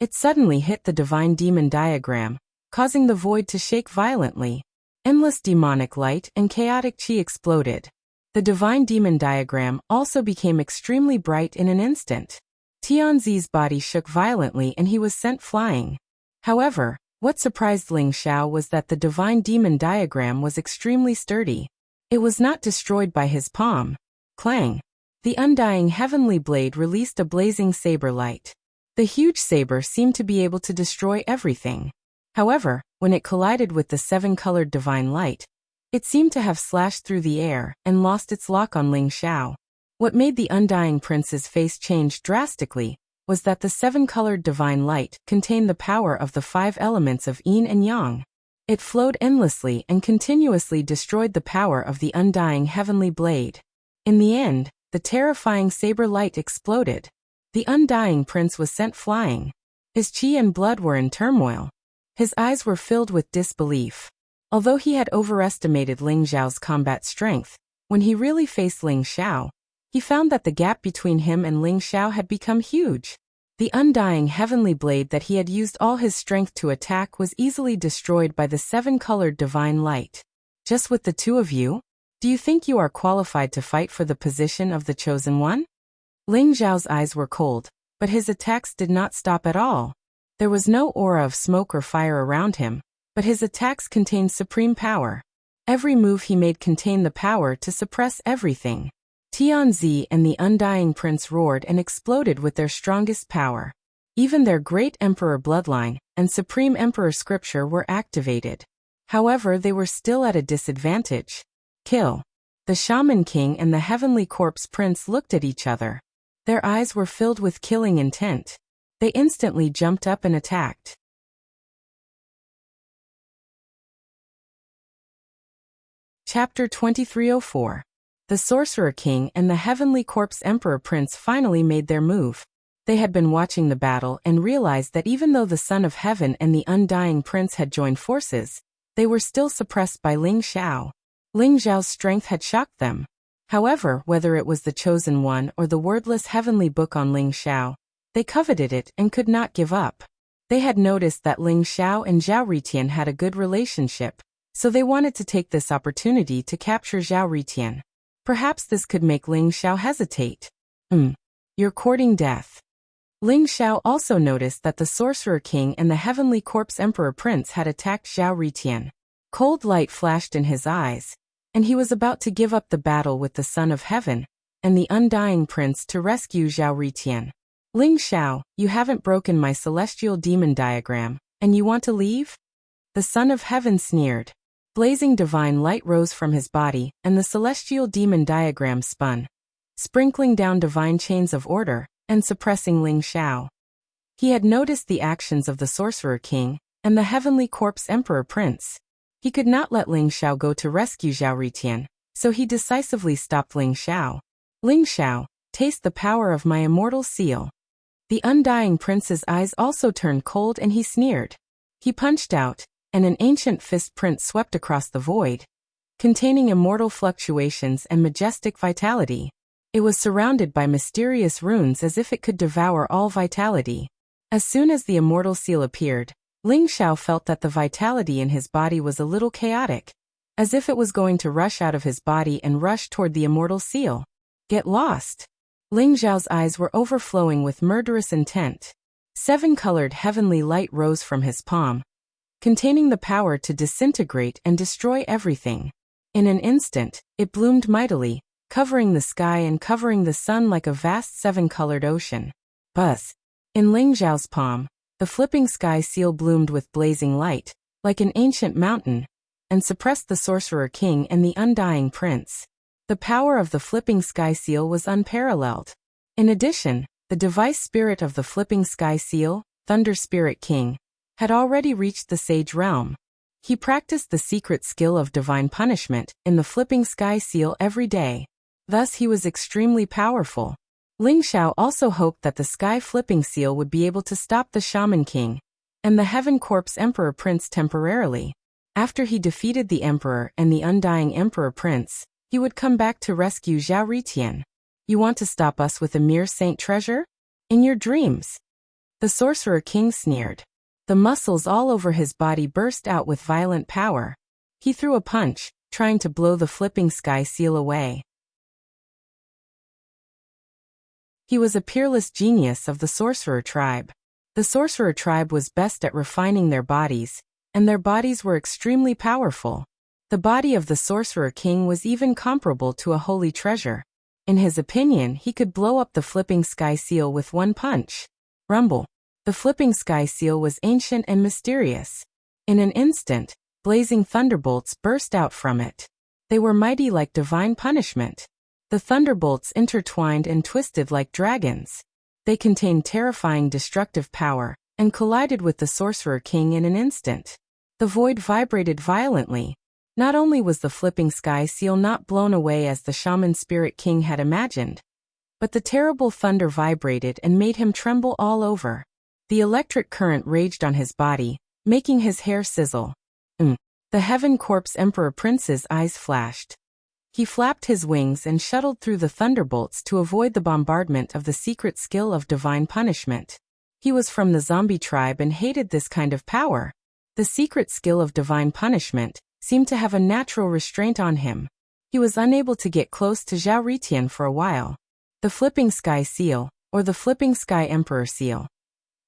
It suddenly hit the divine demon diagram, causing the void to shake violently. Endless demonic light and chaotic chi exploded. The divine demon diagram also became extremely bright in an instant. Tianzi's body shook violently and he was sent flying. However, what surprised Ling Xiao was that the divine demon diagram was extremely sturdy. It was not destroyed by his palm. Clang! The undying heavenly blade released a blazing saber light. The huge saber seemed to be able to destroy everything. However, when it collided with the 7-colored divine light, it seemed to have slashed through the air and lost its lock on Ling Xiao. What made the Undying Prince's face change drastically was that the 7-colored divine light contained the power of the 5 elements of yin and yang. It flowed endlessly and continuously destroyed the power of the undying heavenly blade. In the end, the terrifying saber light exploded. The undying prince was sent flying. His chi and blood were in turmoil. His eyes were filled with disbelief. Although he had overestimated Ling Xiao's combat strength, when he really faced Ling Xiao, he found that the gap between him and Ling Xiao had become huge. The undying heavenly blade that he had used all his strength to attack was easily destroyed by the seven-colored divine light. Just with the two of you? Do you think you are qualified to fight for the position of the chosen one? Ling Xiao's eyes were cold, but his attacks did not stop at all. There was no aura of smoke or fire around him, but his attacks contained supreme power. Every move he made contained the power to suppress everything. Tianzi and the undying prince roared and exploded with their strongest power. Even their great emperor bloodline and supreme emperor scripture were activated. However, they were still at a disadvantage. Kill. The shaman king and the heavenly corpse prince looked at each other. Their eyes were filled with killing intent. They instantly jumped up and attacked. Chapter 2304. The Sorcerer King and the Heavenly Corpse Emperor Prince finally made their move. They had been watching the battle and realized that even though the Son of Heaven and the Undying Prince had joined forces, they were still suppressed by Ling Xiao. Ling Xiao's strength had shocked them. However, whether it was the Chosen One or the wordless heavenly book on Ling Xiao, they coveted it and could not give up. They had noticed that Ling Xiao and Zhao Ritian had a good relationship, so they wanted to take this opportunity to capture Zhao Ritian. Perhaps this could make Ling Xiao hesitate. You're courting death. Ling Xiao also noticed that the Sorcerer King and the Heavenly Corpse Emperor Prince had attacked Zhao Ritian. Cold light flashed in his eyes, and he was about to give up the battle with the Son of Heaven and the Undying Prince to rescue Zhao Ritian. Ling Xiao, you haven't broken my celestial demon diagram, and you want to leave? The Son of Heaven sneered. Blazing divine light rose from his body, and the celestial demon diagram spun, sprinkling down divine chains of order and suppressing Ling Xiao. He had noticed the actions of the Sorcerer King and the Heavenly Corpse Emperor Prince. He could not let Ling Xiao go to rescue Zhao Ritian, so he decisively stopped Ling Xiao. Ling Xiao, taste the power of my immortal seal. The Undying Prince's eyes also turned cold and he sneered. He punched out, and an ancient fist print swept across the void, containing immortal fluctuations and majestic vitality. It was surrounded by mysterious runes as if it could devour all vitality. As soon as the immortal seal appeared, Ling Xiao felt that the vitality in his body was a little chaotic, as if it was going to rush out of his body and rush toward the immortal seal. Get lost. Ling Xiao's eyes were overflowing with murderous intent. Seven-colored heavenly light rose from his palm, containing the power to disintegrate and destroy everything. In an instant, it bloomed mightily, covering the sky and covering the sun like a vast seven-colored ocean. Buzz. In Ling Xiao's palm, the flipping sky seal bloomed with blazing light, like an ancient mountain, and suppressed the Sorcerer King and the Undying Prince. The power of the flipping sky seal was unparalleled. In addition, the device spirit of the flipping sky seal, Thunder Spirit King, had already reached the sage realm. He practiced the secret skill of divine punishment in the flipping sky seal every day. Thus he was extremely powerful. Ling Xiao also hoped that the sky flipping seal would be able to stop the Shaman King and the Heaven Corpse Emperor Prince temporarily. After he defeated the Emperor and the Undying Emperor Prince, he would come back to rescue Zhao Ritian. You want to stop us with a mere saint treasure? In your dreams. The Sorcerer King sneered. The muscles all over his body burst out with violent power. He threw a punch, trying to blow the flipping sky seal away. He was a peerless genius of the Sorcerer tribe. The Sorcerer tribe was best at refining their bodies, and their bodies were extremely powerful. The body of the Sorcerer King was even comparable to a holy treasure. In his opinion, he could blow up the flipping sky seal with one punch. Rumble. The flipping sky seal was ancient and mysterious. In an instant, blazing thunderbolts burst out from it. They were mighty like divine punishment. The thunderbolts intertwined and twisted like dragons. They contained terrifying destructive power, and collided with the Sorcerer King in an instant. The void vibrated violently. Not only was the flipping sky seal not blown away as the Shaman Spirit King had imagined, But the terrible thunder vibrated and made him tremble all over. The electric current raged on his body, making his hair sizzle. The Heaven Corpse Emperor Prince's eyes flashed. He flapped his wings and shuttled through the thunderbolts to avoid the bombardment of the secret skill of divine punishment. He was from the zombie tribe and hated this kind of power. The secret skill of divine punishment seemed to have a natural restraint on him. He was unable to get close to Zhao Ritian for a while. The Flipping Sky Seal, or the Flipping Sky Emperor Seal.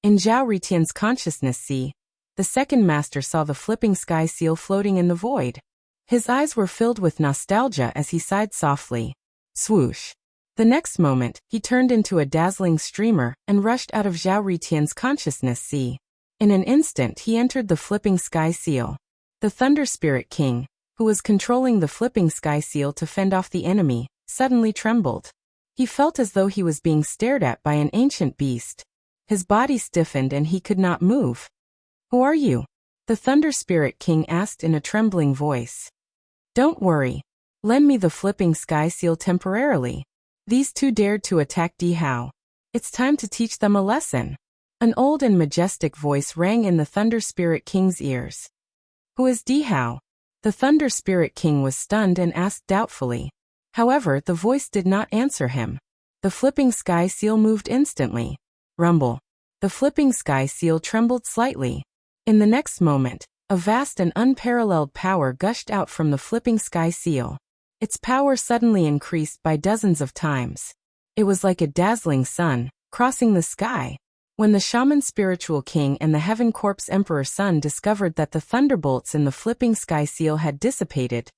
In Zhao Ritian's consciousness sea, the second master saw the Flipping Sky Seal floating in the void. His eyes were filled with nostalgia as he sighed softly. Swoosh. The next moment, he turned into a dazzling streamer and rushed out of Zhao Ritian's consciousness sea. In an instant he entered the Flipping Sky Seal. The Thunder Spirit King, who was controlling the Flipping Sky Seal to fend off the enemy, suddenly trembled. He felt as though he was being stared at by an ancient beast. His body stiffened and he could not move. Who are you? The Thunder Spirit King asked in a trembling voice. Don't worry. Lend me the Flipping Sky Seal temporarily. These two dared to attack Di Hao. It's time to teach them a lesson. An old and majestic voice rang in the Thunder Spirit King's ears. Who is Di Hao? The Thunder Spirit King was stunned and asked doubtfully. However, the voice did not answer him. The Flipping Sky Seal moved instantly. Rumble. The Flipping Sky Seal trembled slightly. In the next moment, a vast and unparalleled power gushed out from the Flipping Sky Seal. Its power suddenly increased by dozens of times. It was like a dazzling sun, crossing the sky. When the Shaman Spiritual King and the Heaven Corpse Emperor Sun discovered that the thunderbolts in the Flipping Sky Seal had dissipated,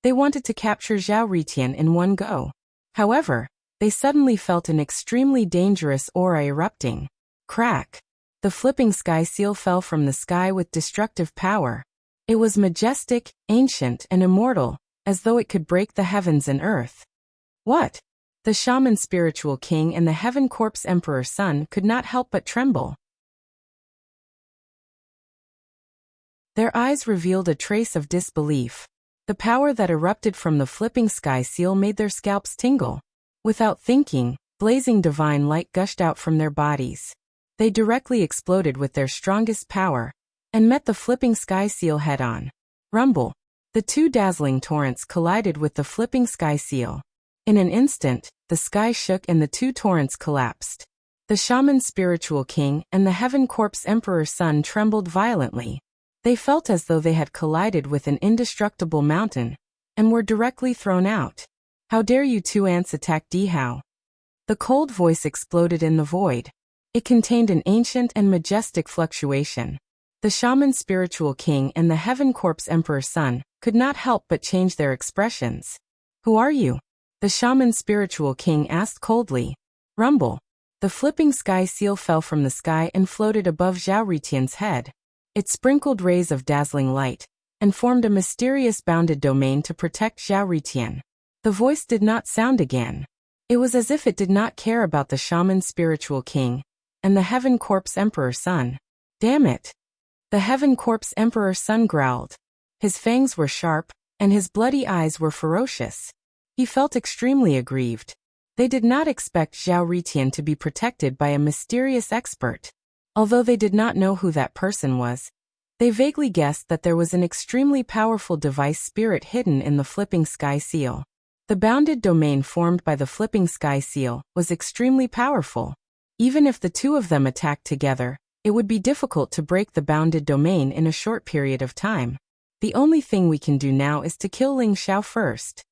they wanted to capture Zhao Ritian in one go. However, they suddenly felt an extremely dangerous aura erupting. Crack! The Flipping Sky Seal fell from the sky with destructive power. It was majestic, ancient, and immortal, as though it could break the heavens and earth. What? The Shaman Spiritual King and the Heaven Corpse Emperor Sun could not help but tremble. Their eyes revealed a trace of disbelief. The power that erupted from the Flipping Sky Seal made their scalps tingle. Without thinking, blazing divine light gushed out from their bodies. They directly exploded with their strongest power, and met the Flipping Sky Seal head-on. Rumble. The two dazzling torrents collided with the Flipping Sky Seal. In an instant, the sky shook and the two torrents collapsed. The Shaman Spiritual King and the Heaven Corpse Emperor Sun trembled violently. They felt as though they had collided with an indestructible mountain, and were directly thrown out. How dare you two ants attack Di Hao? The cold voice exploded in the void. It contained an ancient and majestic fluctuation. The Shaman Spiritual King and the Heaven Corpse Emperor Sun could not help but change their expressions. Who are you? The Shaman Spiritual King asked coldly. Rumble. The Flipping Sky Seal fell from the sky and floated above Zhao Ritian's head. It sprinkled rays of dazzling light, and formed a mysterious bounded domain to protect Zhao Ritian. The voice did not sound again. It was as if it did not care about the Shaman Spiritual King and the Heaven Corpse Emperor Sun. Damn it! The Heaven Corpse Emperor Sun growled. His fangs were sharp, and his bloody eyes were ferocious. He felt extremely aggrieved. They did not expect Zhao Ritian to be protected by a mysterious expert. Although they did not know who that person was, they vaguely guessed that there was an extremely powerful device spirit hidden in the Flipping Sky Seal. The bounded domain formed by the Flipping Sky Seal was extremely powerful. Even if the two of them attacked together, it would be difficult to break the bounded domain in a short period of time. The only thing we can do now is to kill Ling Xiao first.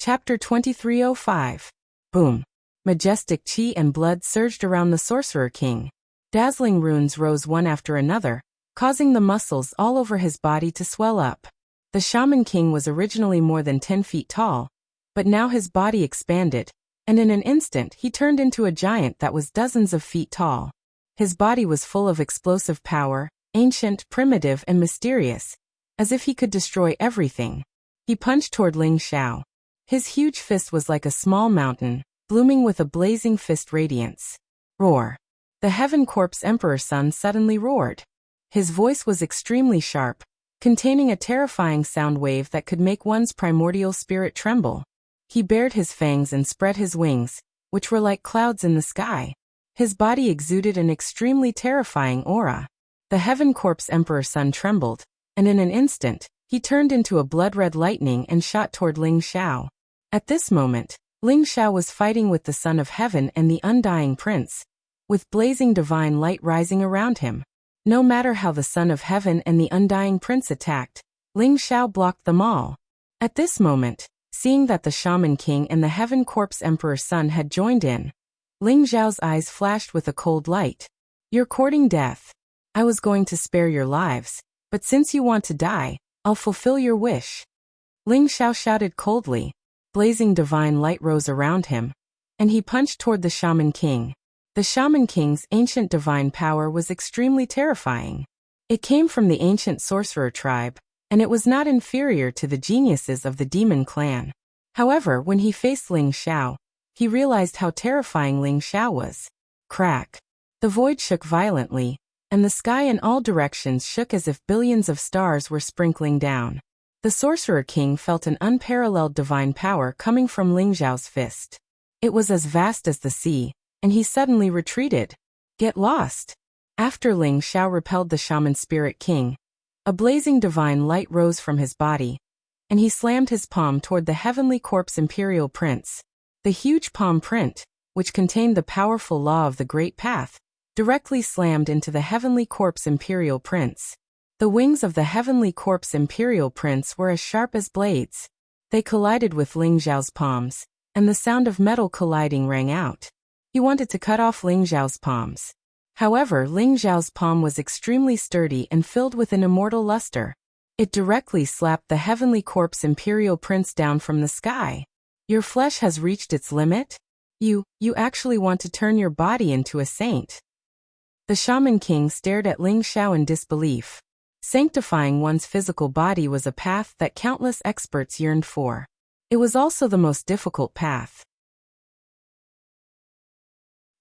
Chapter 2305. Boom. Majestic chi and blood surged around the Sorcerer King. Dazzling runes rose one after another, causing the muscles all over his body to swell up. The Shaman King was originally more than 10 feet tall, but now his body expanded, and in an instant he turned into a giant that was dozens of feet tall. His body was full of explosive power, ancient, primitive, and mysterious, as if he could destroy everything. He punched toward Ling Xiao. His huge fist was like a small mountain, blooming with a blazing fist radiance. Roar. The Heaven Corpse Emperor Sun suddenly roared. His voice was extremely sharp, containing a terrifying sound wave that could make one's primordial spirit tremble. He bared his fangs and spread his wings, which were like clouds in the sky. His body exuded an extremely terrifying aura. The Heaven Corpse Emperor Sun trembled, and in an instant, he turned into a blood-red lightning and shot toward Ling Xiao. At this moment, Ling Xiao was fighting with the Son of Heaven and the Undying Prince, with blazing divine light rising around him. No matter how the Son of Heaven and the Undying Prince attacked, Ling Xiao blocked them all. At this moment, seeing that the Shaman King and the Heaven Corpse Emperor Sun had joined in, Ling Xiao's eyes flashed with a cold light. "You're courting death. I was going to spare your lives, but since you want to die, I'll fulfill your wish." Ling Xiao shouted coldly. Blazing divine light rose around him, and he punched toward the Shaman King. The Shaman King's ancient divine power was extremely terrifying. It came from the ancient sorcerer tribe, and it was not inferior to the geniuses of the demon clan. However, when he faced Ling Xiao, he realized how terrifying Ling Xiao was. Crack! The void shook violently, and the sky in all directions shook as if billions of stars were sprinkling down. The Sorcerer King felt an unparalleled divine power coming from Ling Xiao's fist. It was as vast as the sea, and he suddenly retreated. "Get lost!" After Ling Xiao repelled the Shaman Spirit King, a blazing divine light rose from his body, and he slammed his palm toward the Heavenly Corpse Imperial Prince. The huge palm print, which contained the powerful law of the Great Path, directly slammed into the Heavenly Corpse Imperial Prince. The wings of the Heavenly Corpse Imperial Prince were as sharp as blades. They collided with Ling Xiao's palms, and the sound of metal colliding rang out. He wanted to cut off Ling Xiao's palms. However, Ling Xiao's palm was extremely sturdy and filled with an immortal luster. It directly slapped the Heavenly Corpse Imperial Prince down from the sky. "Your flesh has reached its limit? You actually want to turn your body into a saint?" The Shaman King stared at Ling Xiao in disbelief. Sanctifying one's physical body was a path that countless experts yearned for. It was also the most difficult path.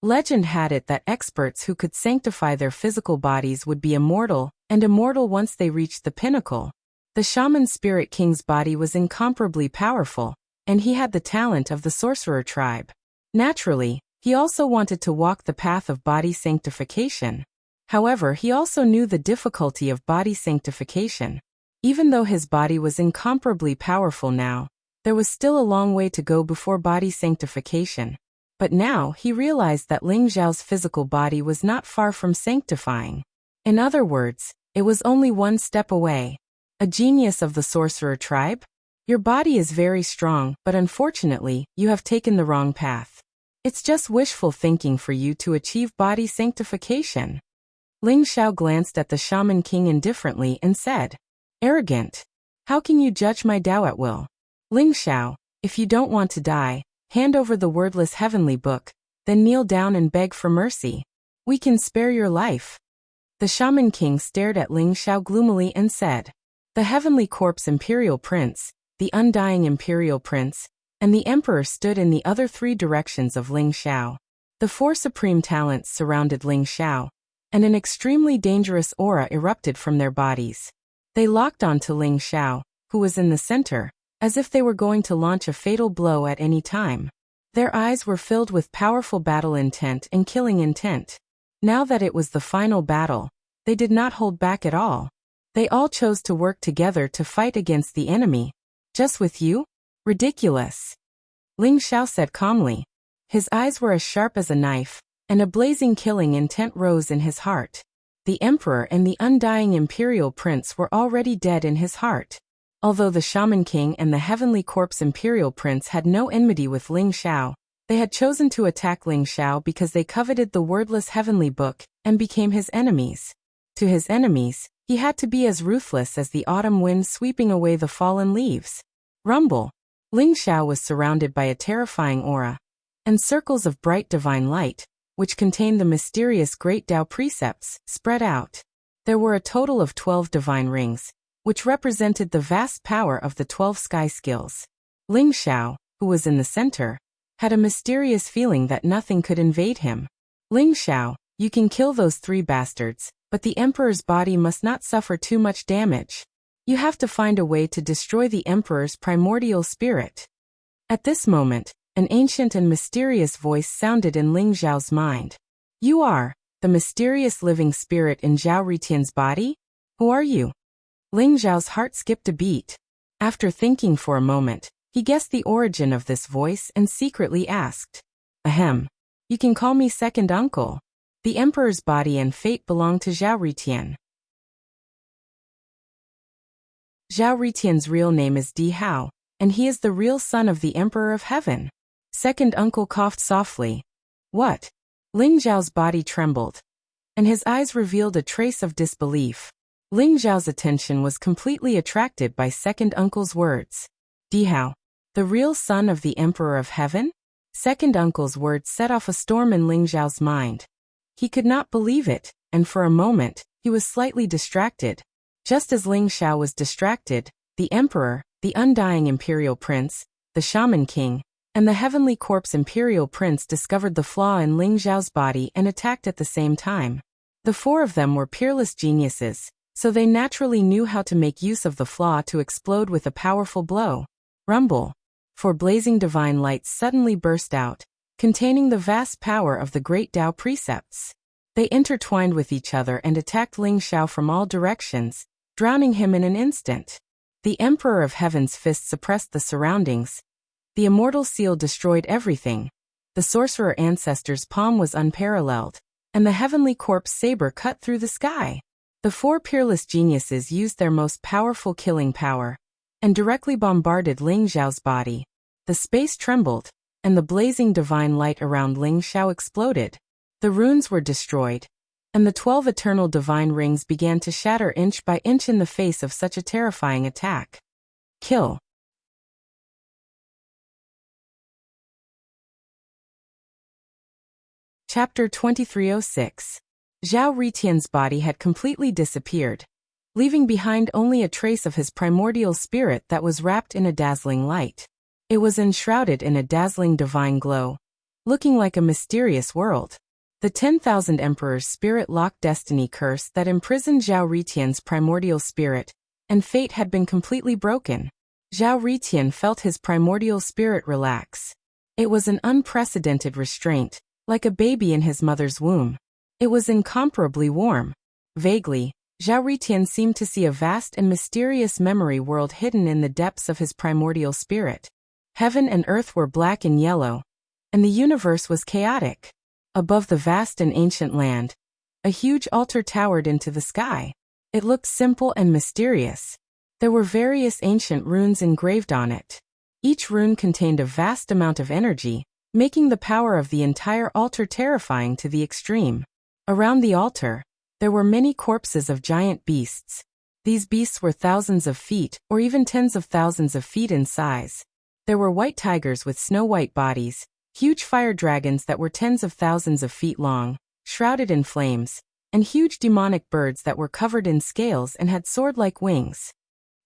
Legend had it that experts who could sanctify their physical bodies would be immortal, and immortal once they reached the pinnacle. The Shaman Spirit King's body was incomparably powerful, and he had the talent of the sorcerer tribe. Naturally, he also wanted to walk the path of body sanctification. However, he also knew the difficulty of body sanctification. Even though his body was incomparably powerful now, there was still a long way to go before body sanctification. But now he realized that Ling Xiao's physical body was not far from sanctifying. In other words, it was only one step away. A genius of the sorcerer tribe? Your body is very strong, but unfortunately, you have taken the wrong path. It's just wishful thinking for you to achieve body sanctification. Ling Xiao glanced at the Shaman King indifferently and said, "Arrogant. How can you judge my Tao at will? Ling Xiao, if you don't want to die, hand over the wordless heavenly book, then kneel down and beg for mercy. We can spare your life." The Shaman King stared at Ling Xiao gloomily and said, "The Heavenly Corpse Imperial Prince, the Undying Imperial Prince, and the Emperor stood in the other three directions of Ling Xiao. The four supreme talents surrounded Ling Xiao, and an extremely dangerous aura erupted from their bodies. They locked onto Ling Xiao, who was in the center, as if they were going to launch a fatal blow at any time. Their eyes were filled with powerful battle intent and killing intent. Now that it was the final battle, they did not hold back at all. They all chose to work together to fight against the enemy. Just with you? Ridiculous." Ling Xiao said calmly. His eyes were as sharp as a knife, and a blazing killing intent rose in his heart. The Emperor and the Undying Imperial Prince were already dead in his heart. Although the Shaman King and the Heavenly Corpse Imperial Prince had no enmity with Ling Xiao, they had chosen to attack Ling Xiao because they coveted the wordless heavenly book and became his enemies. To his enemies, he had to be as ruthless as the autumn wind sweeping away the fallen leaves. Rumble. Ling Xiao was surrounded by a terrifying aura, and circles of bright divine light, which contained the mysterious Great Tao precepts, spread out. There were a total of 12 divine rings, which represented the vast power of the 12 sky skills. Ling Xiao, who was in the center, had a mysterious feeling that nothing could invade him. "Ling Xiao, you can kill those three bastards, but the Emperor's body must not suffer too much damage." You have to find a way to destroy the Emperor's primordial spirit. At this moment, an ancient and mysterious voice sounded in Ling Zhao's mind. You are the mysterious living spirit in Zhao Ritian's body? Who are you? Ling Zhao's heart skipped a beat. After thinking for a moment, he guessed the origin of this voice and secretly asked. Ahem. You can call me second uncle. The Emperor's body and fate belong to Zhao Ritian. Zhao Ritian's real name is Di Hao, and he is the real son of the Emperor of Heaven. Second uncle coughed softly. What? Ling Zhao's body trembled, and his eyes revealed a trace of disbelief. Ling Zhao's attention was completely attracted by second uncle's words. Di Hao, the real son of the Emperor of Heaven? Second uncle's words set off a storm in Ling Zhao's mind. He could not believe it, and for a moment, he was slightly distracted. Just as Ling Zhao was distracted, the Emperor, the Undying Imperial Prince, the Shaman King, and the Heavenly Corpse Imperial Prince discovered the flaw in Ling Zhao's body and attacked at the same time. The four of them were peerless geniuses, so they naturally knew how to make use of the flaw to explode with a powerful blow. Rumble. Four blazing divine lights suddenly burst out, containing the vast power of the great Tao precepts. They intertwined with each other and attacked Ling Zhao from all directions, drowning him in an instant. The Emperor of Heaven's fist suppressed the surroundings. The immortal seal destroyed everything. The sorcerer ancestor's palm was unparalleled, and the heavenly corpse saber cut through the sky. The four peerless geniuses used their most powerful killing power, and directly bombarded Ling Zhao's body. The space trembled, and the blazing divine light around Ling Zhao exploded. The runes were destroyed, and the 12 eternal divine rings began to shatter inch by inch in the face of such a terrifying attack. Kill. Chapter 2306. Zhao Ritian's body had completely disappeared, leaving behind only a trace of his primordial spirit that was wrapped in a dazzling light. It was enshrouded in a dazzling divine glow, looking like a mysterious world. The 10,000 Emperor's spirit-locked destiny curse that imprisoned Zhao Ritian's primordial spirit and fate had been completely broken. Zhao Ritian felt his primordial spirit relax. It was an unprecedented restraint, like a baby in his mother's womb. It was incomparably warm. Vaguely, Zhao Ritian seemed to see a vast and mysterious memory world hidden in the depths of his primordial spirit. Heaven and earth were black and yellow, and the universe was chaotic. Above the vast and ancient land, a huge altar towered into the sky. It looked simple and mysterious. There were various ancient runes engraved on it. Each rune contained a vast amount of energy, making the power of the entire altar terrifying to the extreme. Around the altar, there were many corpses of giant beasts. These beasts were thousands of feet, or even tens of thousands of feet in size. There were white tigers with snow-white bodies, huge fire dragons that were tens of thousands of feet long, shrouded in flames, and huge demonic birds that were covered in scales and had sword-like wings.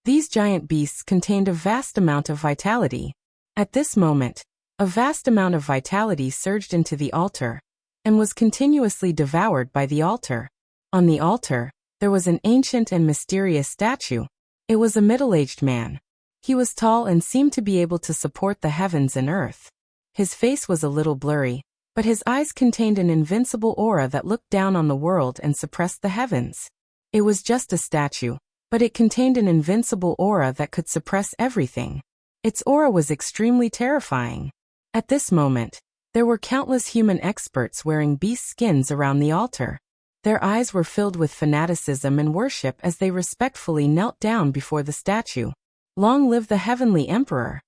These giant beasts contained a vast amount of vitality. At this moment, a vast amount of vitality surged into the altar, and was continuously devoured by the altar. On the altar, there was an ancient and mysterious statue. It was a middle-aged man. He was tall and seemed to be able to support the heavens and earth. His face was a little blurry, but his eyes contained an invincible aura that looked down on the world and suppressed the heavens. It was just a statue, but it contained an invincible aura that could suppress everything. Its aura was extremely terrifying. At this moment, there were countless human experts wearing beast skins around the altar. Their eyes were filled with fanaticism and worship as they respectfully knelt down before the statue. Long live the Heavenly Emperor!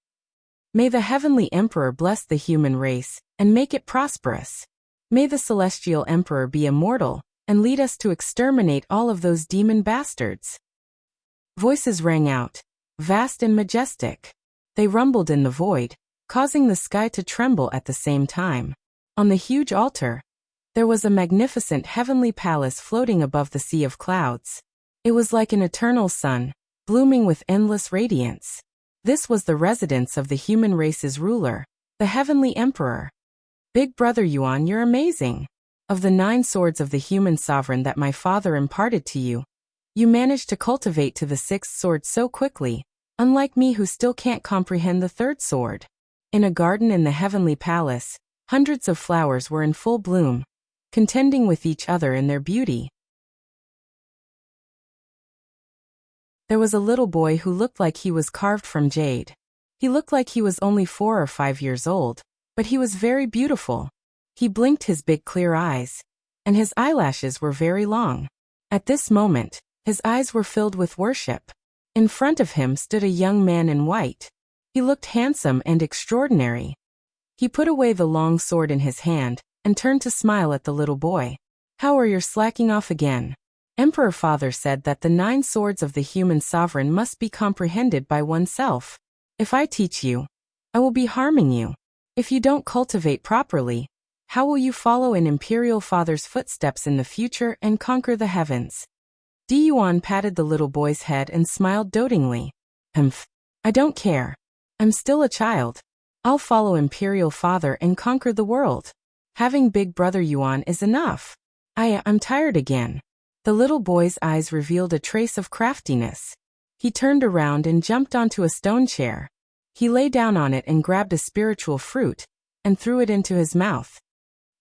May the Heavenly Emperor bless the human race, and make it prosperous. May the Celestial Emperor be immortal, and lead us to exterminate all of those demon bastards. Voices rang out, vast and majestic. They rumbled in the void, causing the sky to tremble at the same time. On the huge altar, there was a magnificent heavenly palace floating above the sea of clouds. It was like an eternal sun, blooming with endless radiance. This was the residence of the human race's ruler, the Heavenly Emperor. Big Brother Yuan, you're amazing. Of the 9 swords of the human sovereign that my father imparted to you, You managed to cultivate to the sixth sword so quickly, unlike me who still can't comprehend the third sword. In a garden in the heavenly palace, hundreds of flowers were in full bloom, contending with each other in their beauty. There was a little boy who looked like he was carved from jade. He looked like he was only 4 or 5 years old, but he was very beautiful. He blinked his big clear eyes, and his eyelashes were very long. At this moment, his eyes were filled with worship. In front of him stood a young man in white. He looked handsome and extraordinary. He put away the long sword in his hand and turned to smile at the little boy. "How are you slacking off again?" Emperor Father said that the 9 swords of the human sovereign must be comprehended by oneself. If I teach you, I will be harming you. If you don't cultivate properly, how will you follow in Imperial Father's footsteps in the future and conquer the heavens? Di Yuan patted the little boy's head and smiled dotingly. I don't care. I'm still a child. I'll follow Imperial Father and conquer the world. Having Big Brother Yuan is enough. I'm tired again. The little boy's eyes revealed a trace of craftiness. He turned around and jumped onto a stone chair. He lay down on it and grabbed a spiritual fruit and threw it into his mouth.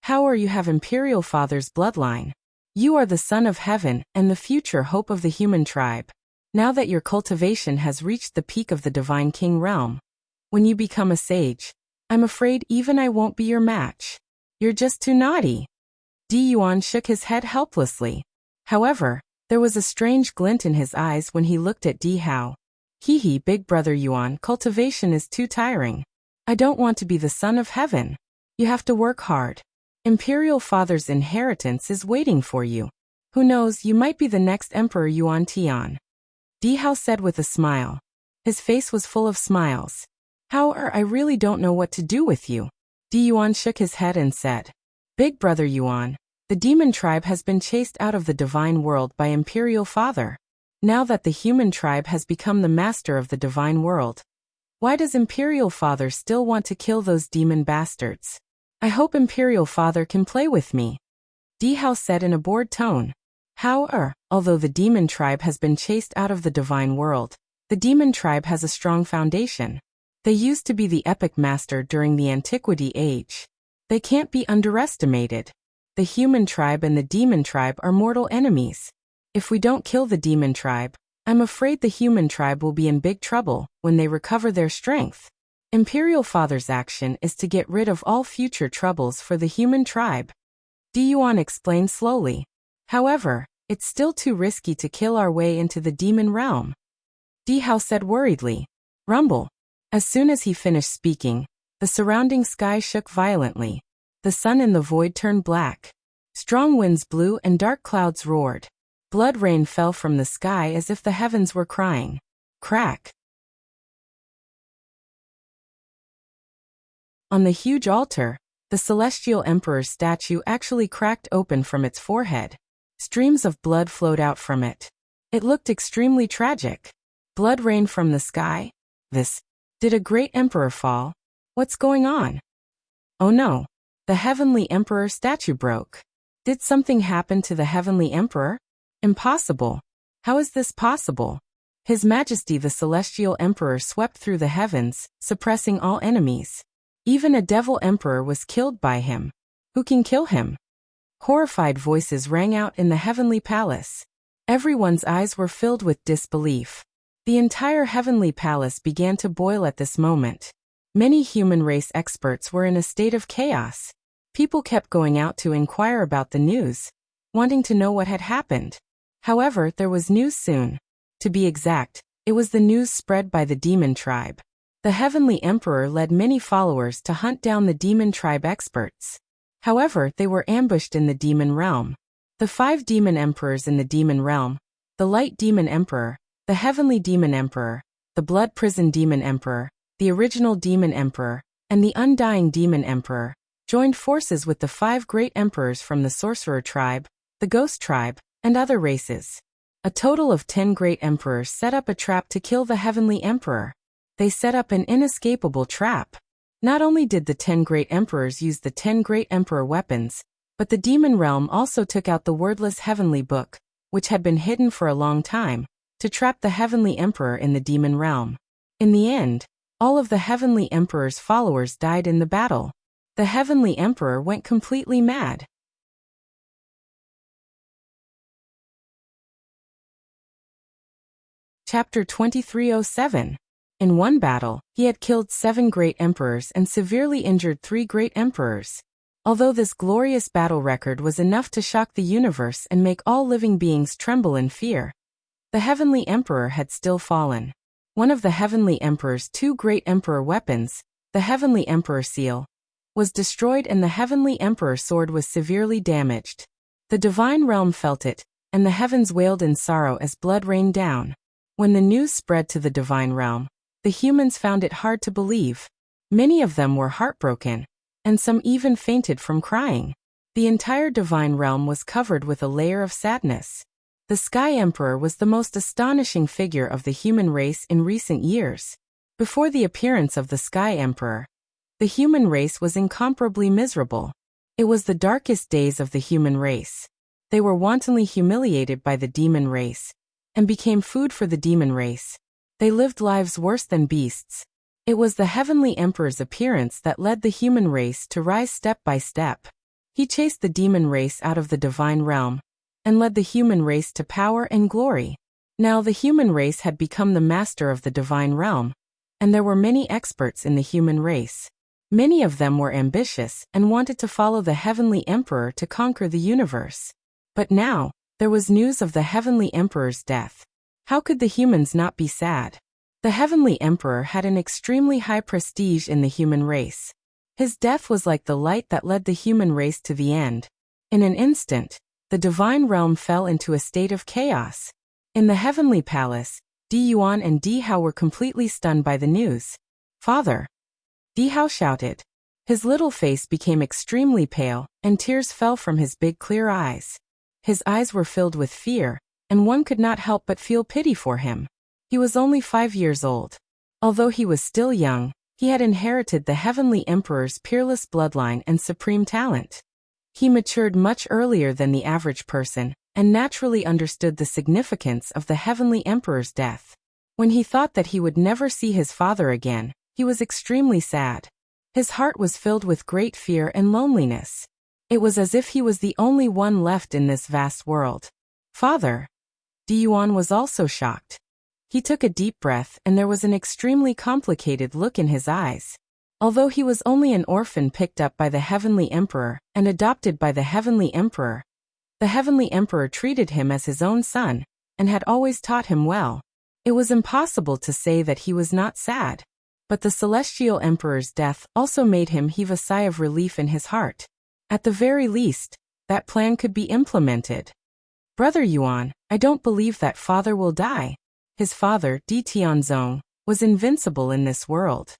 How are you have Imperial Father's bloodline? You are the son of heaven and the future hope of the human tribe. Now that your cultivation has reached the peak of the Divine King realm, when you become a sage, I'm afraid even I won't be your match. You're just too naughty. Di Yuan shook his head helplessly. However, there was a strange glint in his eyes when he looked at Di Hao. Hee, Big Brother Yuan, cultivation is too tiring. I don't want to be the son of heaven. You have to work hard. Imperial Father's inheritance is waiting for you. Who knows, you might be the next Emperor Yuan Tian. Di Hao said with a smile. His face was full of smiles. I really don't know what to do with you. Di Yuan shook his head and said, Big Brother Yuan, the demon tribe has been chased out of the divine world by Imperial Father. Now that the human tribe has become the master of the divine world, why does Imperial Father still want to kill those demon bastards? I hope Imperial Father can play with me. Di Hao said in a bored tone. Although the demon tribe has been chased out of the divine world, the demon tribe has a strong foundation. They used to be the epic master during the Antiquity Age. They can't be underestimated. The human tribe and the demon tribe are mortal enemies. If we don't kill the demon tribe, I'm afraid the human tribe will be in big trouble when they recover their strength. Imperial Father's action is to get rid of all future troubles for the human tribe. Di Yuan explained slowly. However, it's still too risky to kill our way into the demon realm. Di Hao said worriedly. Rumble. As soon as he finished speaking, the surrounding sky shook violently. The sun in the void turned black. Strong winds blew and dark clouds roared. Blood rain fell from the sky as if the heavens were crying. Crack. On the huge altar, the celestial emperor's statue actually cracked open from its forehead. Streams of blood flowed out from it. It looked extremely tragic. Blood rained from the sky? Did a great emperor fall? What's going on? Oh no. The heavenly emperor statue broke. Did something happen to the heavenly emperor? Impossible. How is this possible? His Majesty the celestial emperor swept through the heavens, suppressing all enemies. Even a devil emperor was killed by him. Who can kill him? Horrified voices rang out in the heavenly palace. Everyone's eyes were filled with disbelief. The entire heavenly palace began to boil at this moment. Many human race experts were in a state of chaos. People kept going out to inquire about the news, wanting to know what had happened. However, there was news soon. To be exact, it was the news spread by the demon tribe. The heavenly emperor led many followers to hunt down the demon tribe experts. However, they were ambushed in the demon realm. The 5 demon emperors in the demon realm, the light demon emperor, the heavenly demon emperor, the blood prison demon emperor, the original demon emperor, and the undying demon emperor, joined forces with the 5 great emperors from the sorcerer tribe, the ghost tribe, and other races. A total of 10 great emperors set up a trap to kill the heavenly emperor. They set up an inescapable trap. Not only did the 10 great emperors use the 10 great emperor weapons, but the demon realm also took out the wordless heavenly book, which had been hidden for a long time, to trap the Heavenly Emperor in the demon realm. In the end, all of the Heavenly Emperor's followers died in the battle. The Heavenly Emperor went completely mad. Chapter 2307. In one battle, he had killed 7 great emperors and severely injured 3 great emperors. Although this glorious battle record was enough to shock the universe and make all living beings tremble in fear, the Heavenly Emperor had still fallen. One of the Heavenly Emperor's 2 great emperor weapons, the Heavenly Emperor Seal, was destroyed and the Heavenly Emperor sword was severely damaged. The divine realm felt it, and the heavens wailed in sorrow as blood rained down. When the news spread to the divine realm, the humans found it hard to believe. Many of them were heartbroken, and some even fainted from crying. The entire divine realm was covered with a layer of sadness. The Sky Emperor was the most astonishing figure of the human race in recent years. Before the appearance of the Sky Emperor, the human race was incomparably miserable. It was the darkest days of the human race. They were wantonly humiliated by the demon race, and became food for the demon race. They lived lives worse than beasts. It was the Heavenly Emperor's appearance that led the human race to rise step by step. He chased the demon race out of the divine realm, and led the human race to power and glory. Now the human race had become the master of the divine realm, and there were many experts in the human race. Many of them were ambitious and wanted to follow the Heavenly Emperor to conquer the universe. But now, there was news of the Heavenly Emperor's death. How could the humans not be sad? The Heavenly Emperor had an extremely high prestige in the human race. His death was like the light that led the human race to the end. In an instant, the divine realm fell into a state of chaos. In the Heavenly Palace, Di Yuan and Di Hao were completely stunned by the news. "Father!" Di Hao shouted. His little face became extremely pale, and tears fell from his big clear eyes. His eyes were filled with fear, and one could not help but feel pity for him. He was only 5 years old. Although he was still young, he had inherited the Heavenly Emperor's peerless bloodline and supreme talent. He matured much earlier than the average person, and naturally understood the significance of the Heavenly Emperor's death. When he thought that he would never see his father again, he was extremely sad. His heart was filled with great fear and loneliness. It was as if he was the only one left in this vast world. "Father!" Di Yuan was also shocked. He took a deep breath and there was an extremely complicated look in his eyes. Although he was only an orphan picked up by the Heavenly Emperor and adopted by the Heavenly Emperor, the Heavenly Emperor treated him as his own son, and had always taught him well. It was impossible to say that he was not sad. But the Celestial Emperor's death also made him heave a sigh of relief in his heart. At the very least, that plan could be implemented. "Brother Yuan, I don't believe that father will die." His father, Di Tianzong, was invincible in this world.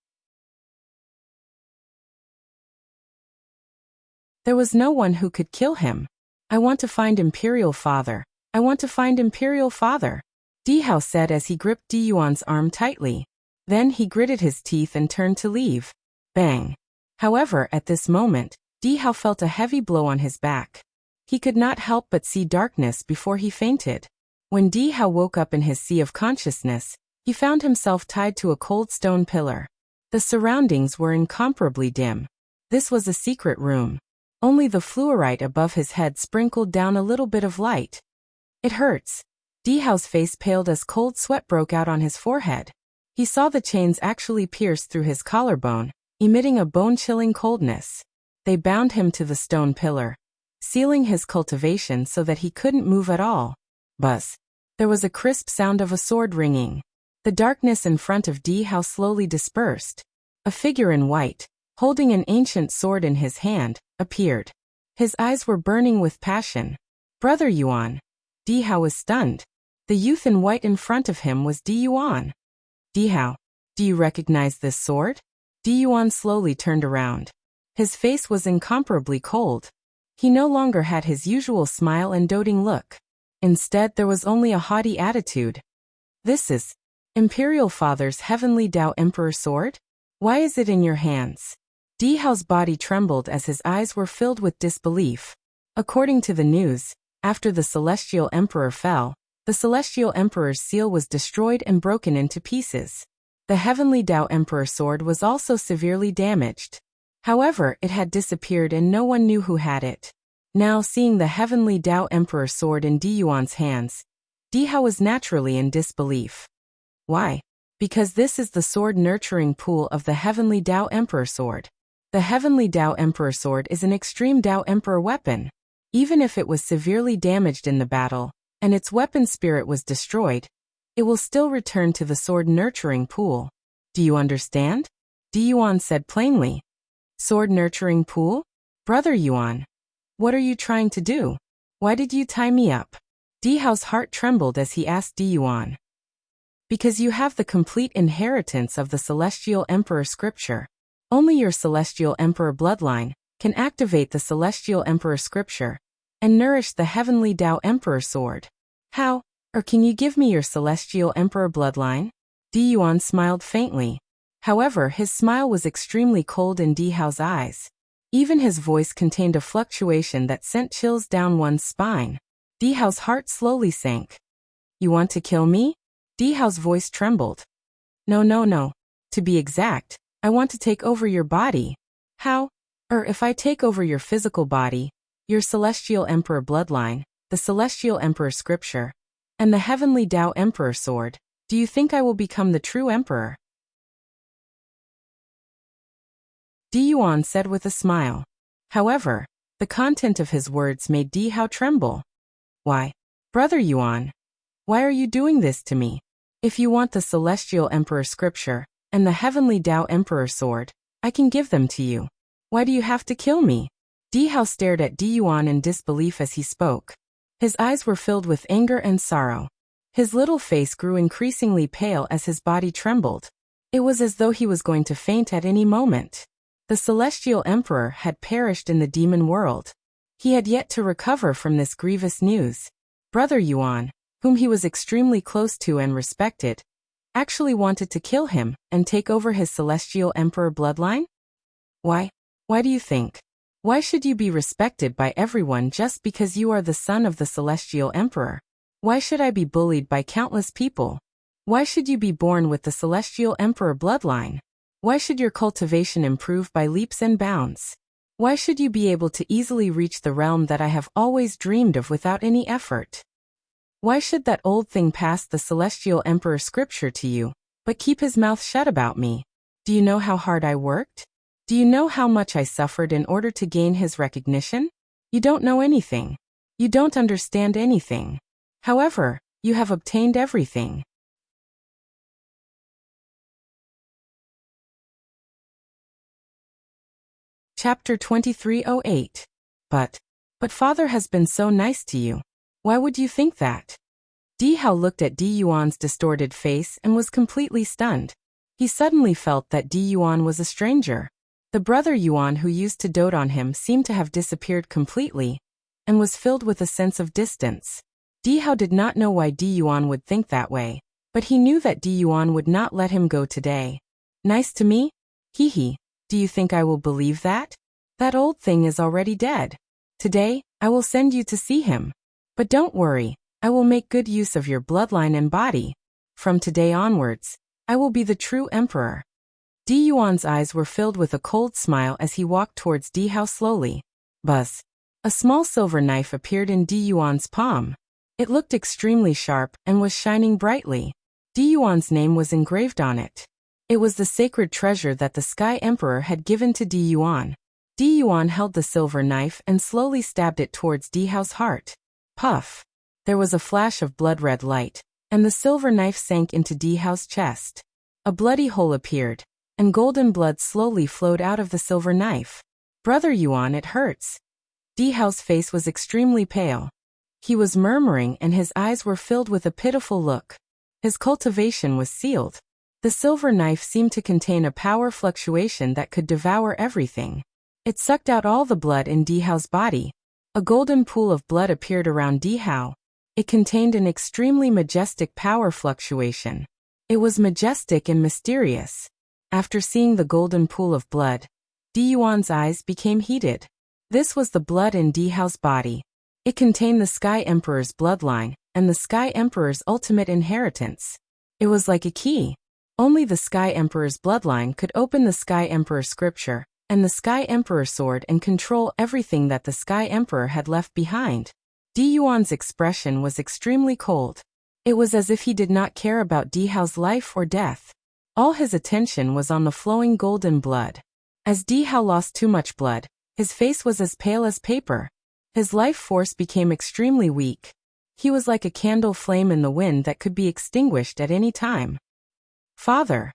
There was no one who could kill him. "I want to find Imperial Father. I want to find Imperial Father," Di Hao said as he gripped Di Yuan's arm tightly. Then he gritted his teeth and turned to leave. Bang! However, at this moment, Di Hao felt a heavy blow on his back. He could not help but see darkness before he fainted. When Di Hao woke up in his sea of consciousness, he found himself tied to a cold stone pillar. The surroundings were incomparably dim. This was a secret room. Only the fluorite above his head sprinkled down a little bit of light. "It hurts." Di Hao's face paled as cold sweat broke out on his forehead. He saw the chains actually pierce through his collarbone, emitting a bone-chilling coldness. They bound him to the stone pillar, sealing his cultivation so that he couldn't move at all. Buzz! There was a crisp sound of a sword ringing. The darkness in front of Di Hao slowly dispersed. A figure in white, holding an ancient sword in his hand, appeared. His eyes were burning with passion. "Brother Yuan!" Di Hao was stunned. The youth in white in front of him was Di Yuan. "Di Hao, do you recognize this sword?" Di Yuan slowly turned around. His face was incomparably cold. He no longer had his usual smile and doting look. Instead, there was only a haughty attitude. "This is Imperial Father's Heavenly Tao Emperor sword? Why is it in your hands?" Di Hao's body trembled as his eyes were filled with disbelief. According to the news, After the Celestial Emperor fell, the Celestial Emperor's seal was destroyed and broken into pieces. The Heavenly Tao Emperor sword was also severely damaged. However, it had disappeared and no one knew who had it. Now, seeing the Heavenly Tao Emperor sword in Di Yuan's hands, Di Hao was naturally in disbelief. Why? Because this is the sword nurturing pool of the Heavenly Tao Emperor sword. The Heavenly Tao Emperor sword is an extreme Tao Emperor weapon. Even if it was severely damaged in the battle, and its weapon spirit was destroyed, it will still return to the sword nurturing pool. Do you understand? Di Yuan said plainly. Sword nurturing pool? Brother Yuan, what are you trying to do? Why did you tie me up? Di Hao's heart trembled as he asked Di Yuan. Because you have the complete inheritance of the Celestial Emperor scripture. Only your Celestial Emperor bloodline can activate the Celestial Emperor scripture and nourish the Heavenly Tao Emperor sword. How? Or can you give me your Celestial Emperor bloodline? Di Yuan smiled faintly. However, his smile was extremely cold in Di Hao's eyes. Even his voice contained a fluctuation that sent chills down one's spine. Di Hao's heart slowly sank. You want to kill me? Di Hao's voice trembled. No. To be exact, I want to take over your body. How? Or if I take over your physical body, your Celestial Emperor bloodline, the Celestial Emperor scripture, and the Heavenly Tao Emperor sword, do you think I will become the true emperor? Di Yuan said with a smile. However, the content of his words made Di Hao tremble. Why? Brother Yuan, why are you doing this to me? If you want the Celestial Emperor scripture and the Heavenly Tao Emperor sword, I can give them to you. Why do you have to kill me? Di Hao stared at Di Yuan in disbelief as he spoke. His eyes were filled with anger and sorrow. His little face grew increasingly pale as his body trembled. It was as though he was going to faint at any moment. The Celestial Emperor had perished in the demon world. He had yet to recover from this grievous news. Brother Yuan, whom he was extremely close to and respected, actually wanted to kill him and take over his Celestial Emperor bloodline? Why? Why do you think? Why should you be respected by everyone just because you are the son of the Celestial Emperor? Why should I be bullied by countless people? Why should you be born with the Celestial Emperor bloodline? Why should your cultivation improve by leaps and bounds? Why should you be able to easily reach the realm that I have always dreamed of without any effort? Why should that old thing pass the Celestial Emperor scripture to you, but keep his mouth shut about me? Do you know how hard I worked? Do you know how much I suffered in order to gain his recognition? You don't know anything. You don't understand anything. However, you have obtained everything. Chapter 2308. But father has been so nice to you. Why would you think that? Di Hao looked at Di Yuan's distorted face and was completely stunned. He suddenly felt that Di Yuan was a stranger. The brother Yuan who used to dote on him seemed to have disappeared completely, and was filled with a sense of distance. Di Hao did not know why Di Yuan would think that way, but he knew that Di Yuan would not let him go today. Nice to me? Hee. Do you think I will believe that? That old thing is already dead. Today, I will send you to see him. But don't worry, I will make good use of your bloodline and body. From today onwards, I will be the true emperor. Di Yuan's eyes were filled with a cold smile as he walked towards Di Hao slowly. Buzz. A small silver knife appeared in Di Yuan's palm. It looked extremely sharp and was shining brightly. Di Yuan's name was engraved on it. It was the sacred treasure that the Sky Emperor had given to Di Yuan. Di Yuan held the silver knife and slowly stabbed it towards Di Hao's heart. Puff. There was a flash of blood-red light, and the silver knife sank into Di Hao's chest. A bloody hole appeared, and golden blood slowly flowed out of the silver knife. Brother Yuan, it hurts. Di Hao's face was extremely pale. He was murmuring and his eyes were filled with a pitiful look. His cultivation was sealed. The silver knife seemed to contain a power fluctuation that could devour everything. It sucked out all the blood in Di Hao's body. A golden pool of blood appeared around Di Hao. It contained an extremely majestic power fluctuation. It was majestic and mysterious. After seeing the golden pool of blood, Di Yuan's eyes became heated. This was the blood in Di Hao's body. It contained the Sky Emperor's bloodline and the Sky Emperor's ultimate inheritance. It was like a key. Only the Sky Emperor's bloodline could open the Sky Emperor scripture and the Sky Emperor sword and control everything that the Sky Emperor had left behind. Di Yuan's expression was extremely cold. It was as if he did not care about Di Hao's life or death. All his attention was on the flowing golden blood. As Di Hao lost too much blood, his face was as pale as paper. His life force became extremely weak. He was like a candle flame in the wind that could be extinguished at any time. "Father,"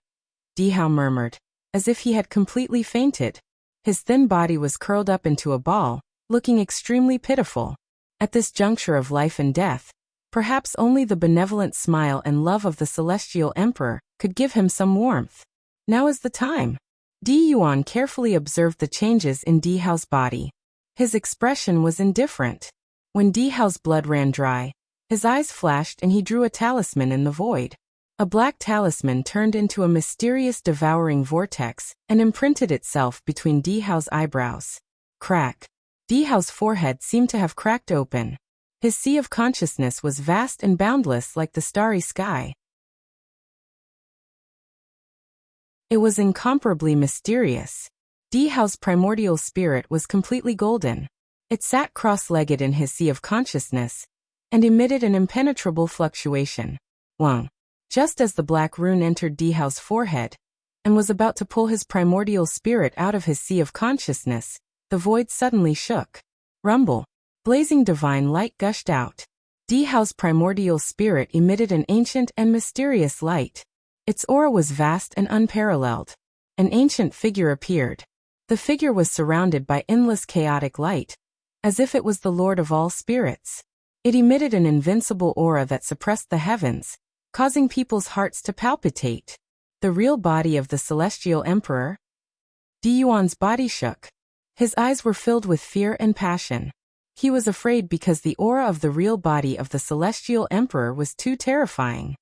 Di Hao murmured, as if he had completely fainted. His thin body was curled up into a ball, looking extremely pitiful. At this juncture of life and death, perhaps only the benevolent smile and love of the Celestial Emperor could give him some warmth. Now is the time. Di Yuan carefully observed the changes in Di Hao's body. His expression was indifferent. When Di Hao's blood ran dry, his eyes flashed and he drew a talisman in the void. A black talisman turned into a mysterious devouring vortex and imprinted itself between Di Hao's eyebrows. Crack. Di Hao's forehead seemed to have cracked open. His sea of consciousness was vast and boundless like the starry sky. It was incomparably mysterious. Di Hao's primordial spirit was completely golden. It sat cross-legged in his sea of consciousness and emitted an impenetrable fluctuation. Wang. Just as the black rune entered Di Hao's forehead and was about to pull his primordial spirit out of his sea of consciousness, the void suddenly shook. Rumble. Blazing divine light gushed out. Di Hao's primordial spirit emitted an ancient and mysterious light. Its aura was vast and unparalleled. An ancient figure appeared. The figure was surrounded by endless chaotic light, as if it was the Lord of all spirits. It emitted an invincible aura that suppressed the heavens, causing people's hearts to palpitate. The real body of the Celestial Emperor? Di Yuan's body shook. His eyes were filled with fear and passion. He was afraid because the aura of the real body of the Celestial Emperor was too terrifying.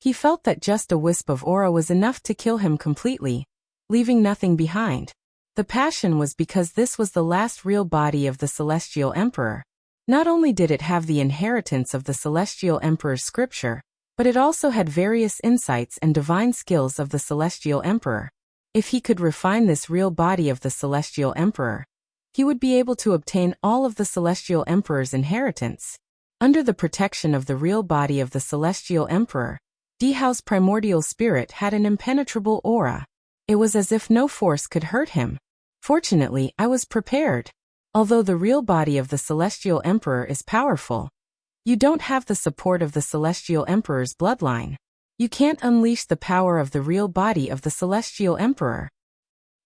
He felt that just a wisp of aura was enough to kill him completely, leaving nothing behind. The passion was because this was the last real body of the Celestial Emperor. Not only did it have the inheritance of the Celestial Emperor's scripture, but it also had various insights and divine skills of the Celestial Emperor. If he could refine this real body of the Celestial Emperor, he would be able to obtain all of the Celestial Emperor's inheritance. Under the protection of the real body of the Celestial Emperor, Di Hao's primordial spirit had an impenetrable aura. It was as if no force could hurt him. Fortunately, I was prepared. Although the real body of the Celestial Emperor is powerful, you don't have the support of the Celestial Emperor's bloodline. You can't unleash the power of the real body of the Celestial Emperor.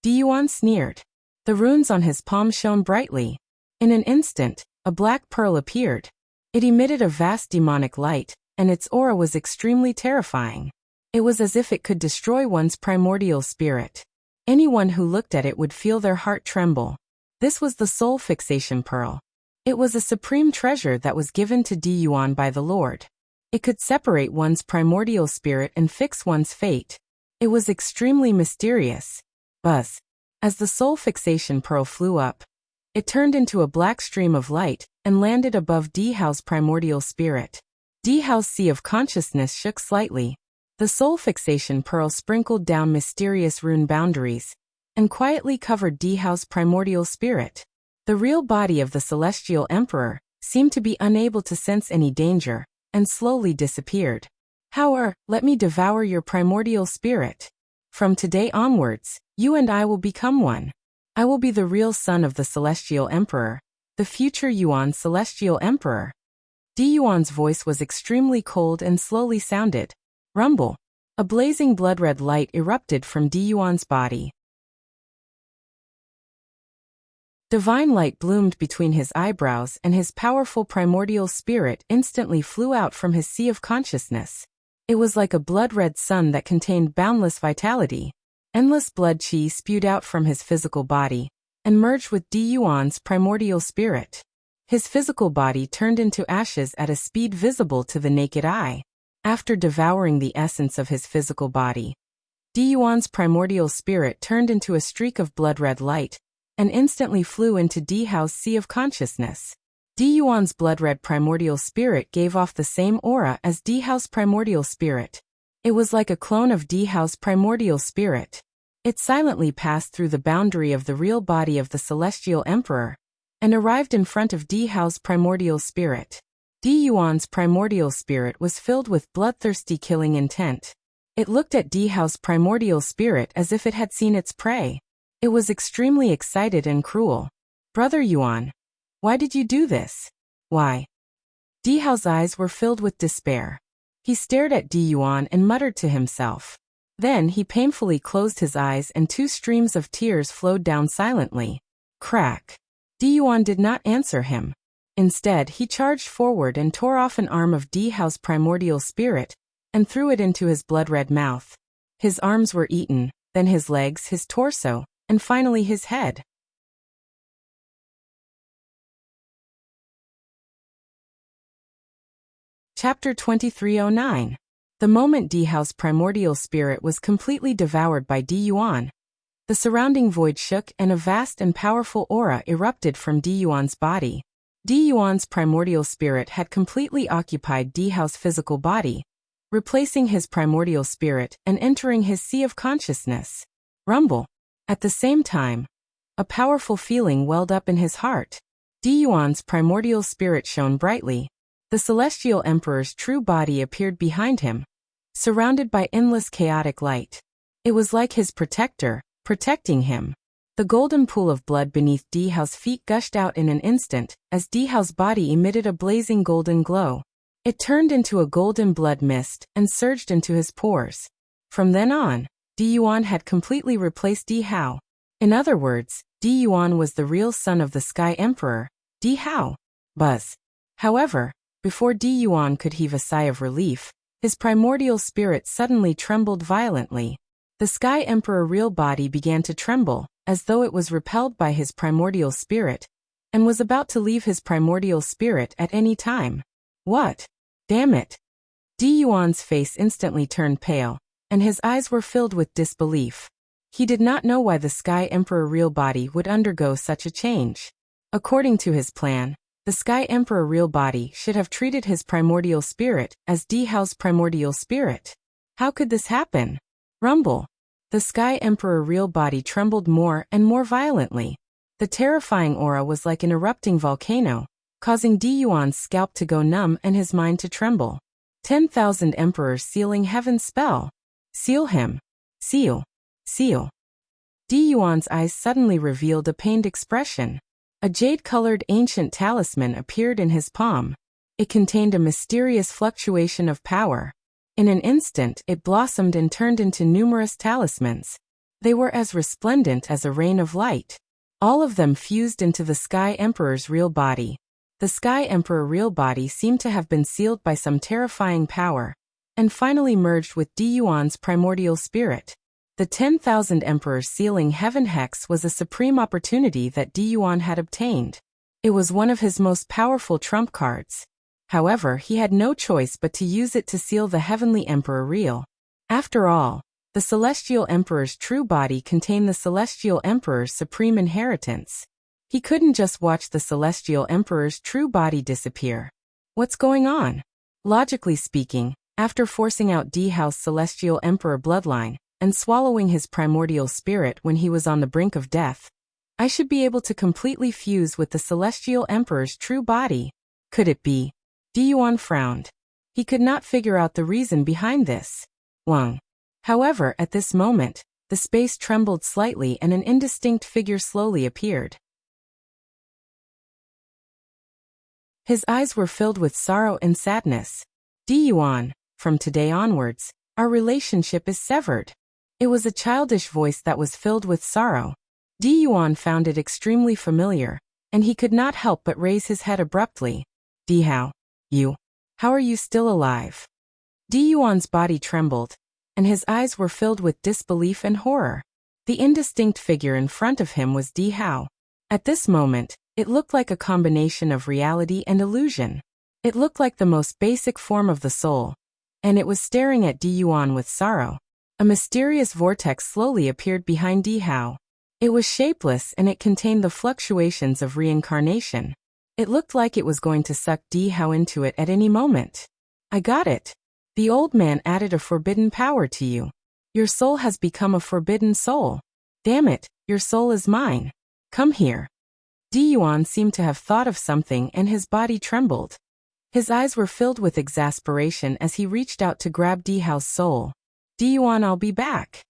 Di Yuan sneered. The runes on his palm shone brightly. In an instant, a black pearl appeared. It emitted a vast demonic light, and its aura was extremely terrifying. It was as if it could destroy one's primordial spirit. Anyone who looked at it would feel their heart tremble. This was the soul fixation pearl. It was a supreme treasure that was given to Di Yuan by the Lord. It could separate one's primordial spirit and fix one's fate. It was extremely mysterious. Buzz. As the soul fixation pearl flew up, it turned into a black stream of light and landed above Di Hao's primordial spirit. Di Hao's sea of consciousness shook slightly. The soul fixation pearl sprinkled down mysterious rune boundaries and quietly covered Di Hao's primordial spirit. The real body of the Celestial Emperor seemed to be unable to sense any danger and slowly disappeared. However, let me devour your primordial spirit. From today onwards, you and I will become one. I will be the real son of the Celestial Emperor, the future Yuan Celestial Emperor. Di Yuan's voice was extremely cold and slowly sounded. Rumble. A blazing blood-red light erupted from Di Yuan's body. Divine light bloomed between his eyebrows and his powerful primordial spirit instantly flew out from his sea of consciousness. It was like a blood-red sun that contained boundless vitality. Endless blood qi spewed out from his physical body and merged with Di Yuan's primordial spirit. His physical body turned into ashes at a speed visible to the naked eye. After devouring the essence of his physical body, Di Yuan's primordial spirit turned into a streak of blood-red light and instantly flew into Di Hao's sea of consciousness. Di Yuan's blood-red primordial spirit gave off the same aura as Di Hao's primordial spirit. It was like a clone of Di Hao's primordial spirit. It silently passed through the boundary of the real body of the Celestial Emperor and arrived in front of Di Hao's primordial spirit. Di Yuan's primordial spirit was filled with bloodthirsty killing intent. It looked at Di Hao's primordial spirit as if it had seen its prey. It was extremely excited and cruel. "Brother Yuan, why did you do this? Why?" Di Hao's eyes were filled with despair. He stared at Di Yuan and muttered to himself. Then he painfully closed his eyes and 2 streams of tears flowed down silently. Crack. Di Yuan did not answer him. Instead, he charged forward and tore off an arm of Di Hao's primordial spirit and threw it into his blood-red mouth. His arms were eaten, then his legs, his torso, and finally his head. Chapter 2309. The moment Di Hao's primordial spirit was completely devoured by Di Yuan, the surrounding void shook and a vast and powerful aura erupted from Di Yuan's body. Di Yuan's primordial spirit had completely occupied Di Hao's physical body, replacing his primordial spirit and entering his sea of consciousness. Rumble. At the same time, a powerful feeling welled up in his heart. Di Yuan's primordial spirit shone brightly. The Celestial Emperor's true body appeared behind him, surrounded by endless chaotic light. It was like his protector, protecting him. The golden pool of blood beneath Di Hao's feet gushed out in an instant, as Di Hao's body emitted a blazing golden glow. It turned into a golden blood mist and surged into his pores. From then on, Di Yuan had completely replaced Di Hao. In other words, Di Yuan was the real son of the Sky Emperor, Di Hao. Buzz. However, before Di Yuan could heave a sigh of relief, his primordial spirit suddenly trembled violently. The Sky Emperor real body began to tremble, as though it was repelled by his primordial spirit, and was about to leave his primordial spirit at any time. What? Damn it! Di Yuan's face instantly turned pale, and his eyes were filled with disbelief. He did not know why the Sky Emperor real body would undergo such a change. According to his plan, the Sky Emperor real body should have treated his primordial spirit as Di Hao's primordial spirit. How could this happen? Rumble. The Sky Emperor real body trembled more and more violently. The terrifying aura was like an erupting volcano, causing Di Yuan's scalp to go numb and his mind to tremble. 10,000 Emperors sealing heaven's spell. Seal him. Seal. Seal. Di Yuan's eyes suddenly revealed a pained expression. A jade-colored ancient talisman appeared in his palm. It contained a mysterious fluctuation of power. In an instant, it blossomed and turned into numerous talismans. They were as resplendent as a rain of light. All of them fused into the Sky Emperor's real body. The Sky Emperor real body seemed to have been sealed by some terrifying power, and finally merged with Di Yuan's primordial spirit. The 10,000 Emperors sealing heaven hex was a supreme opportunity that Di Yuan had obtained. It was one of his most powerful trump cards. However, he had no choice but to use it to seal the Heavenly Emperor real. After all, the Celestial Emperor's true body contained the Celestial Emperor's supreme inheritance. He couldn't just watch the Celestial Emperor's true body disappear. What's going on? Logically speaking, after forcing out Di Hao's Celestial Emperor bloodline, and swallowing his primordial spirit when he was on the brink of death, I should be able to completely fuse with the Celestial Emperor's true body. Could it be? Di Yuan frowned. He could not figure out the reason behind this. Wang. However, at this moment, the space trembled slightly and an indistinct figure slowly appeared. His eyes were filled with sorrow and sadness. Di Yuan, from today onwards, our relationship is severed. It was a childish voice that was filled with sorrow. Di Yuan found it extremely familiar, and he could not help but raise his head abruptly. Di Hao, how are you still alive? Di Yuan's body trembled, and his eyes were filled with disbelief and horror. The indistinct figure in front of him was Di Hao. At this moment, it looked like a combination of reality and illusion. It looked like the most basic form of the soul, and it was staring at Di Yuan with sorrow. A mysterious vortex slowly appeared behind Di Hao. It was shapeless and it contained the fluctuations of reincarnation. It looked like it was going to suck Di Hao into it at any moment. I got it. The old man added a forbidden power to you. Your soul has become a forbidden soul. Damn it, your soul is mine. Come here. Di Yuan seemed to have thought of something and his body trembled. His eyes were filled with exasperation as he reached out to grab Di Hao's soul. Di Yuan, I'll be back.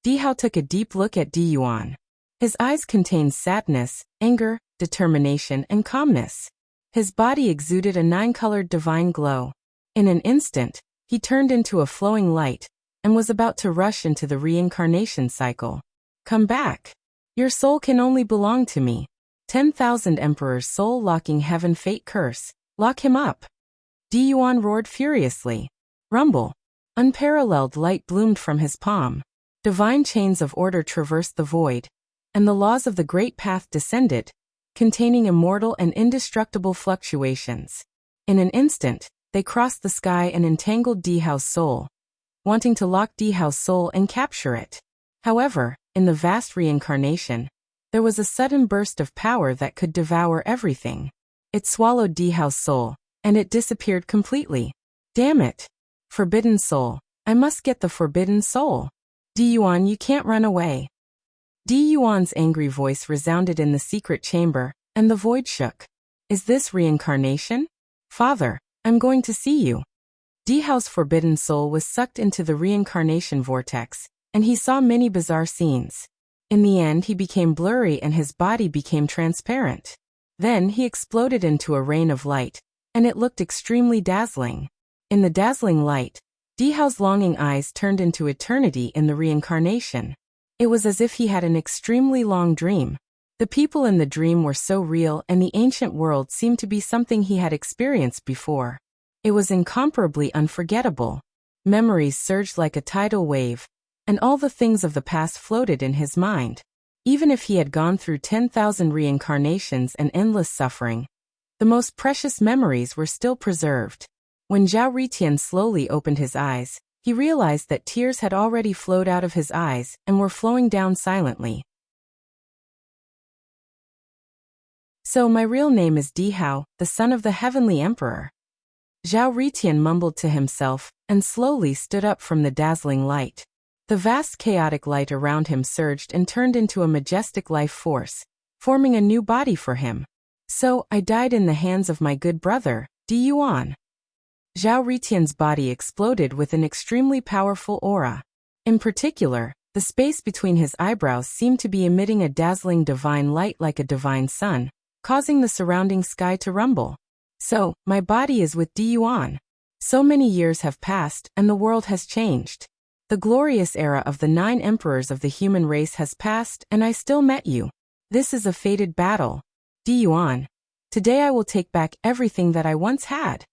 Di Hao took a deep look at Di Yuan. His eyes contained sadness, anger, determination, and calmness. His body exuded a 9-colored divine glow. In an instant, he turned into a flowing light and was about to rush into the reincarnation cycle. Come back. Your soul can only belong to me. 10,000 Emperor's soul-locking heaven fate curse. Lock him up. Di Yuan roared furiously. Rumble. Unparalleled light bloomed from his palm. Divine chains of order traversed the void, and the laws of the great path descended, containing immortal and indestructible fluctuations. In an instant, they crossed the sky and entangled Di Hao's soul, wanting to lock Di Hao's soul and capture it. However, in the vast reincarnation, there was a sudden burst of power that could devour everything. It swallowed Di Hao's soul, and it disappeared completely. Damn it! Forbidden soul. I must get the forbidden soul. Di Yuan, you can't run away. Di Yuan's angry voice resounded in the secret chamber, and the void shook. Is this reincarnation? Father, I'm going to see you. Di Hao's forbidden soul was sucked into the reincarnation vortex, and he saw many bizarre scenes. In the end, he became blurry and his body became transparent. Then he exploded into a rain of light, and it looked extremely dazzling. In the dazzling light, Di Hao's longing eyes turned into eternity in the reincarnation. It was as if he had an extremely long dream. The people in the dream were so real and the ancient world seemed to be something he had experienced before. It was incomparably unforgettable. Memories surged like a tidal wave, and all the things of the past floated in his mind. Even if he had gone through 10,000 reincarnations and endless suffering, the most precious memories were still preserved. When Zhao Ritian slowly opened his eyes, he realized that tears had already flowed out of his eyes and were flowing down silently. So my real name is Di Hao, the son of the Heavenly Emperor. Zhao Ritian mumbled to himself and slowly stood up from the dazzling light. The vast chaotic light around him surged and turned into a majestic life force, forming a new body for him. So, I died in the hands of my good brother, Di Yuan. Zhao Ritian's body exploded with an extremely powerful aura. In particular, the space between his eyebrows seemed to be emitting a dazzling divine light like a divine sun, causing the surrounding sky to rumble. So, my body is with Di Yuan. So many years have passed and the world has changed. The glorious era of the 9 emperors of the human race has passed and I still met you. This is a fated battle. Di Yuan. Today I will take back everything that I once had.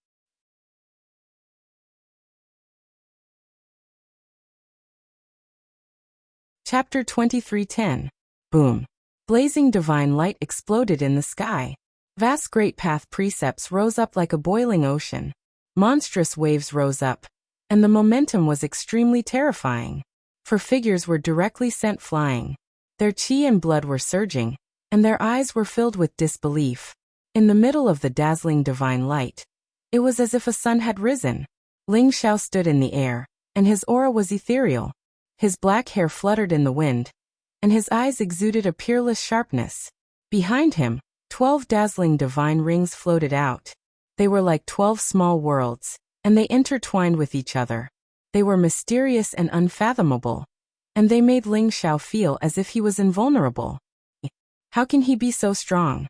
Chapter 23:10. Boom. Blazing divine light exploded in the sky. Vast great path precepts rose up like a boiling ocean. Monstrous waves rose up, and the momentum was extremely terrifying. For figures were directly sent flying. Their chi and blood were surging, and their eyes were filled with disbelief. In the middle of the dazzling divine light, it was as if a sun had risen. Ling Xiao stood in the air, and his aura was ethereal. His black hair fluttered in the wind, and his eyes exuded a peerless sharpness. Behind him, 12 dazzling divine rings floated out. They were like 12 small worlds, and they intertwined with each other. They were mysterious and unfathomable, and they made Ling Xiao feel as if he was invulnerable. How can he be so strong?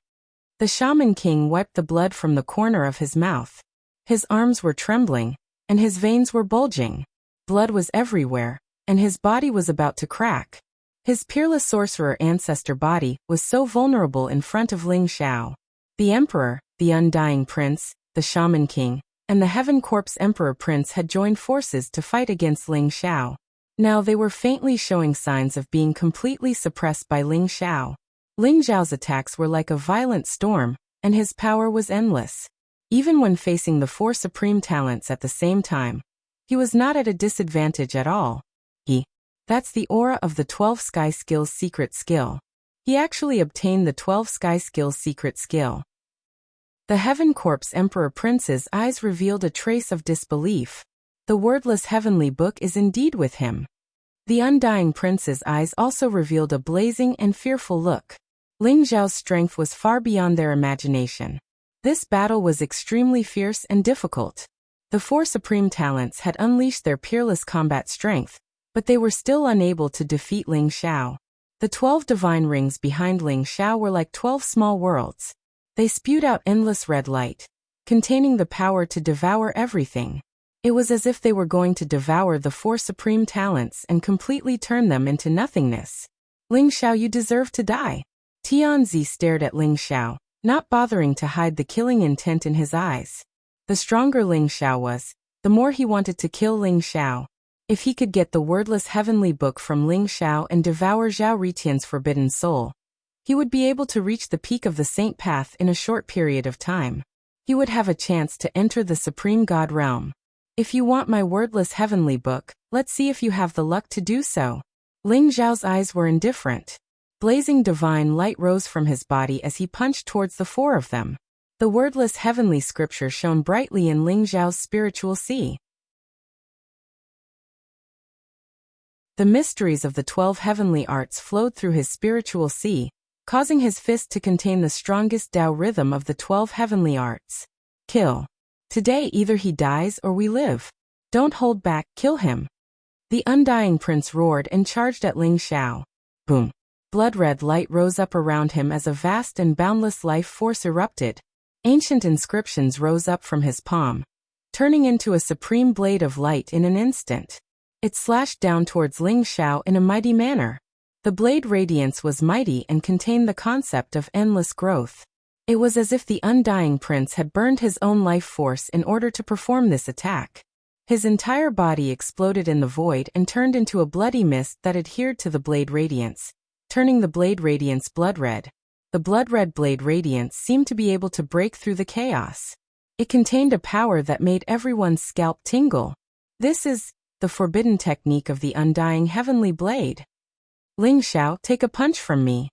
The Shaman King wiped the blood from the corner of his mouth. His arms were trembling, and his veins were bulging. Blood was everywhere, and his body was about to crack. His peerless sorcerer ancestor body was so vulnerable in front of Ling Xiao. The Emperor, the Undying Prince, the Shaman King, and the Heaven Corpse Emperor Prince had joined forces to fight against Ling Xiao. Now they were faintly showing signs of being completely suppressed by Ling Xiao. Ling Xiao's attacks were like a violent storm, and his power was endless. Even when facing the 4 supreme talents at the same time, he was not at a disadvantage at all. That's the aura of the 12 Sky Skills secret skill. He actually obtained the 12 Sky Skills secret skill. The Heaven Corpse Emperor Prince's eyes revealed a trace of disbelief. The wordless heavenly book is indeed with him. The undying prince's eyes also revealed a blazing and fearful look. Ling Xiao's strength was far beyond their imagination. This battle was extremely fierce and difficult. The four supreme talents had unleashed their peerless combat strength, but they were still unable to defeat Ling Xiao. The 12 divine rings behind Ling Xiao were like 12 small worlds. They spewed out endless red light, containing the power to devour everything. It was as if they were going to devour the four supreme talents and completely turn them into nothingness. Ling Xiao, you deserve to die. Tianzi stared at Ling Xiao, not bothering to hide the killing intent in his eyes. The stronger Ling Xiao was, the more he wanted to kill Ling Xiao. If he could get the wordless heavenly book from Ling Xiao and devour Zhao Ritian's forbidden soul, he would be able to reach the peak of the Saint Path in a short period of time. He would have a chance to enter the Supreme God realm. If you want my wordless heavenly book, let's see if you have the luck to do so. Ling Xiao's eyes were indifferent. Blazing divine light rose from his body as he punched towards the four of them. The wordless heavenly scripture shone brightly in Ling Xiao's spiritual sea. The mysteries of the 12 heavenly arts flowed through his spiritual sea, causing his fist to contain the strongest Tao rhythm of the 12 heavenly arts. Kill. Today either he dies or we live. Don't hold back, kill him. The undying prince roared and charged at Ling Xiao. Boom. Blood-red light rose up around him as a vast and boundless life force erupted. Ancient inscriptions rose up from his palm, turning into a supreme blade of light in an instant. It slashed down towards Ling Xiao in a mighty manner. The blade radiance was mighty and contained the concept of endless growth. It was as if the undying prince had burned his own life force in order to perform this attack. His entire body exploded in the void and turned into a bloody mist that adhered to the blade radiance, turning the blade radiance blood-red. The blood-red blade radiance seemed to be able to break through the chaos. It contained a power that made everyone's scalp tingle. This is the forbidden technique of the undying heavenly blade. Ling Xiao, take a punch from me.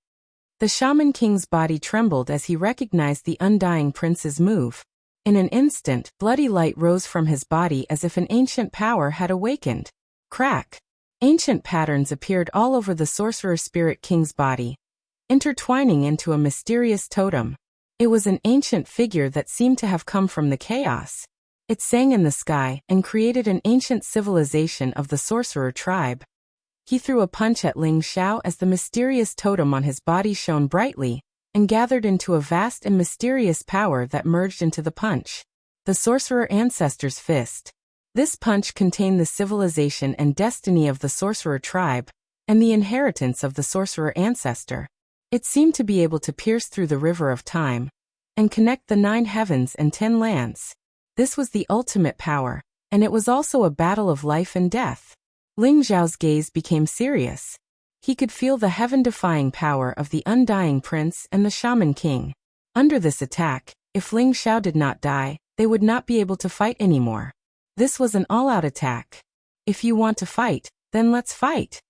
The Shaman King's body trembled as he recognized the undying prince's move. In an instant, bloody light rose from his body as if an ancient power had awakened. Crack! Ancient patterns appeared all over the Sorcerer Spirit King's body, intertwining into a mysterious totem. It was an ancient figure that seemed to have come from the chaos. It sang in the sky and created an ancient civilization of the sorcerer tribe. He threw a punch at Ling Xiao as the mysterious totem on his body shone brightly and gathered into a vast and mysterious power that merged into the punch. The sorcerer ancestor's fist. This punch contained the civilization and destiny of the sorcerer tribe and the inheritance of the sorcerer ancestor. It seemed to be able to pierce through the river of time and connect the 9 heavens and 10 lands. This was the ultimate power, and it was also a battle of life and death. Ling Xiao's gaze became serious. He could feel the heaven-defying power of the undying prince and the Shaman King. Under this attack, if Ling Xiao did not die, they would not be able to fight anymore. This was an all-out attack. If you want to fight, then let's fight.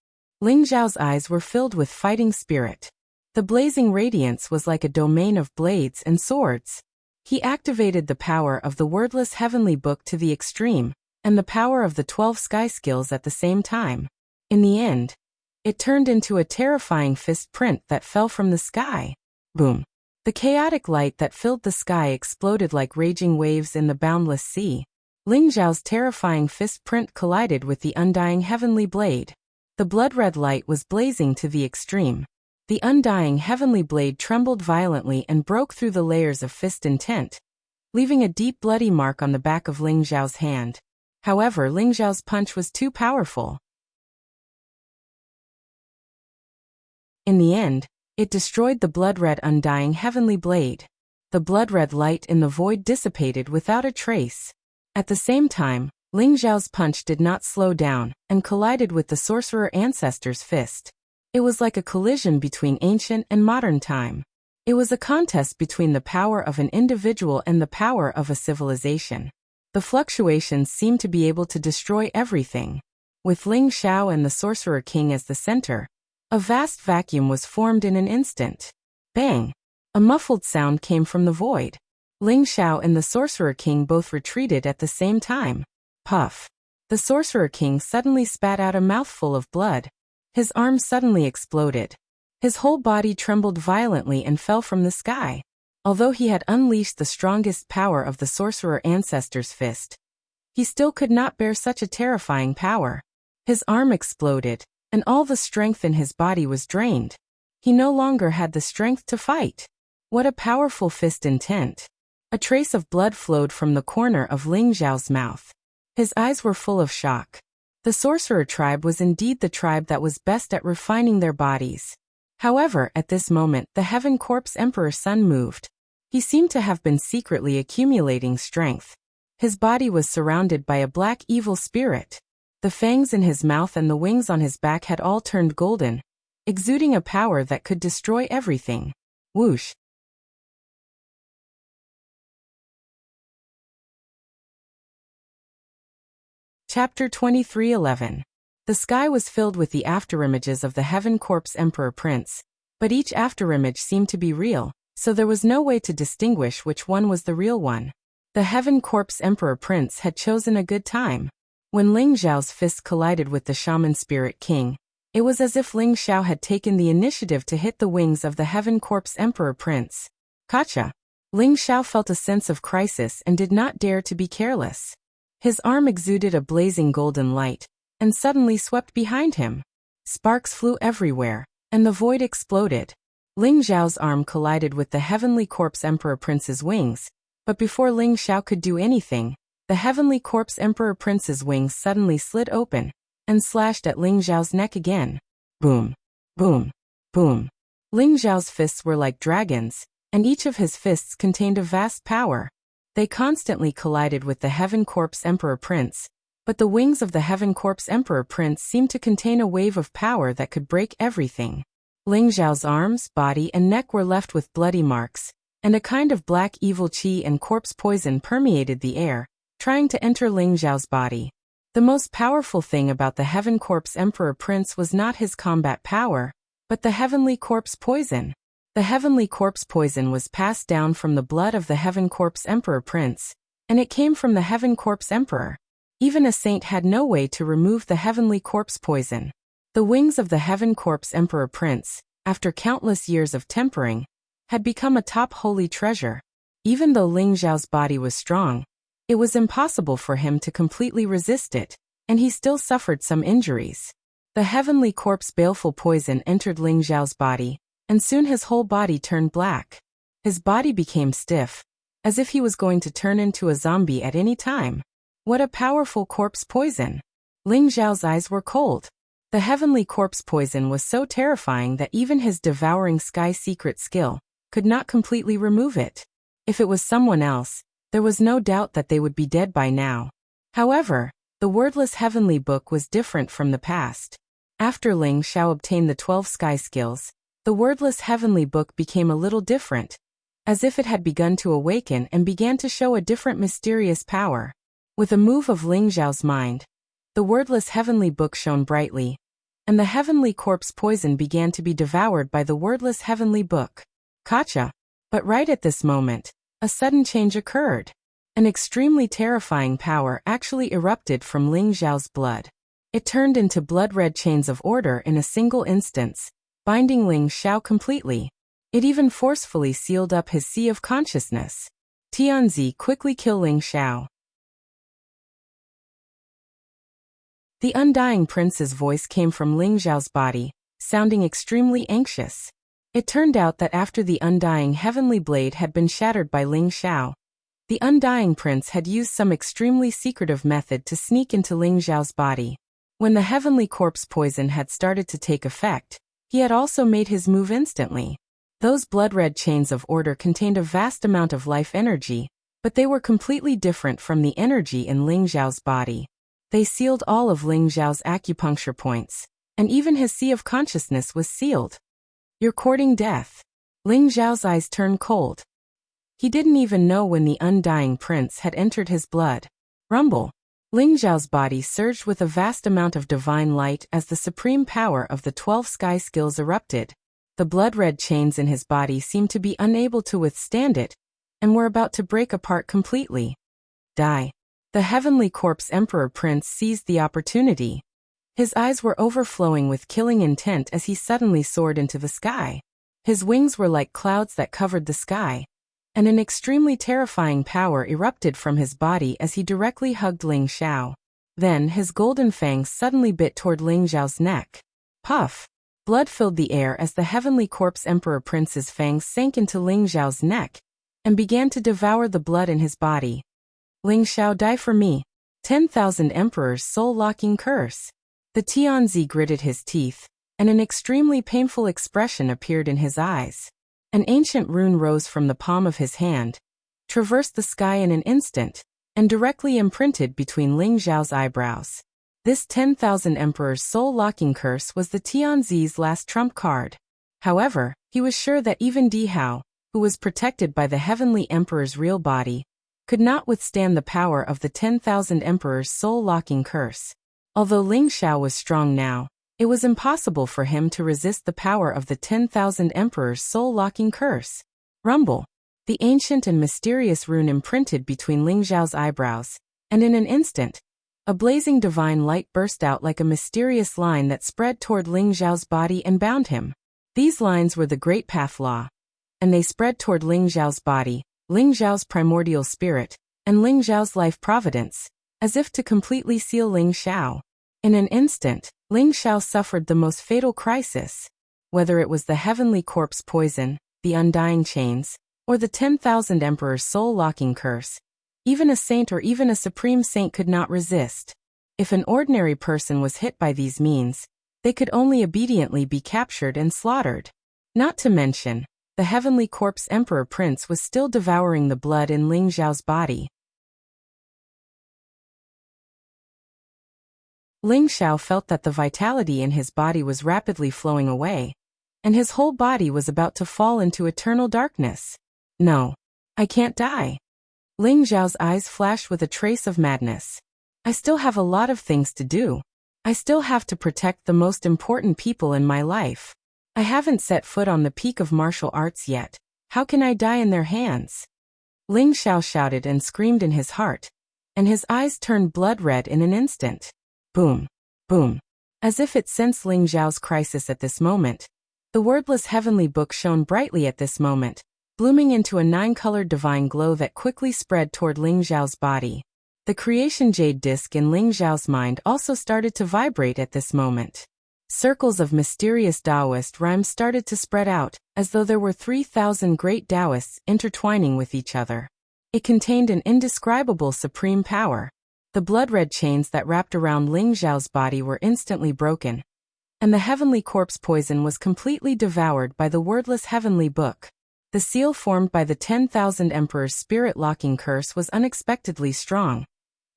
Ling Xiao's eyes were filled with fighting spirit. The blazing radiance was like a domain of blades and swords. He activated the power of the wordless heavenly book to the extreme, and the power of the 12 sky skills at the same time. In the end, it turned into a terrifying fist print that fell from the sky. Boom! The chaotic light that filled the sky exploded like raging waves in the boundless sea. Ling Xiao's terrifying fist print collided with the undying heavenly blade. The blood-red light was blazing to the extreme. The undying heavenly blade trembled violently and broke through the layers of fist intent, leaving a deep bloody mark on the back of Ling Xiao's hand. However, Ling Xiao's punch was too powerful. In the end, it destroyed the blood-red undying heavenly blade. The blood-red light in the void dissipated without a trace. At the same time, Ling Xiao's punch did not slow down and collided with the sorcerer ancestor's fist. It was like a collision between ancient and modern time. It was a contest between the power of an individual and the power of a civilization. The fluctuations seemed to be able to destroy everything. With Ling Xiao and the Sorcerer King as the center, a vast vacuum was formed in an instant. Bang! A muffled sound came from the void. Ling Xiao and the Sorcerer King both retreated at the same time. Puff. The Sorcerer King suddenly spat out a mouthful of blood. His arm suddenly exploded. His whole body trembled violently and fell from the sky. Although he had unleashed the strongest power of the Sorcerer Ancestor's fist, he still could not bear such a terrifying power. His arm exploded, and all the strength in his body was drained. He no longer had the strength to fight. What a powerful fist intent. A trace of blood flowed from the corner of Ling Xiao's mouth. His eyes were full of shock. The sorcerer tribe was indeed the tribe that was best at refining their bodies. However, at this moment, the Heaven Corpse Emperor's son moved. He seemed to have been secretly accumulating strength. His body was surrounded by a black evil spirit. The fangs in his mouth and the wings on his back had all turned golden, exuding a power that could destroy everything. Whoosh! Chapter 23:11. The sky was filled with the afterimages of the Heaven Corpse Emperor Prince, but each afterimage seemed to be real, so there was no way to distinguish which one was the real one. The Heaven Corpse Emperor Prince had chosen a good time. When Ling Xiao's fist collided with the Shaman Spirit King, it was as if Ling Xiao had taken the initiative to hit the wings of the Heaven Corpse Emperor Prince. Gotcha! Ling Xiao felt a sense of crisis and did not dare to be careless. His arm exuded a blazing golden light, and suddenly swept behind him. Sparks flew everywhere, and the void exploded. Ling Xiao's arm collided with the Heavenly Corpse Emperor Prince's wings, but before Ling Xiao could do anything, the Heavenly Corpse Emperor Prince's wings suddenly slid open, and slashed at Ling Xiao's neck again. Boom! Boom! Boom! Ling Xiao's fists were like dragons, and each of his fists contained a vast power. They constantly collided with the Heaven Corpse Emperor Prince, but the wings of the Heaven Corpse Emperor Prince seemed to contain a wave of power that could break everything. Ling Xiao's arms, body, and neck were left with bloody marks, and a kind of black evil qi and corpse poison permeated the air, trying to enter Ling Xiao's body. The most powerful thing about the Heaven Corpse Emperor Prince was not his combat power, but the Heavenly Corpse Poison. The Heavenly Corpse Poison was passed down from the blood of the Heaven Corpse Emperor Prince, and it came from the Heaven Corpse Emperor. Even a saint had no way to remove the Heavenly Corpse Poison. The wings of the Heaven Corpse Emperor Prince, after countless years of tempering, had become a top holy treasure. Even though Ling Xiao's body was strong, it was impossible for him to completely resist it, and he still suffered some injuries. The Heavenly Corpse Baleful Poison entered Ling Xiao's body, and soon his whole body turned black. His body became stiff, as if he was going to turn into a zombie at any time. What a powerful corpse poison! Ling Xiao's eyes were cold. The Heavenly Corpse Poison was so terrifying that even his devouring sky secret skill could not completely remove it. If it was someone else, there was no doubt that they would be dead by now. However, the wordless Heavenly Book was different from the past. After Ling Xiao obtained the 12 sky skills, the wordless Heavenly Book became a little different, as if it had begun to awaken and began to show a different mysterious power. With a move of Ling Xiao's mind, the wordless Heavenly Book shone brightly, and the Heavenly Corpse Poison began to be devoured by the wordless Heavenly Book. Gotcha! But right at this moment, a sudden change occurred. An extremely terrifying power actually erupted from Ling Xiao's blood. It turned into blood-red chains of order in a single instance, binding Ling Xiao completely. It even forcefully sealed up his sea of consciousness. Tianzi, quickly kill Ling Xiao. The Undying Prince's voice came from Ling Xiao's body, sounding extremely anxious. It turned out that after the Undying Heavenly Blade had been shattered by Ling Xiao, the Undying Prince had used some extremely secretive method to sneak into Ling Xiao's body. When the Heavenly Corpse Poison had started to take effect, he had also made his move instantly. Those blood-red chains of order contained a vast amount of life energy, but they were completely different from the energy in Ling Xiao's body. They sealed all of Ling Xiao's acupuncture points, and even his sea of consciousness was sealed. You're courting death. Ling Xiao's eyes turned cold. He didn't even know when the Undying Prince had entered his blood. Rumble. Ling Xiao's body surged with a vast amount of divine light as the supreme power of the 12 sky skills erupted. The blood-red chains in his body seemed to be unable to withstand it, and were about to break apart completely. Die. The Heavenly Corpse Emperor Prince seized the opportunity. His eyes were overflowing with killing intent as he suddenly soared into the sky. His wings were like clouds that covered the sky, and an extremely terrifying power erupted from his body as he directly hugged Ling Xiao. Then his golden fangs suddenly bit toward Ling Xiao's neck. Puff! Blood filled the air as the Heavenly Corpse Emperor Prince's fangs sank into Ling Xiao's neck and began to devour the blood in his body. Ling Xiao, die for me. 10,000 Emperor's soul-locking curse. The Tianzi gritted his teeth, and an extremely painful expression appeared in his eyes. An ancient rune rose from the palm of his hand, traversed the sky in an instant, and directly imprinted between Ling Xiao's eyebrows. This 10,000 Emperor's soul-locking curse was the Tianzi's last trump card. However, he was sure that even Di Hao, who was protected by the Heavenly Emperor's real body, could not withstand the power of the 10,000 Emperor's soul-locking curse. Although Ling Xiao was strong now, it was impossible for him to resist the power of the 10,000 Emperor's soul-locking curse. Rumble. The ancient and mysterious rune imprinted between Ling Xiao's eyebrows, and in an instant, a blazing divine light burst out like a mysterious line that spread toward Ling Xiao's body and bound him. These lines were the Great Path Law, and they spread toward Ling Xiao's body, Ling Xiao's primordial spirit, and Ling Xiao's life providence, as if to completely seal Ling Xiao. In an instant, Ling Xiao suffered the most fatal crisis. Whether it was the Heavenly Corpse poison, the undying chains, or the 10,000 Emperor's soul-locking curse, even a saint or even a supreme saint could not resist. If an ordinary person was hit by these means, they could only obediently be captured and slaughtered. Not to mention, the Heavenly Corpse Emperor Prince was still devouring the blood in Ling Xiao's body. Ling Xiao felt that the vitality in his body was rapidly flowing away, and his whole body was about to fall into eternal darkness. No, I can't die. Ling Xiao's eyes flashed with a trace of madness. I still have a lot of things to do. I still have to protect the most important people in my life. I haven't set foot on the peak of martial arts yet. How can I die in their hands? Ling Xiao shouted and screamed in his heart, and his eyes turned blood red in an instant. Boom, boom. As if it sensed Ling Xiao's crisis at this moment, the wordless Heavenly Book shone brightly at this moment, blooming into a 9-colored divine glow that quickly spread toward Ling Xiao's body. The creation jade disc in Ling Xiao's mind also started to vibrate at this moment. Circles of mysterious Taoist rhymes started to spread out, as though there were 3,000 great Taoists intertwining with each other. It contained an indescribable supreme power. The blood-red chains that wrapped around Ling Xiao's body were instantly broken, and the Heavenly Corpse poison was completely devoured by the wordless Heavenly Book. The seal formed by the 10,000 Emperor's spirit-locking curse was unexpectedly strong,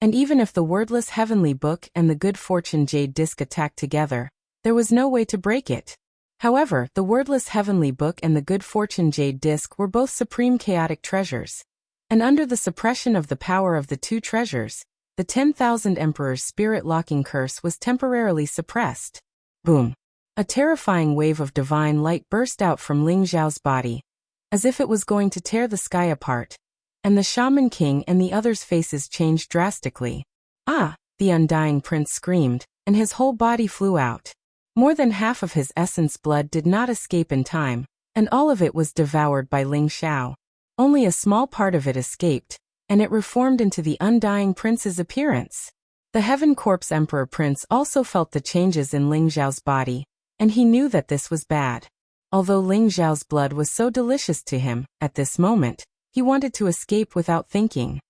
and even if the wordless Heavenly Book and the Good Fortune Jade Disc attacked together, there was no way to break it. However, the wordless Heavenly Book and the Good Fortune Jade Disc were both supreme chaotic treasures, and under the suppression of the power of the two treasures, the 10,000 Emperor's spirit-locking curse was temporarily suppressed. Boom! A terrifying wave of divine light burst out from Ling Xiao's body, as if it was going to tear the sky apart, and the Shaman King and the others' faces changed drastically. Ah! The undying prince screamed, and his whole body flew out. More than half of his essence blood did not escape in time, and all of it was devoured by Ling Xiao. Only a small part of it escaped, and it reformed into the undying prince's appearance. The Heaven Corpse Emperor Prince also felt the changes in Ling Xiao's body, and he knew that this was bad. Although Ling Xiao's blood was so delicious to him, at this moment, he wanted to escape without thinking.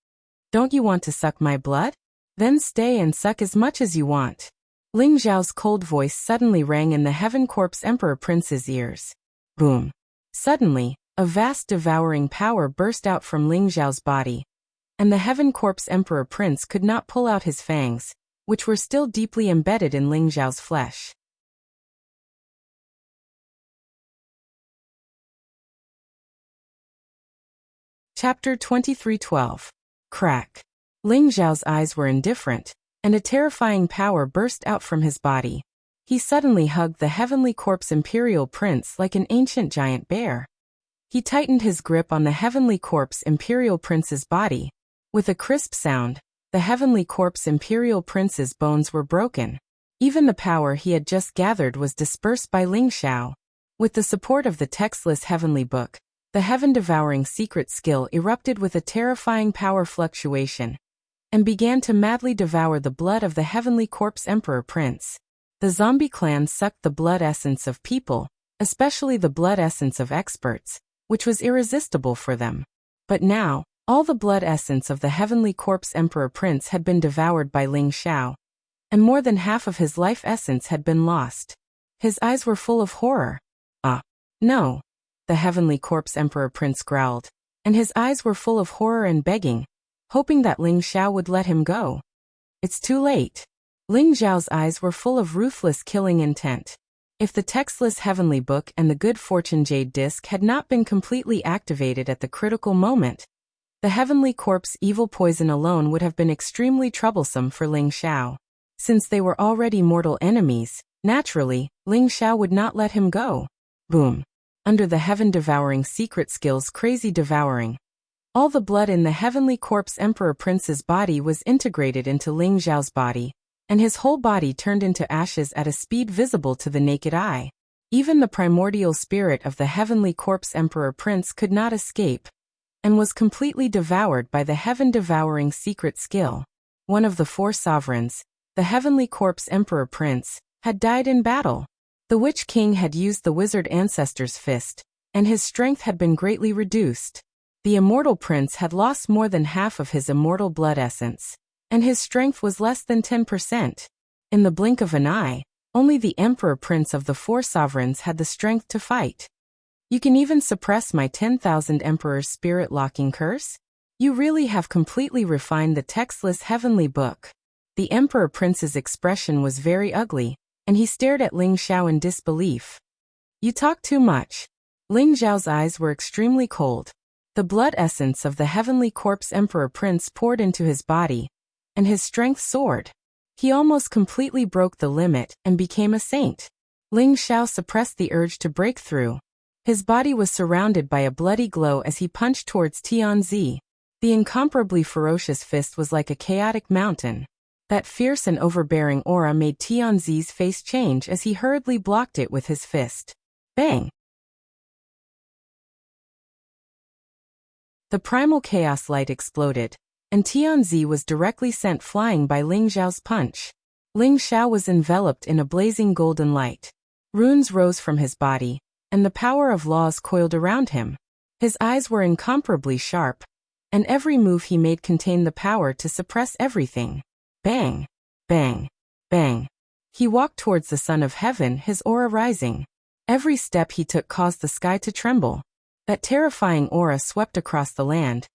Don't you want to suck my blood? Then stay and suck as much as you want. Ling Xiao's cold voice suddenly rang in the Heaven Corpse Emperor Prince's ears. Boom! Suddenly, a vast devouring power burst out from Ling Xiao's body, and the Heaven Corpse Emperor Prince could not pull out his fangs, which were still deeply embedded in Ling Xiao's flesh. Chapter 23:12. Crack. Ling Xiao's eyes were indifferent, and a terrifying power burst out from his body. He suddenly hugged the Heavenly Corpse Imperial Prince like an ancient giant bear. He tightened his grip on the Heavenly Corpse Imperial Prince's body. With a crisp sound, the Heavenly Corpse Imperial Prince's bones were broken. Even the power he had just gathered was dispersed by Ling Xiao. With the support of the textless Heavenly Book, the heaven-devouring secret skill erupted with a terrifying power fluctuation and began to madly devour the blood of the Heavenly Corpse Emperor Prince. The zombie clan sucked the blood essence of people, especially the blood essence of experts, which was irresistible for them. But now, all the blood essence of the Heavenly Corpse Emperor Prince had been devoured by Ling Xiao, and more than half of his life essence had been lost. His eyes were full of horror. No, the Heavenly Corpse Emperor Prince growled, and his eyes were full of horror and begging, hoping that Ling Xiao would let him go. It's too late. Ling Xiao's eyes were full of ruthless killing intent. If the textless Heavenly Book and the Good Fortune Jade Disc had not been completely activated at the critical moment, the Heavenly Corpse evil poison alone would have been extremely troublesome for Ling Xiao. Since they were already mortal enemies, naturally, Ling Xiao would not let him go. Boom. Under the heaven-devouring secret skill's crazy devouring, all the blood in the Heavenly Corpse Emperor Prince's body was integrated into Ling Xiao's body, and his whole body turned into ashes at a speed visible to the naked eye. Even the primordial spirit of the Heavenly Corpse Emperor Prince could not escape, and was completely devoured by the heaven-devouring secret skill. One of the four sovereigns, the Heavenly Corpse Emperor Prince, had died in battle. The Witch King had used the Wizard Ancestor's fist, and his strength had been greatly reduced. The Immortal Prince had lost more than half of his immortal blood essence, and his strength was less than 10%. In the blink of an eye, only the Emperor Prince of the four sovereigns had the strength to fight. You can even suppress my 10,000 Emperor's spirit-locking curse? You really have completely refined the textless Heavenly Book. The Emperor Prince's expression was very ugly, and he stared at Ling Xiao in disbelief. You talk too much. Ling Xiao's eyes were extremely cold. The blood essence of the Heavenly Corpse Emperor Prince poured into his body, and his strength soared. He almost completely broke the limit and became a saint. Ling Xiao suppressed the urge to break through. His body was surrounded by a bloody glow as he punched towards Tianzi. The incomparably ferocious fist was like a chaotic mountain. That fierce and overbearing aura made Tianzi's face change as he hurriedly blocked it with his fist. Bang! The primal chaos light exploded, and Tianzi was directly sent flying by Ling Xiao's punch. Ling Xiao was enveloped in a blazing golden light. Runes rose from his body, and the power of laws coiled around him. His eyes were incomparably sharp, and every move he made contained the power to suppress everything. Bang! Bang! Bang! He walked towards the Son of Heaven, his aura rising. Every step he took caused the sky to tremble. That terrifying aura swept across the land,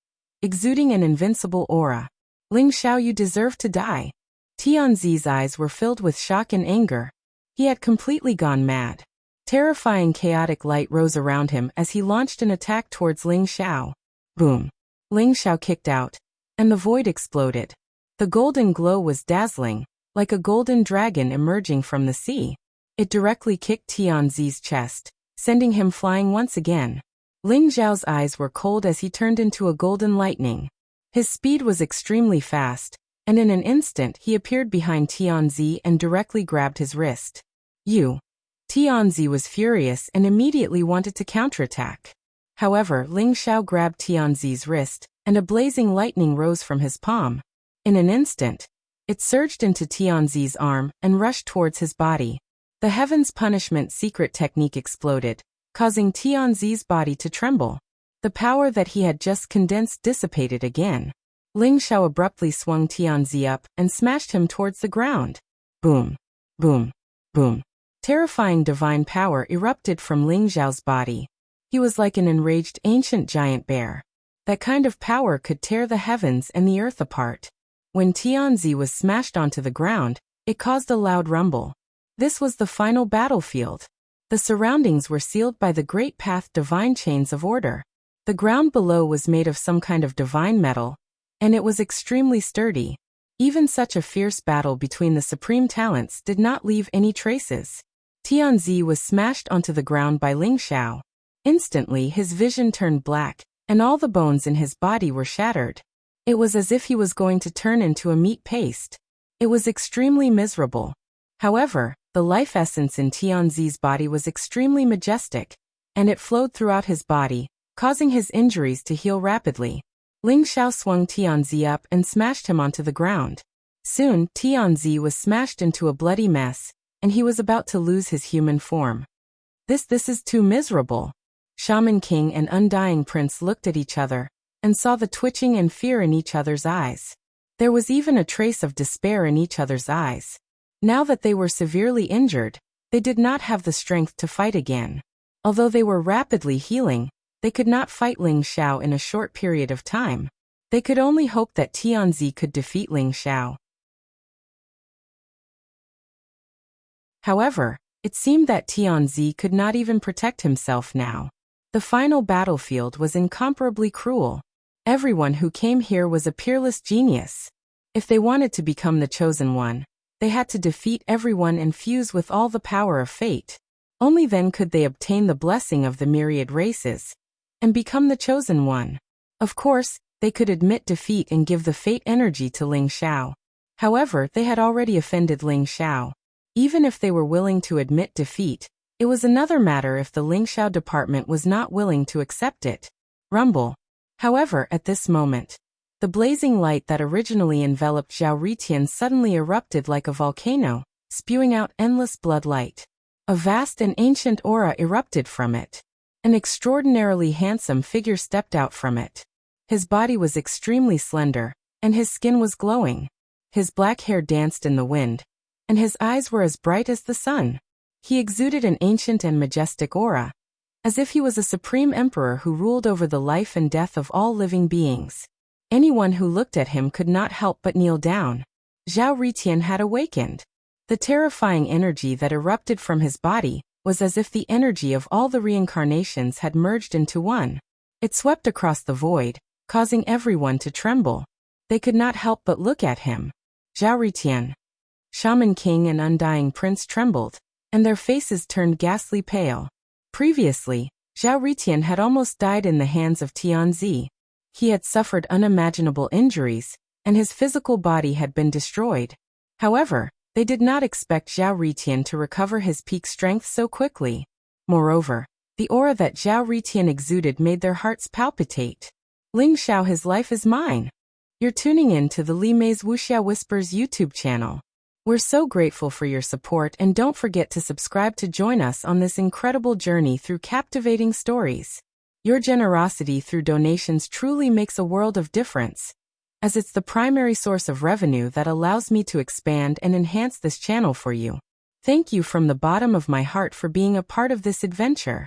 exuding an invincible aura. Ling Xiao, you deserve to die. Tianzi's eyes were filled with shock and anger. He had completely gone mad. Terrifying chaotic light rose around him as he launched an attack towards Ling Xiao. Boom! Ling Xiao kicked out, and the void exploded. The golden glow was dazzling, like a golden dragon emerging from the sea. It directly kicked Tianzi's chest, sending him flying once again. Ling Xiao's eyes were cold as he turned into a golden lightning. His speed was extremely fast, and in an instant he appeared behind Tianzi and directly grabbed his wrist. You! Tianzi was furious and immediately wanted to counterattack. However, Ling Xiao grabbed Tianzi's wrist, and a blazing lightning rose from his palm. In an instant, it surged into Tianzi's arm and rushed towards his body. The Heaven's Punishment secret technique exploded, causing Tianzi's body to tremble. The power that he had just condensed dissipated again. Ling Xiao abruptly swung Tianzi up and smashed him towards the ground. Boom! Boom! Boom! Terrifying divine power erupted from Ling Xiao's body. He was like an enraged ancient giant bear. That kind of power could tear the heavens and the earth apart. When Tianzi was smashed onto the ground, it caused a loud rumble. This was the final battlefield. The surroundings were sealed by the Great Path divine chains of order. The ground below was made of some kind of divine metal, and it was extremely sturdy. Even such a fierce battle between the supreme talents did not leave any traces. Tianzi was smashed onto the ground by Ling Xiao. Instantly his vision turned black, and all the bones in his body were shattered. It was as if he was going to turn into a meat paste. It was extremely miserable. However, the life essence in Tianzi's body was extremely majestic, and it flowed throughout his body, causing his injuries to heal rapidly. Ling Xiao swung Tianzi up and smashed him onto the ground. Soon, Tianzi was smashed into a bloody mess, and he was about to lose his human form. This is too miserable. Shaman King and Undying Prince looked at each other, and saw the twitching and fear in each other's eyes. There was even a trace of despair in each other's eyes. Now that they were severely injured, they did not have the strength to fight again. Although they were rapidly healing, they could not fight Ling Xiao in a short period of time. They could only hope that Tianzi could defeat Ling Xiao. However, it seemed that Tianzi could not even protect himself now. The final battlefield was incomparably cruel. Everyone who came here was a peerless genius. If they wanted to become the chosen one, they had to defeat everyone and fuse with all the power of fate. Only then could they obtain the blessing of the myriad races and become the chosen one. Of course, they could admit defeat and give the fate energy to Ling Xiao. However, they had already offended Ling Xiao. Even if they were willing to admit defeat, it was another matter if the Ling Xiao department was not willing to accept it. Rumble. However, at this moment, the blazing light that originally enveloped Zhao Ritian suddenly erupted like a volcano, spewing out endless blood light. A vast and ancient aura erupted from it. An extraordinarily handsome figure stepped out from it. His body was extremely slender, and his skin was glowing. His black hair danced in the wind, and his eyes were as bright as the sun. He exuded an ancient and majestic aura, as if he was a supreme emperor who ruled over the life and death of all living beings. Anyone who looked at him could not help but kneel down. Zhao Ritian had awakened. The terrifying energy that erupted from his body was as if the energy of all the reincarnations had merged into one. It swept across the void, causing everyone to tremble. They could not help but look at him. Zhao Ritian. Shaman King and Undying Prince trembled, and their faces turned ghastly pale. Previously, Zhao Ritian had almost died in the hands of Tianzi. He had suffered unimaginable injuries, and his physical body had been destroyed. However, they did not expect Zhao Ritian to recover his peak strength so quickly. Moreover, the aura that Zhao Ritian exuded made their hearts palpitate. Ling Xiao, his life is mine. You're tuning in to the Li Mei's Wuxia Whispers YouTube channel. We're so grateful for your support, and don't forget to subscribe to join us on this incredible journey through captivating stories. Your generosity through donations truly makes a world of difference, as it's the primary source of revenue that allows me to expand and enhance this channel for you. Thank you from the bottom of my heart for being a part of this adventure.